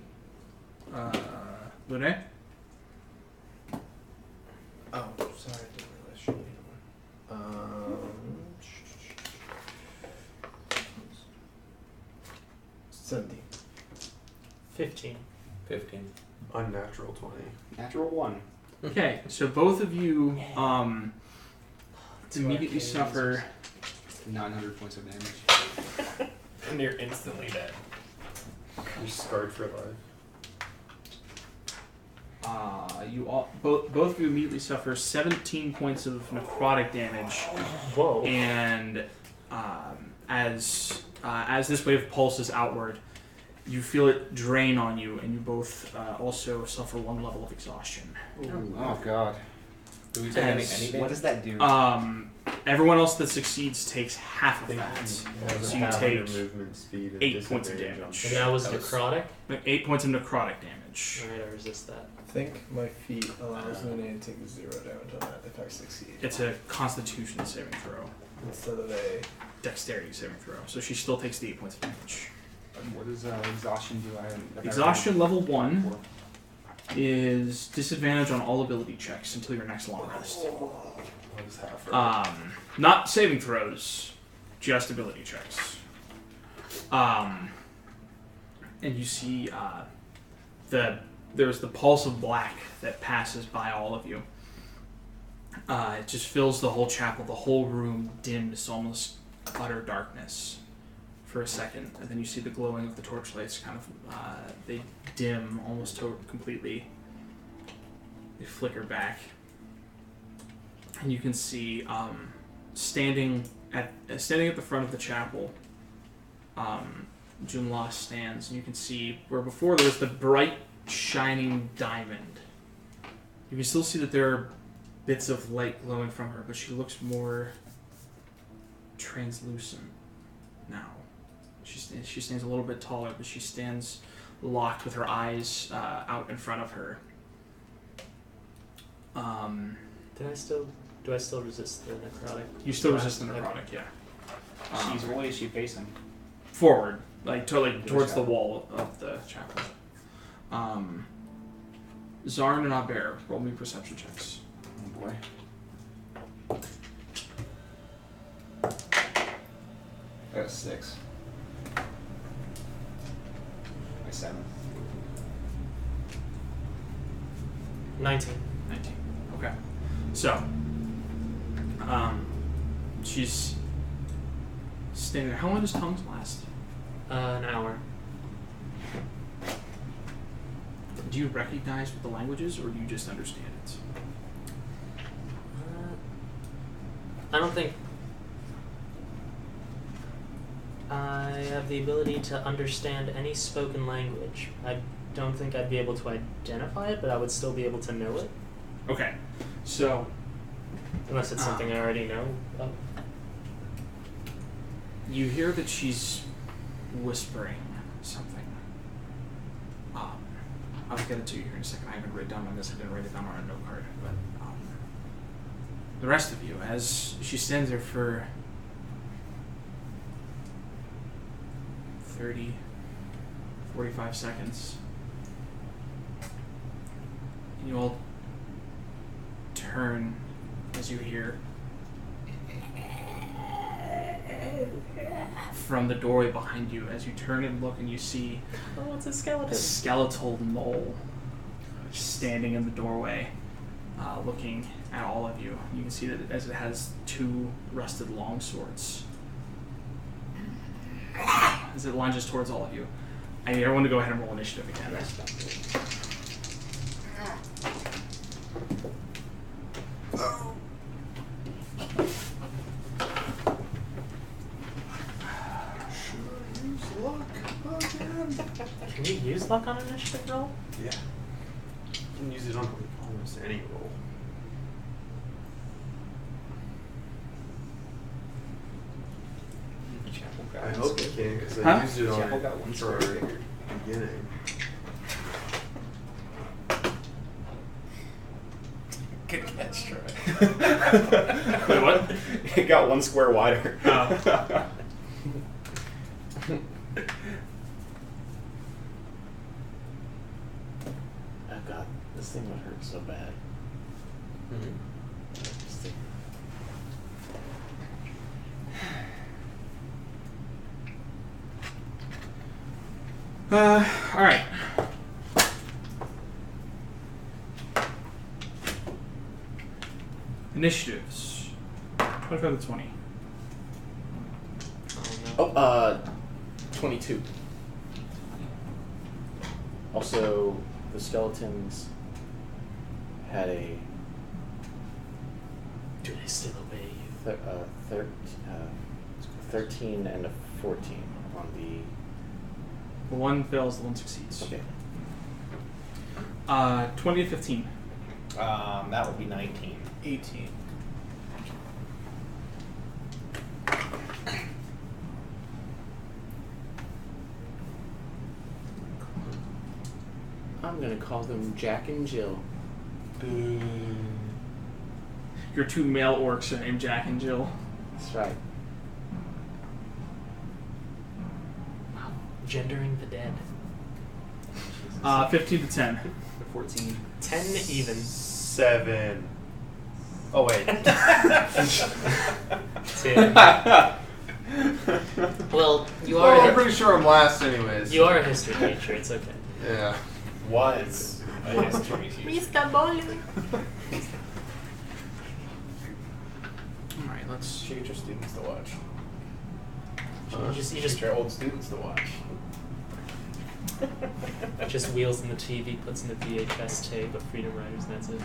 Lune? Oh, sorry, I didn't realize she needed one. 17. 15. 15. Unnatural 20. Natural 1. Okay, so both of you immediately Arcane suffer 900 points of damage. And you're instantly dead. You're scarred for life. you all both of you immediately suffer 17 points of necrotic damage. Whoa. And as this wave pulses outward, you feel it drain on you, and you both also suffer 1 level of exhaustion. Oh god. Do we take any As- damage? What does that do? Everyone else that succeeds takes half of that. So you take movement speed and 8 points of disadvantage on damage. And that was That was- necrotic? 8 points of necrotic damage. Alright, I resist that. I think my feat allows Lune to take 0 damage on that if I succeed. It's a Constitution saving throw, Instead of a... Dexterity saving throw. So she still takes the 8 points of damage. What does exhaustion do? I've never Exhaustion level 1 before. is disadvantage on all ability checks until your next long rest. What is half? Not saving throws, just ability checks. And you see there's the pulse of black that passes by all of you. It just fills the whole chapel. The whole room dims to almost utter darkness for a second, and then you see the glowing of the torchlights kind of they dim almost completely. They flicker back, and you can see standing at the front of the chapel, Junla stands, and you can see where before there was the bright shining diamond. You can still see that there are bits of light glowing from her, but she looks more translucent now. She stands a little bit taller, but she stands locked with her eyes out in front of her. Do I still resist the necrotic? You still resist the necrotic, yeah. She's what way is she facing? Forward, towards the wall of the chapel. Zarn and Aber, roll me perception checks. Oh boy. I got a 6. My 7. 19. 19. Okay. So, she's standing there. How long does tongues last? An hour. Do you recognize what the language is, or do you just understand it? I don't think I have the ability to understand any spoken language. I don't think I'd be able to identify it, but I would still be able to know it. Okay. So, Unless it's something I already know. You hear that she's whispering something. I'll get it to you here in a second. I haven't written down on this. I didn't write it down on a note card. But the rest of you, as she stands there for 30, 45 seconds, and you all turn as you hear from the doorway behind you. As you turn and look, and you see Oh, it's a skeleton. a skeletal mole standing in the doorway, looking at all of you. You can see that as it has 2 rusted longswords as it lunges towards all of you. I need everyone to go ahead and roll initiative again. Can you use luck on initiative roll? Yeah. You can use it on almost any roll. I hope you can, because I used it on Chapel got one for square figured. beginning. Good catch, Troy. Wait, what? It got 1 square wider. Oh. Oh god, this thing would hurt so bad. This thing- All right. Initiatives. 25 to 20. Oh, no. Oh, 22. Also, the skeletons had a Do they still obey you? 13 and a 14 on the... The one fails, the one succeeds. Okay. 20 to 15. That would be 19. 18. I'm gonna call them Jack and Jill. Your 2 male orcs are named Jack and Jill. That's right. Wow. Gendering the dead. 15 to 10. 14. 10 even. 7. Oh wait. 10. Well, you Well, I'm are pretty sure I'm last anyways. you are a history teacher. It's okay. Yeah. Was a history teacher. Mr. Bowling. Alright, let's... You get your students to watch. You just Get your old students to watch. just wheels in the TV, puts in the VHS tape of Freedom Riders, and that's it.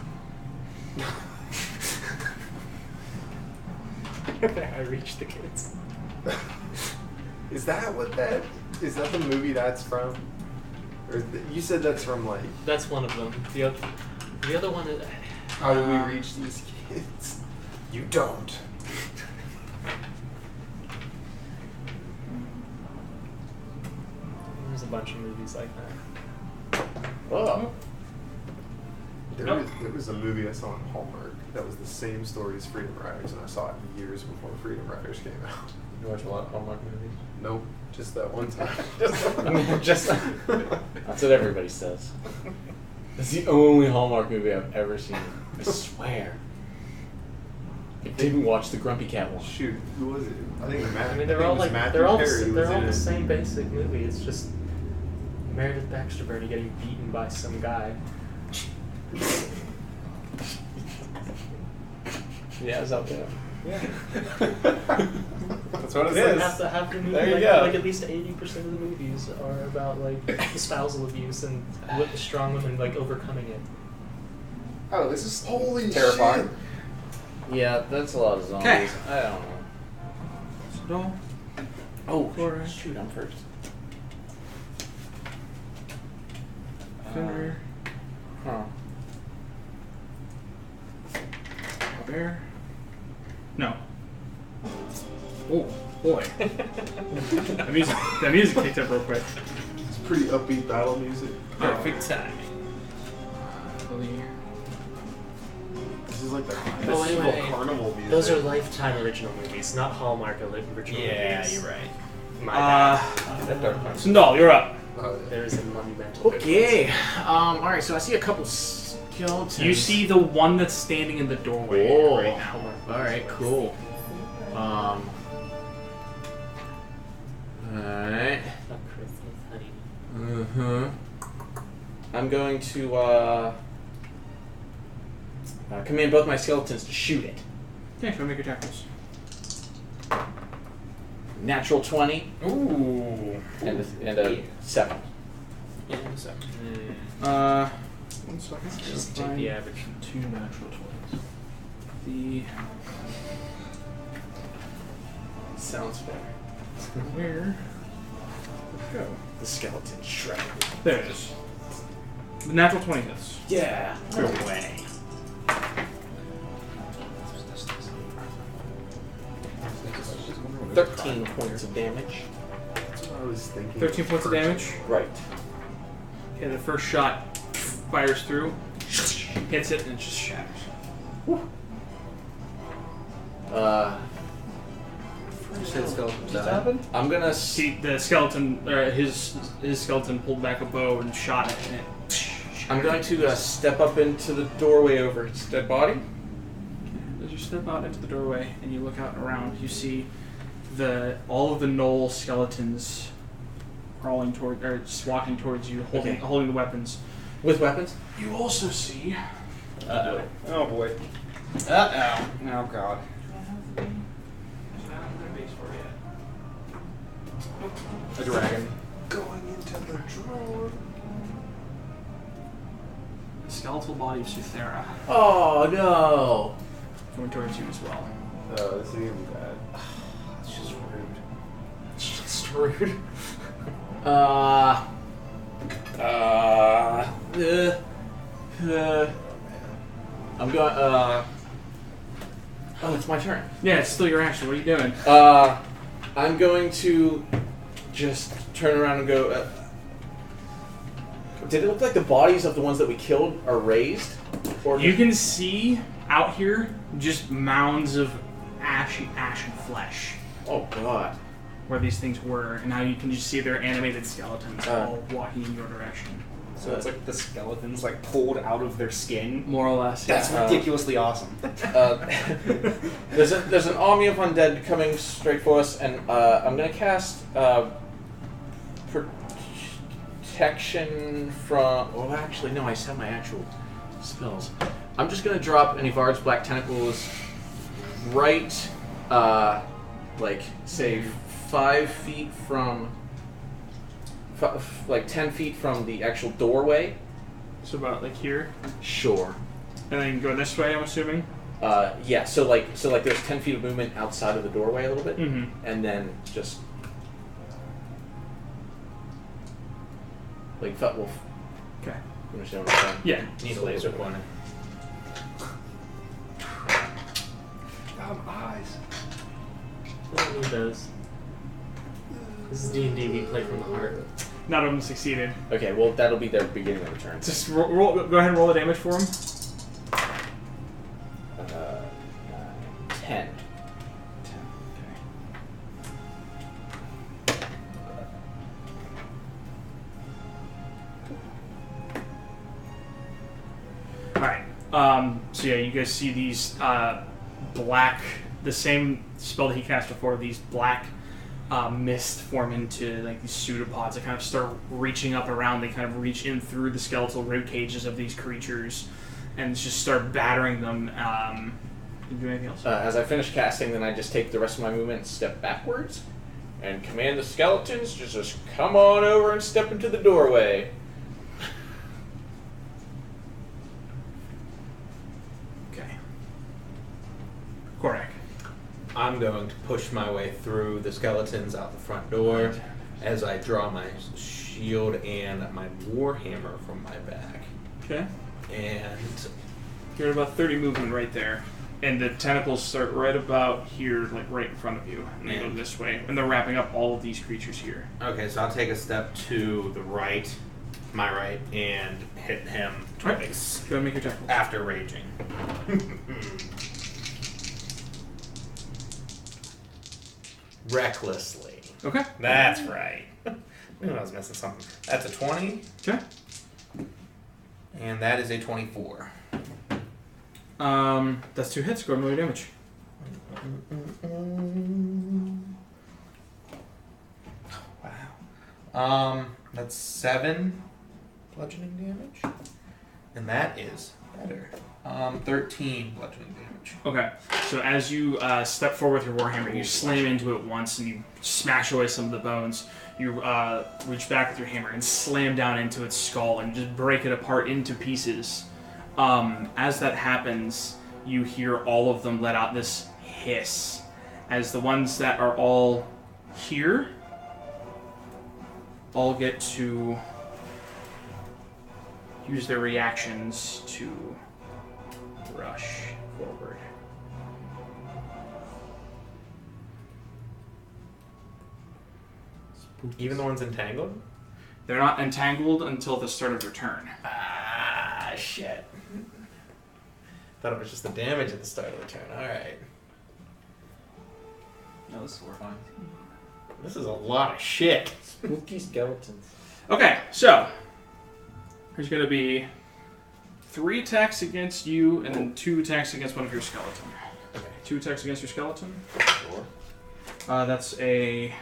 I reached the kids. Is that what that? Is that the movie that's from? Or you said that's from like? That's one of them. The other one is. How do we reach these kids? You don't. There's a bunch of movies like that. Oh. There was a movie I saw on Hallmark that was the same story as Freedom Riders, and I saw it years before Freedom Riders came out. You watch a lot of Hallmark movies? Nope, just that one time. That's what everybody says. It's the only Hallmark movie I've ever seen. I swear. I didn't watch the Grumpy Cat one. Shoot, who was it? I think I mean, they're all like they're all the same basic movie. It's just Meredith Baxter Birney getting beaten by some guy. Yeah, it's up there. That's what it It's like is. half the movie, There you like, go. like at least 80% of the movies are about like spousal abuse and with the strong women like overcoming it. Oh, this is holy Terrifying. shit. Yeah, that's a lot of zombies. Okay. I don't know. So, Oh, Alright. shoot, I'm first. Fenrir, Huh. Bear. No. Oh. Boy. that music kicked up real quick. It's pretty upbeat battle music. Perfect timing. This is like the Oh, wait, medieval wait. carnival music. Those are Lifetime original movies, not Hallmark original Yeah, movies. you're right. My bad. That dark part. Sindal, you're up. There is a monumental Okay. Alright, so I see a couple skeletons. You see the one that's standing in the doorway Whoa. right now. Alright, cool. Alright. A Christmas honey. Mm-hmm. I'm going to command both my skeletons to shoot it. Okay, so make your tackles. Natural 20 Ooh. and a 7. And so. 1 second. Just take the average. 2 natural 20s. The Sounds fair. where? Let's go. The skeleton shredded. There it is. The natural 20 hits. Yeah. No way. 13 points of damage. That's what I was thinking. 13 points of damage. Right. Okay, the first shot fires through, hits it, and it just shatters. I'm gonna See the skeleton, his skeleton pulled back a bow and shot it, and it. I'm going to step up into the doorway over its dead body. As you step out into the doorway and you look out around, you see all of the gnoll skeletons crawling toward, or just walking towards you, holding the weapons. With weapons? You also see. Uh-oh. Oh boy. Uh-oh. Oh god. A dragon. Going into the drawer. The skeletal body of Suthera Oh no! going towards you as well. Oh, this is even bad. That's just rude. It's just rude. I'm going. Oh, it's my turn. Yeah, it's still your action. What are you doing? I'm going to just turn around and go. Did it look like the bodies of the ones that we killed are raised? Or You can see out here just mounds of ashen flesh Oh god. where these things were, and now you can just see their animated skeletons all walking in your direction. So it's like the skeletons like pulled out of their skin. More or less. That's ridiculously awesome. There's an army of undead coming straight for us, and I'm gonna cast protection from. Oh, actually, no. I said my actual spells. I'm just gonna drop Anivard's Black Tentacles right, like say 5 feet from. Like 10 feet from the actual doorway. So about like here, Sure. and then go this way. I'm assuming. Yeah. So like there's 10 feet of movement outside of the doorway a little bit, Mm-hmm. and then just like wolf. Okay. You understand what I'm saying? Yeah. Need a laser pointer. Eyes. I don't need those. This is D&D, we play from the heart. None of them succeeded. Okay. Well, that'll be their beginning of the turn. Just roll, go ahead and roll the damage for him. 10. Alright. So yeah, you guys see these black, the same spell that he cast before, these black mist form into like these pseudopods that kind of start reaching up around. They kind of reach in through the skeletal rib cages of these creatures and just start battering them. You do anything else? As I finish casting, then I just take the rest of my movement and step backwards, and command the skeletons to just come on over and step into the doorway. Okay. Korak. I'm going to push my way through the skeletons out the front door as I draw my shield and my warhammer from my back. Okay. And You're at about 30 movement right there. And the tentacles start right about here, like right in front of you, and they go this way, and they're wrapping up all of these creatures here. Okay, so I'll take a step to the right, my right, and hit him twice. Go ahead and make your attack. After raging. Recklessly. Okay. That's right. I knew I was missing something. That's a 20, Okay. and that is a 24. That's 2 hits. Go ahead and roll your damage. Wow. That's 7 bludgeoning damage, and that is better. 13 bludgeoning damage. Okay. So as you step forward with your warhammer, you slam into it once, and you smash away some of the bones. You reach back with your hammer and slam down into its skull and just break it apart into pieces. As that happens, you hear all of them let out this hiss, as the ones that are all here all get to use their reactions to rush forward. Even the ones entangled? They're not entangled until the start of your turn. Ah, shit. Thought it was just the damage at the start of the turn. Alright. No, this is fine. This is a lot of shit. Spooky skeletons. Okay, so there's going to be 3 attacks against you, and then 2 attacks against one of your skeleton. Okay. 2 attacks against your skeleton. Sure. That's a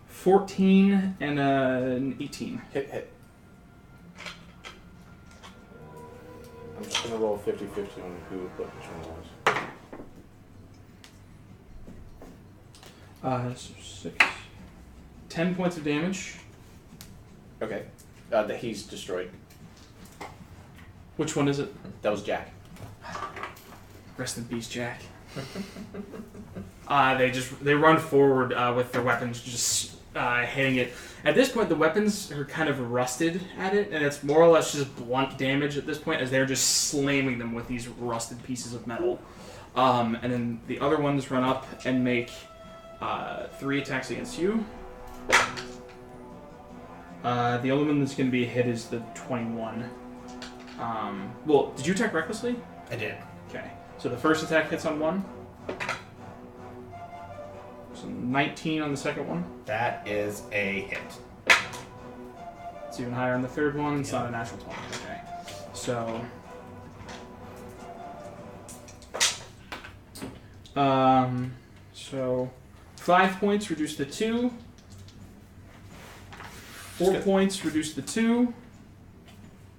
14 and an 18. Hit. I'm just going to roll 50-50 on who which one was. 6. 10 points of damage. Okay. That he's destroyed. Which one is it? That was Jack. Rest in peace, Jack. They run forward with their weapons, just hitting it. At this point, the weapons are kind of rusted at it, and it's more or less just blunt damage at this point, as they're just slamming them with these rusted pieces of metal. And then the other ones run up and make 3 attacks against you. The only one that's going to be hit is the 21. Well, did you attack recklessly? I did. Okay. So the first attack hits on 1. So 19 on the second one. That is a hit. It's even higher on the third one. It's not a natural 20. Okay. So 5 points reduced to 2. 4 points reduced to 2.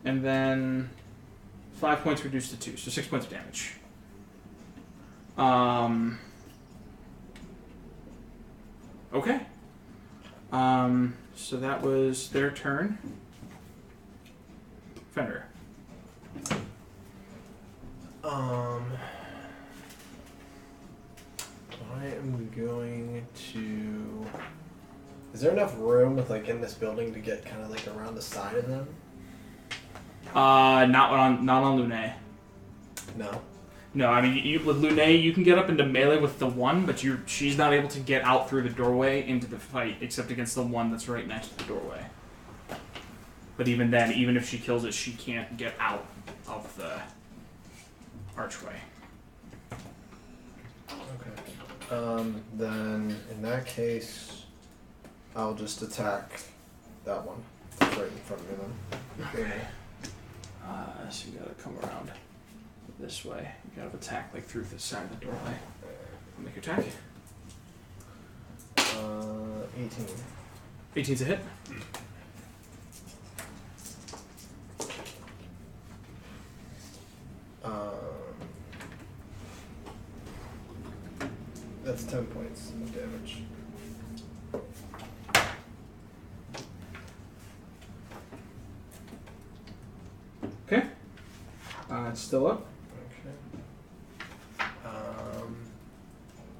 And then 5 points reduced to 2. So 6 points of damage. Okay. So that was their turn. Fender. I am going to. Is there enough room with in this building to get kind of around the side of them? Not on Lune. No. No, I mean with Lune, you can get up into melee with the one, but she's not able to get out through the doorway into the fight, except against the one that's right next to the doorway. But even then, even if she kills it, she can't get out of the archway. Okay. Then in that case, I'll just attack that one right in front of me then. Okay. So you gotta come around this way. You gotta attack through the side of the doorway. Make your attack. 18. 18's a hit. That's 10 points of damage. Okay. It's still up. Okay.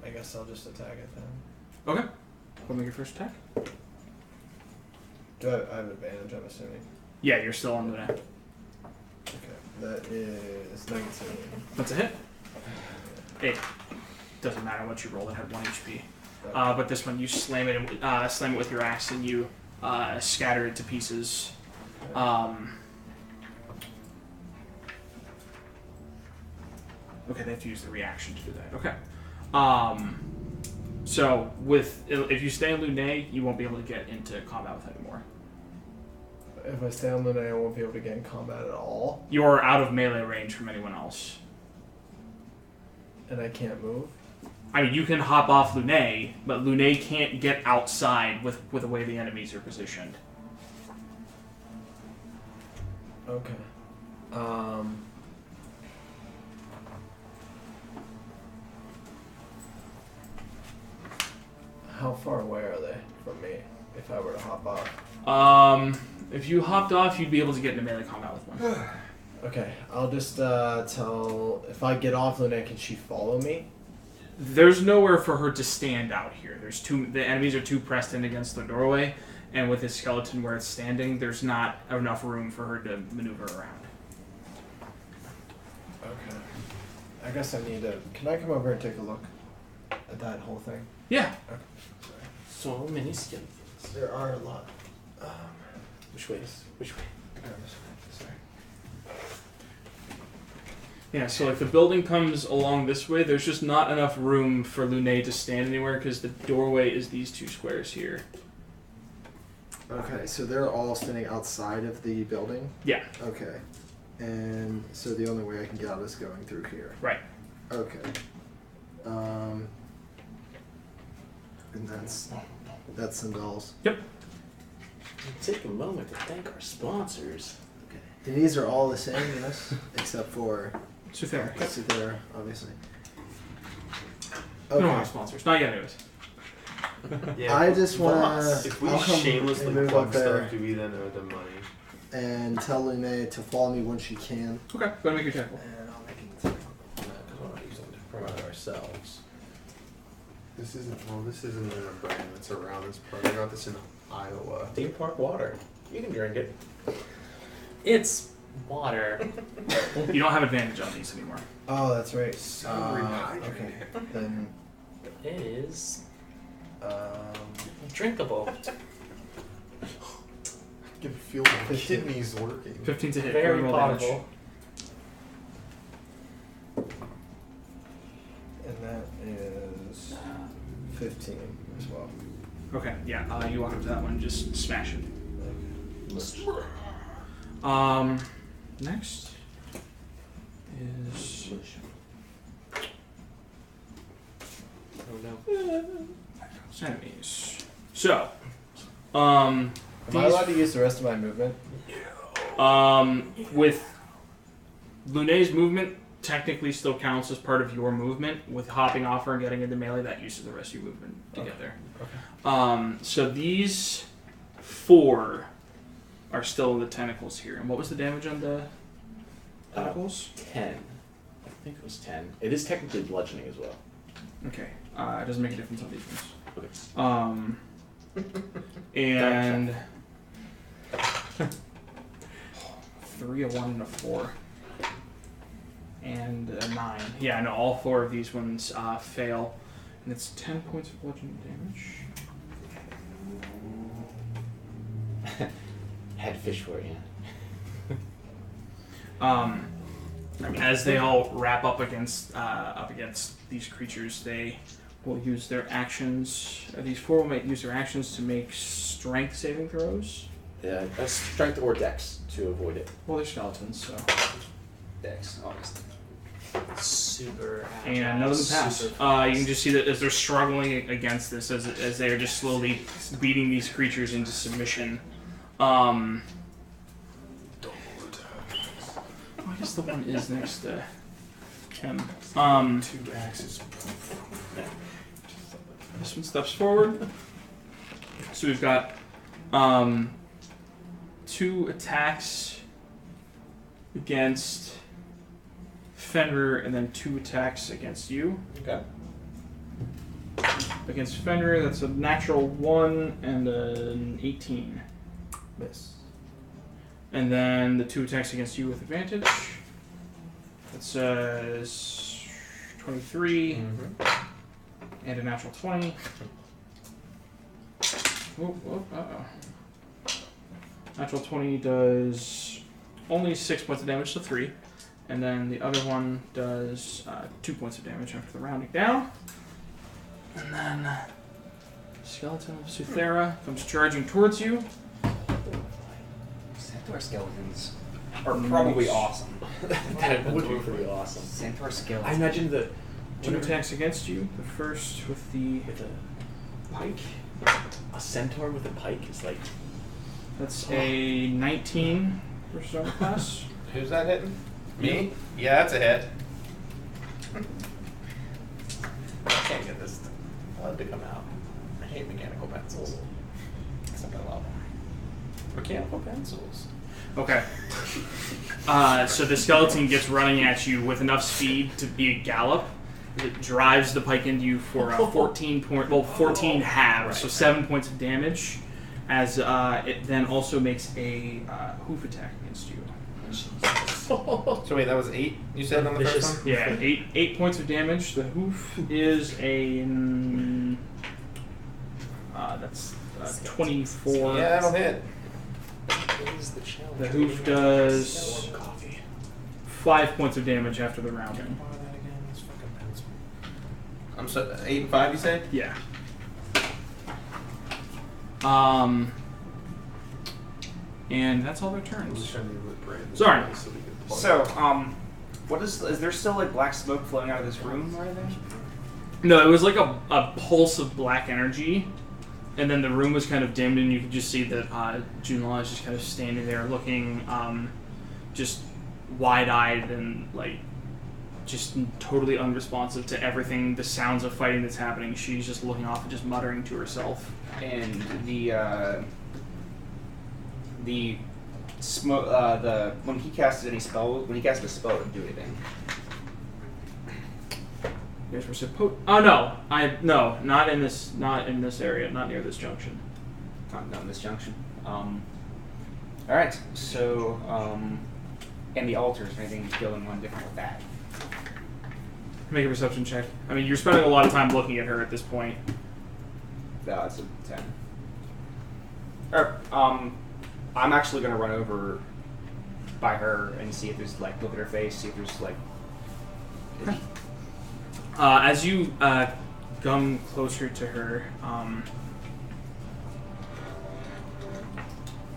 I guess I'll just attack it then. Okay. Go make your first attack. Do I have advantage, I'm assuming? Yeah, you're still on the net. Okay. That is 19. That's a hit. It doesn't matter what you roll. It had 1 HP. But this one, you slam it with your axe, and you scatter it to pieces. Okay, they have to use the reaction to do that. Okay. So if you stay on Lunae, you won't be able to get into combat with it anymore. If I stay on Lunae, I won't be able to get in combat at all. You're out of melee range from anyone else. And I can't move? I mean, you can hop off Lunae, but Lunae can't get outside with the way the enemies are positioned. Okay. How far away are they from me if I were to hop off? If you hopped off, you'd be able to get into melee combat with one. Okay, I'll just tell... If I get off Lunae, can she follow me? There's nowhere for her to stand out here. The enemies are too pressed in against the doorway, and with this skeleton where it's standing, there's not enough room for her to maneuver around. Okay. I guess I need to... Can I come over and take a look at that whole thing? Yeah. Okay. So many skeletons. There are a lot. Which way? Which way? Sorry. Yeah, so like the building comes along this way, there's just not enough room for Lunae to stand anywhere because the doorway is these 2 squares here. Okay, so they're all standing outside of the building? Yeah. Okay. And so the only way I can get out is going through here? Right. Okay. And that's Sandal's. Yep. Take a moment to thank our sponsors. Okay. And these are all the same, yes? Except for Suthera. obviously. We don't have sponsors. Not yet, anyways. Yeah. I just want to... If we shamelessly plug stuff, do we then owe them money? And tell Lunae to follow me when she can. Okay, go ahead and make your tackle. And I'll make it tackle. Because we're not using to promote ourselves. This isn't in a brand that's around this part. I got this in Iowa. Theme park water. You can drink it. It's water. You don't have advantage on these anymore. Oh, that's right. rehydrated. Okay. Then... It is Um, drinkable. I can feel my 15. kidneys working. 15 to hit. Very roll damage. potable. and that is 15 as well. Okay, yeah, you walk up to that one and just smash it. Next is enemies. So, Am I allowed to use the rest of my movement? with Lunae's movement technically still counts as part of your movement. With hopping off her and getting into melee, that uses the rest of your movement to get there. Okay. So these 4 are still in the tentacles here. And what was the damage on the tentacles? 10. I think it was 10. It is technically bludgeoning as well. Okay. It doesn't make a difference on defense. Okay. And 3, a 1, and a 4. And a 9. Yeah, no, all 4 of these ones fail. And it's 10 points of bludgeoning damage. Had to fish for it, yeah. As they all wrap up against these creatures, they will use their actions. These 4 will use their actions to make strength saving throws. Yeah, that's strength or dex to avoid it. Well, they're skeletons, so. Dex, obviously. Super agile. And none of them pass. super You fast. can just see that as they're struggling against this, as they are just slowly beating these creatures into submission. I guess the one is next to him. 2 axes. This one steps forward. So we've got 2 attacks against Fenrir, and then 2 attacks against you. Okay. Against Fenrir, that's a natural 1 and an 18. Miss. And then the 2 attacks against you with advantage. It's 23 and a natural 20. Uh-oh. Natural 20 does only 6 points of damage to 3. And then the other one does 2 points of damage after the rounding down. And then Skeleton of Suthera comes charging towards you. Centaur skeletons are probably awesome. That would be pretty awesome. Centaur I skeletons. imagine the 2 attacks against you. The first with the pike. A centaur with a pike is like. that's a 19 for stone class. Who's that hitting? Me? Yeah, that's a hit. I can't get this blood to come out. I hate mechanical pencils. Except I love them. Mechanical pencils. Okay. So the skeleton gets running at you with enough speed to be a gallop. It drives the pike into you for 14 halves, so 7 points of damage. As it then also makes a hoof attack against you. So wait, that was 8 you said on the first one? Yeah, 8 points of damage. The hoof is a that's 24. Yeah, that'll hit. The hoof does 5 points of damage after the rounding. I'm so 8 and 5 you say? Yeah. And that's all their turns. Sorry. So, what is there still like black smoke flowing out of this room or anything? No, it was like a pulse of black energy, and then the room was kind of dimmed, and you could just see that Junla is just kind of standing there looking just wide-eyed and like just totally unresponsive to everything, the sounds of fighting that's happening. She's just looking off and just muttering to herself. And the smoke, when he casted a spell, it didn't do anything. You guys were supposed. Oh no, not in this area, not near this junction. Not in this junction. All right. So, and the altars, anything going on different with that? Make a perception check. I mean, you're spending a lot of time looking at her at this point. No, it's a 10. Or, I'm actually gonna run over by her and see if there's like look at her face, see if there's like. As you come closer to her,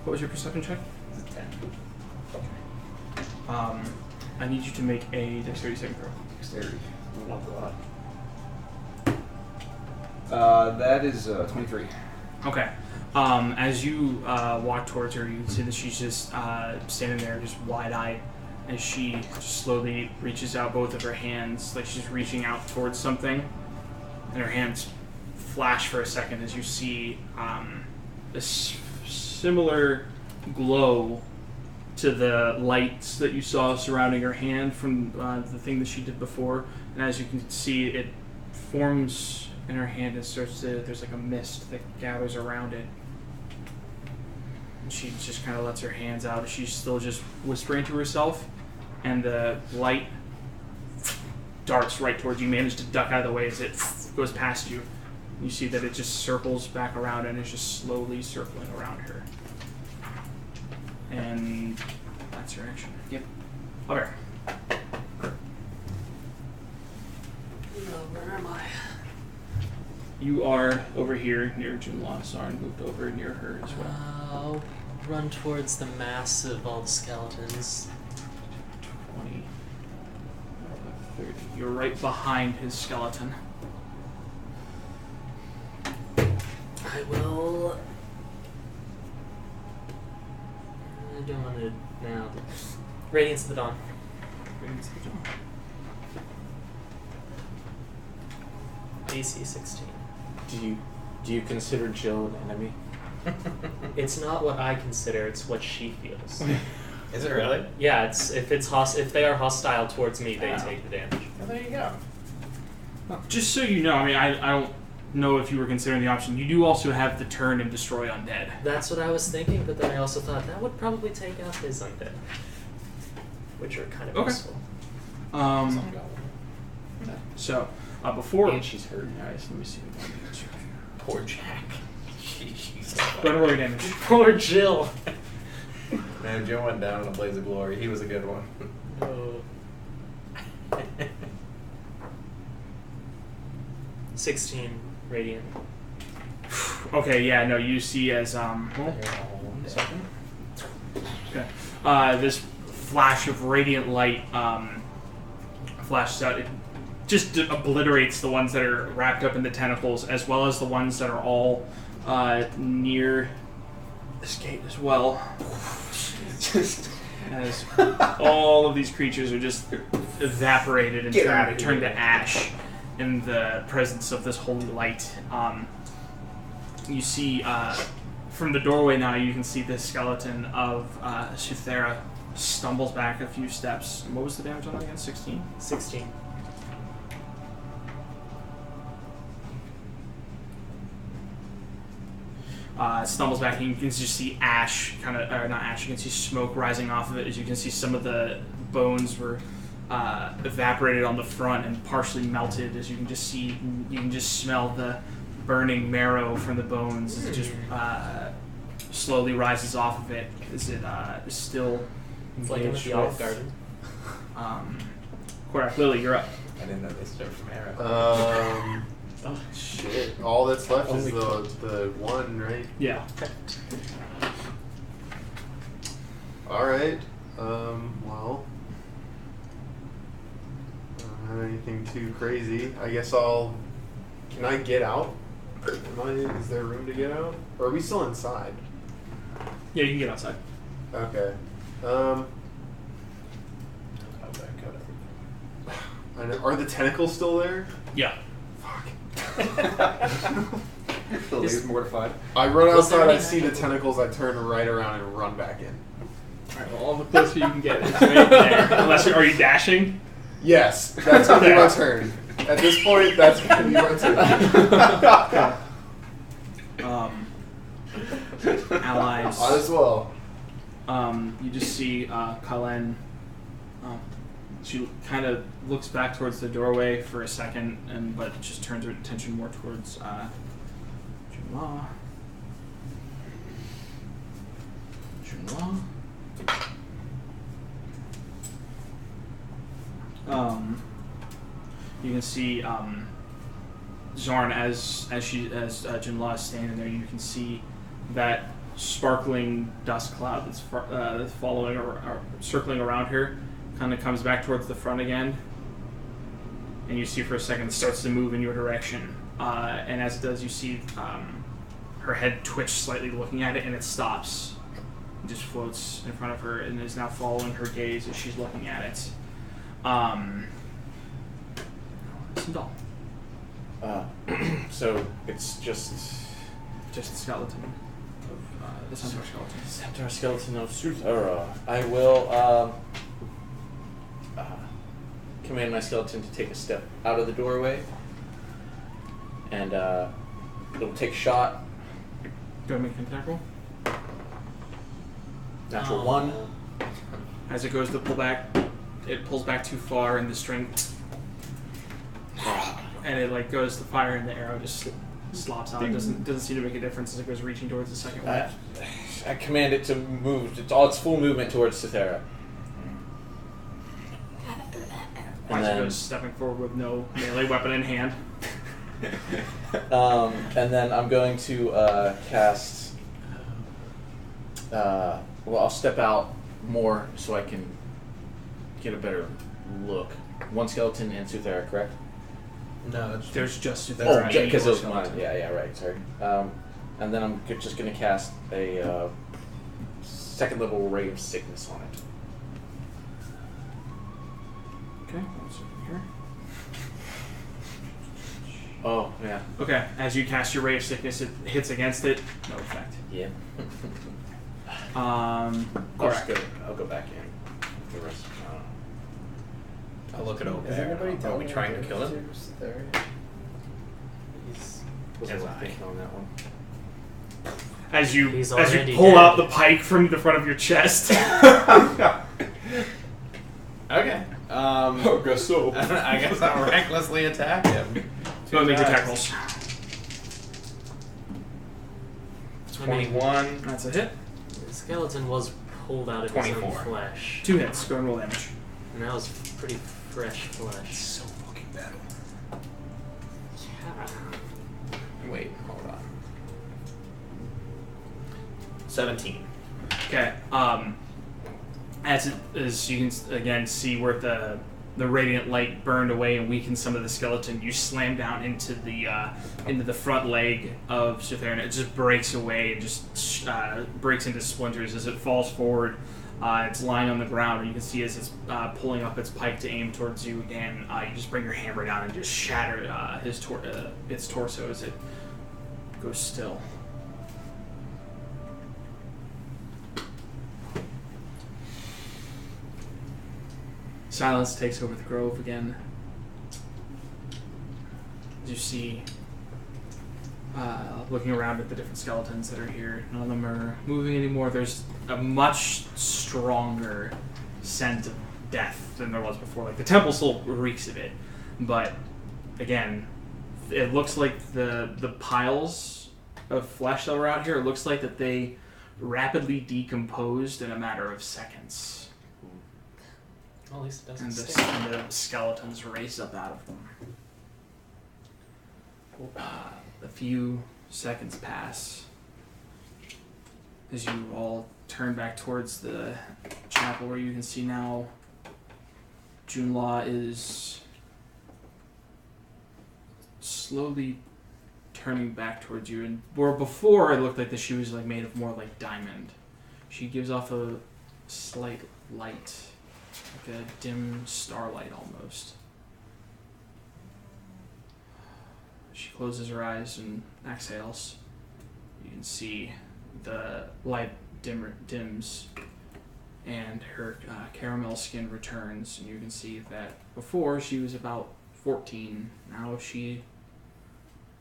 what was your perception check? It's a 10. I need you to make a dexterity saving throw. Dexterity. That is 23. Okay. As you walk towards her, you can see that she's just standing there, just wide-eyed, as she just slowly reaches out both of her hands, like she's reaching out towards something, and her hands flash for a second as you see this similar glow to the lights that you saw surrounding her hand from the thing that she did before, and as you can see, it forms in her hand and starts to, there's like a mist that gathers around it. And she just kind of lets her hands out. She's still just whispering to herself, and the light darts right towards you. You manage to duck out of the way as it goes past you. You see that it just circles back around and is just slowly circling around her. And that's your action. Yep. Okay. Where am I? You are over here near Junla. Sarn moved over near her as well. I'll run towards the mass of all the skeletons. 20, 30. You're right behind his skeleton. I will. I don't want to now. Radiance of the Dawn. AC 16. Do you consider Jill an enemy? It's not what I consider; it's what she feels. Is it really? Yeah, it's if they are hostile towards me, they take the damage. Well, there you go. Just so you know, I mean, I don't know if you were considering the option. You do also have the turn and destroy undead. That's what I was thinking, but then I also thought that would probably take out his undead, which are kind of Okay. useful. So before. And she's hurting. Alright, so let me see. Poor Jack. Jeez. Go to roll your damage. Poor Jill. Man, Joe went down in a blaze of glory. He was a good one. Oh. 16 radiant. Okay, yeah, no, you see as one second. Okay. This flash of radiant light flashes out. It just obliterates the ones that are wrapped up in the tentacles, as well as the ones that are all near this gate as well. Just as all of these creatures are just evaporated and turned to ash in the presence of this holy light. You see from the doorway now, you can see the skeleton of Cythera stumbles back a few steps. And what was the damage on that again? 16? 16. Stumbles back, and you can just see ash, or not ash, you can see smoke rising off of it. As you can see, some of the bones were evaporated on the front and partially melted. As you can just see, you can just smell the burning marrow from the bones as it just slowly rises off of it. As it is still It's like in the Olive Garden. Korak, Lily, you're up. I didn't know they served from arrow. Shit. All that's left is the one, right? Yeah. Alright. Well. I don't have anything too crazy. I guess I'll. Can I get out? Is there room to get out? Or are we still inside? Yeah, you can get outside. Okay. Are the tentacles still there? Yeah. Lily's mortified. I run outside, I see the tentacles, I turn right around and run back in. Alright, well, all the closer you can get is right there. Unless are you dashing? Yes, that's gonna be my turn. At this point, that's gonna be my turn. Allies. Might as well. You just see Kalen. She kind of looks back towards the doorway for a second, but just turns her attention more towards Junla. You can see Zorn as Junla is standing there. You can see that sparkling dust cloud that's following or circling around her. Kind of comes back towards the front again, and you see for a second it starts to move in your direction. And as it does, you see her head twitch slightly, looking at it, and it stops. It just floats in front of her and is now following her gaze as she's looking at it. Sindal. So it's just the skeleton of the centaur skeleton. Centaur skeleton of Cythera. I will command my skeleton to take a step out of the doorway, and it'll take a shot. Do I make an attack roll? Natural 1. As it goes to pull back, it pulls back too far, and the string, and it goes to fire, and the arrow just slops out. It doesn't seem to make a difference as it goes reaching towards the second one. I command it to move. It's all its full movement towards Cythera. And then goes stepping forward with no melee weapon in hand. And then I'm going to cast. I'll step out more so I can get a better look. One skeleton and Cythera, correct? No, there's just Cythera. Oh, because it was mine. Yeah, right. Sorry. And then I'm just going to cast a second level ray of sickness on it. Okay, one second here. Oh, yeah. Okay, as you cast your Ray of Sickness, it hits against it. No effect. Yeah. I'll go back in. The rest. I'll look it over. Is anybody Are we trying to kill him? Wasn't thinking on that one. As you He's pull already out dead. the pike from the front of your chest. Okay. I guess so. I guess I'll recklessly attack him. Go and make your Two attack dice. rolls. 21. That's a hit. The skeleton was pulled out of his 24. own flesh. 2 hits. Go and roll damage. And that was pretty fresh flesh. So fucking bad. Yeah. Wait, hold on. 17. Okay. As you can again see where the radiant light burned away and weakened some of the skeleton, you slam down into the front leg of Sithar, and it just breaks away and just breaks into splinters as it falls forward. It's lying on the ground, and you can see as it's pulling up its pike to aim towards you again. You just bring your hammer down and just shatter its torso as it goes still. Silence takes over the grove again. As you see, looking around at the different skeletons that are here, none of them are moving anymore. There's a much stronger scent of death than there was before. Like, the temple still reeks of it, but again, it looks like the piles of flesh that were out here, it looks like that they rapidly decomposed in a matter of seconds. Well, at least it doesn't And stink. the skeletons raise up out of them. A few seconds pass as you all turn back towards the chapel, where you can see now Junla is slowly turning back towards you. And where before it looked like the shoe was like made of more like diamond, she gives off a slight light. Like a dim starlight almost. She closes her eyes and exhales. You can see the light dims and her caramel skin returns, and you can see that before she was about 14, now she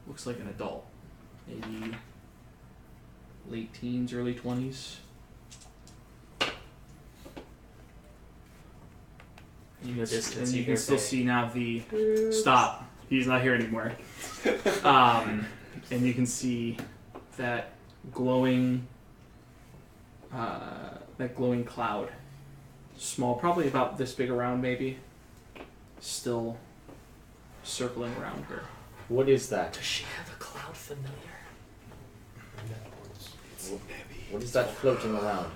looks like an adult. Maybe late teens, early 20s. You can, Distance, and you you can hear still Faye. see now the stop. He's not here anymore. And you can see that glowing cloud, small, probably about this big around, maybe, still circling around her. What is that? Does she have a cloud familiar? What is that floating around?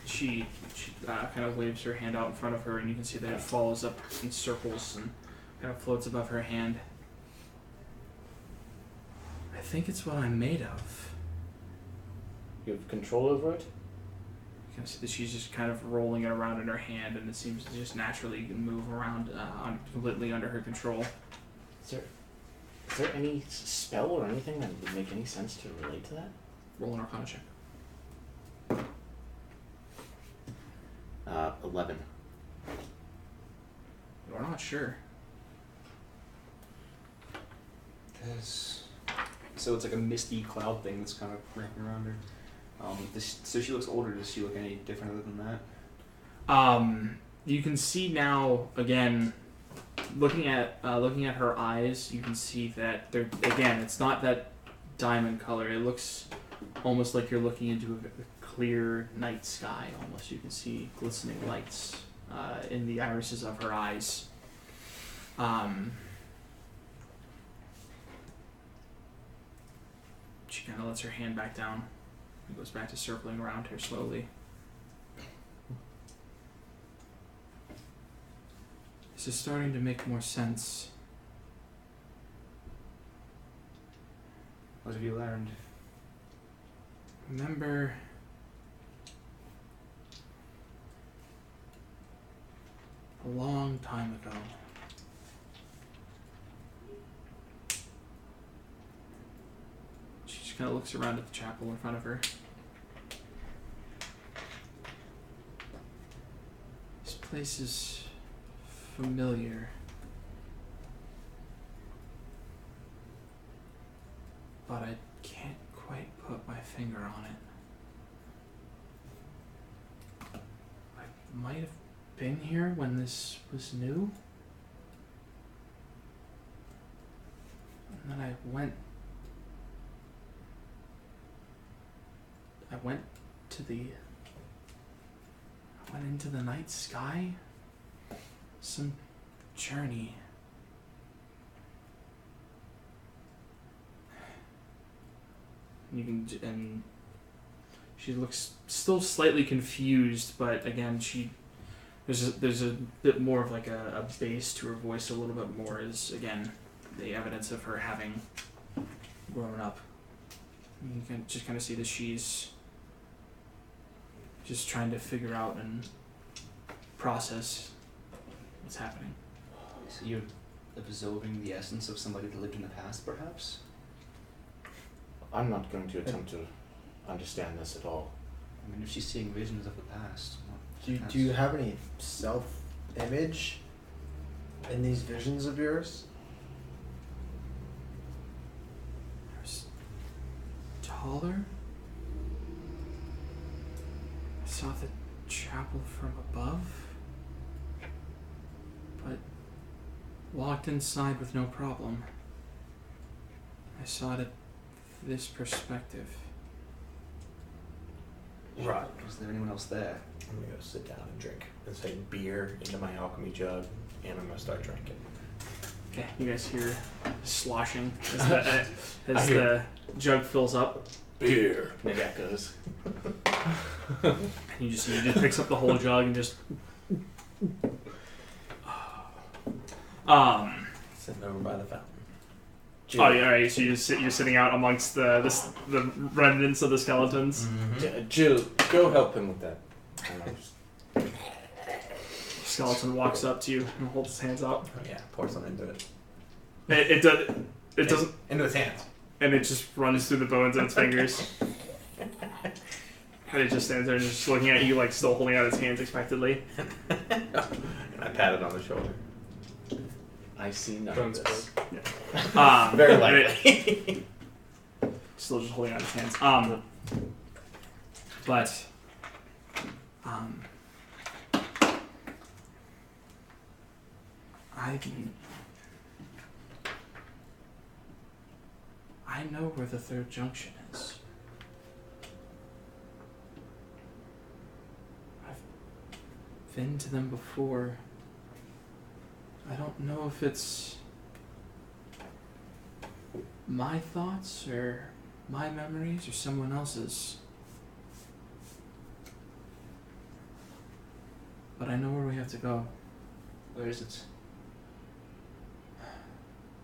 She kind of waves her hand out in front of her, and you can see that it follows up in circles and kind of floats above her hand. I think it's what I'm made of. You have control over it? You can see that she's just kind of rolling it around in her hand, and it seems to just naturally move around completely under her control. Is there any spell or anything that would make any sense to relate to that? Roll an Arcana check. 11. You're not sure. So it's like a misty cloud thing that's kind of wrapping around her. So she looks older. Does she look any different other than that? You can see now, again, looking at her eyes, you can see that they're, again, it's not that diamond color. It looks almost like you're looking into a clear night sky. Almost, you can see glistening lights in the irises of her eyes. She kind of lets her hand back down and goes back to circling around her slowly. This is starting to make more sense. What have you learned? Remember a long time ago, she just kind of looks around at the chapel in front of her. This place is familiar, but I can't quite put my finger on it. I might have been here when this was new. And then I went into the night sky. Some journey. And she looks still slightly confused, but again, there's a bit more of like a bass to her voice. A little bit more is again the evidence of her having grown up. You can just kind of see that she's just trying to figure out and process what's happening. So you're absorbing the essence of somebody that lived in the past, perhaps? I'm not going to attempt to understand this at all. I mean, if she's seeing visions of the past. Do you have any self-image in these visions of yours? There's taller. I saw the chapel from above, but walked inside with no problem. I saw it at this perspective. Right. Is there anyone else there? I'm gonna go sit down and drink and say beer into my alchemy jug, and I'm gonna start drinking. Okay, you guys hear sloshing as the jug fills up. Beer. Maybe that goes. He just picks up the whole jug and just. Sitting over by the fountain. Oh yeah, alright. So you're sitting out amongst the remnants of the skeletons. Mm-hmm. Jill, go help him with that. Skeleton walks up to you and holds his hands out. Oh yeah, pour some into it. It doesn't, Into his hands. and it just runs through the bones of its fingers. And it just stands there, just looking at you, like still holding out its hands expectantly. And I pat it on the shoulder. I see none of this. Very and likely. still just holding out his hands. But I know where the third junction is. I've been to them before. I don't know if it's my thoughts or my memories or someone else's. But I know where we have to go. Where is it?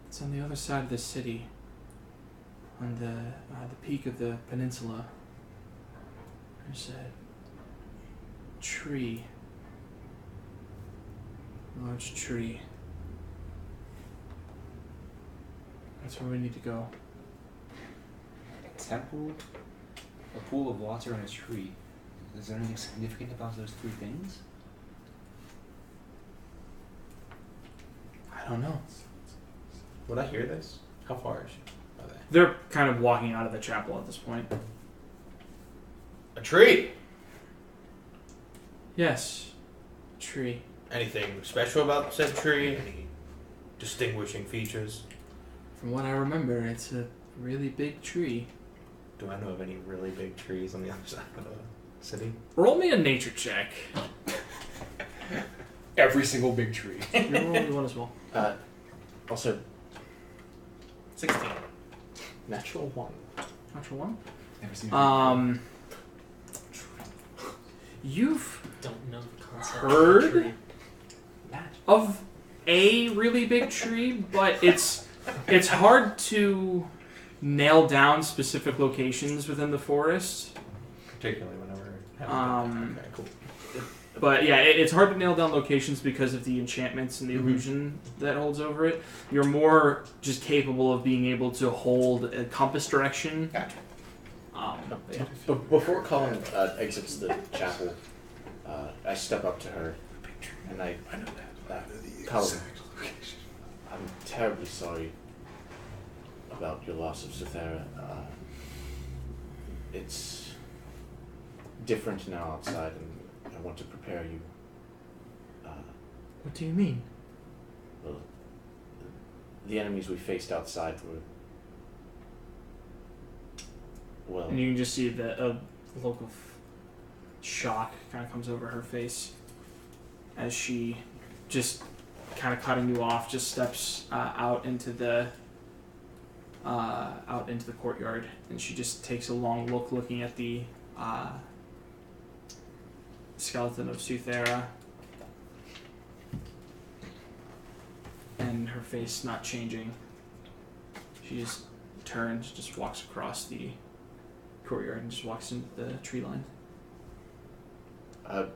It's on the other side of the city, on the peak of the peninsula. There's a tree, large tree. That's where we need to go. A temple, a pool of water, and a tree. Is there anything significant about those three things? I don't know. Would I hear this? How far are they? They're kind of walking out of the chapel at this point. A tree. Yes, tree. Anything special about said tree? Any distinguishing features? From what I remember, it's a really big tree. Do I know of any really big trees on the other side of the city? Roll me a nature check. Every single big tree. You roll me one as well. Also, 16. natural one. Natural one. Never seen You've Don't know the concept Heard? of a tree. of a really big tree, but it's hard to nail down specific locations within the forest. Particularly whenever. Okay, cool. But yeah, it's hard to nail down locations because of the enchantments and the illusion that holds over it. You're more just capable of being able to hold a compass direction. Gotcha. Yeah. But before Colin exits the chapel, I step up to her and I know that. Colin, I'm terribly sorry about your loss of Cythera. It's different now outside, and I want to prepare you What do you mean? Well, the enemies we faced outside were... Well... And you can just see that a look of shock kind of comes over her face as she, just kind of cutting you off, just steps out into the courtyard, and she just takes a long look, looking at the skeleton of Suthera, and her face not changing. She just turns, just walks across the courtyard, and just walks into the tree line. Well...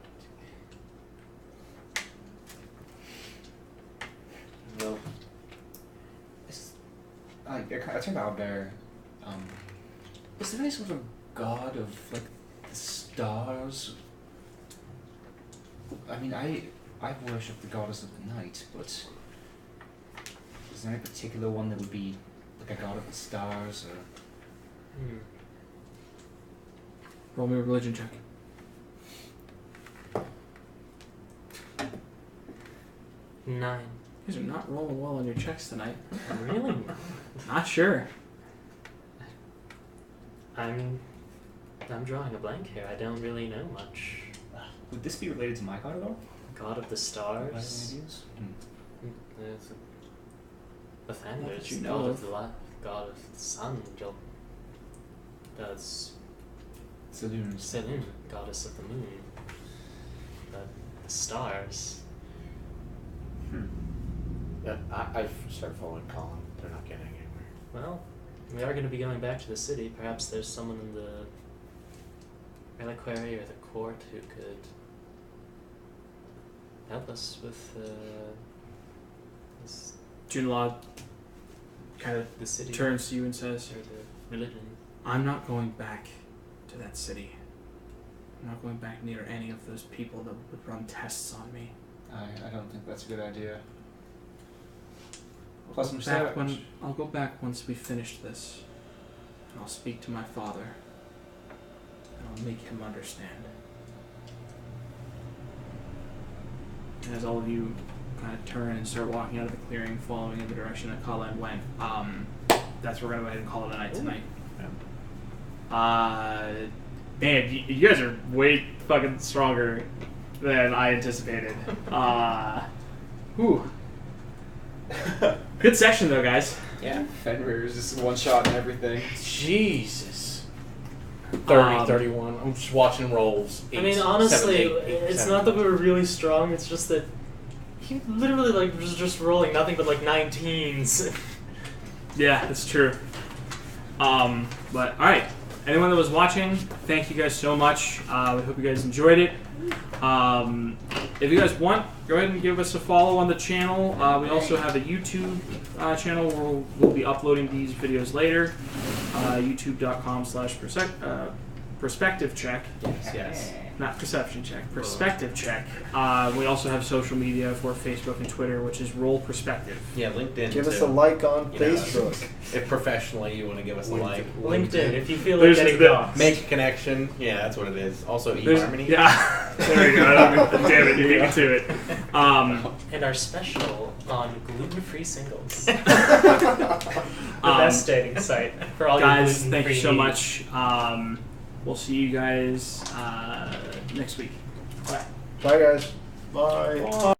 I turned to Albert. Is there any sort of god of like the stars? I mean, I worship the goddess of the night, but is there any particular one that would be like a god of the stars or? Roll me a religion check. Nine. You guys are not rolling well on your checks tonight. Really? Not sure. I'm drawing a blank here. I don't really know much. Would this be related to my god at all? God of the stars. Ideas? There's the Not Thunder's that you know God of. of the God of the sun. That's Saloons. Selene, goddess of the moon. But the stars. I start following Colin. They're not getting anywhere. Well, we are going to be going back to the city. Perhaps there's someone in the reliquary or the court who could help us with this, Junla kind of the city turns to you and says, or the religion. I'm not going back to that city. I'm not going back near any of those people that would run tests on me. I don't think that's a good idea. I'll Plus go I'm back savage. I'll go back once we finish this. And I'll speak to my father. And I'll make him understand. And as all of you kind of turn and start walking out of the clearing, following in the direction that Colin went, that's where we're going to go ahead and call it a night tonight. Man, you guys are way fucking stronger than I anticipated. Whew. Good session though, guys. Yeah, Fenrir's just one shot and everything. Jesus. 30, 31. I'm just watching rolls. I mean, honestly, it's not that we were really strong. It's just that he literally was just rolling nothing but 19s. Yeah, that's true. But alright. Anyone that was watching, thank you guys so much. We hope you guys enjoyed it. If you guys want, go ahead and give us a follow on the channel. We also have a YouTube channel where we'll be uploading these videos later. YouTube.com/perspective check. Yes. Not perception check, perspective check. We also have social media for Facebook and Twitter, which is Roll Perspective. Yeah, LinkedIn. Give us too. a like on You know, Facebook. If professionally you want to give us a like. LinkedIn, if you feel like There's getting the- doxxed. Make a connection. Yeah, that's what it is. Also, There's- eHarmony. Yeah. There we go. Damn it, you beat me to it. And our special on gluten-free singles. The Um, best dating site for all guys, your gluten-free thank you so needs. much. We'll see you guys next week. Bye, guys. Bye.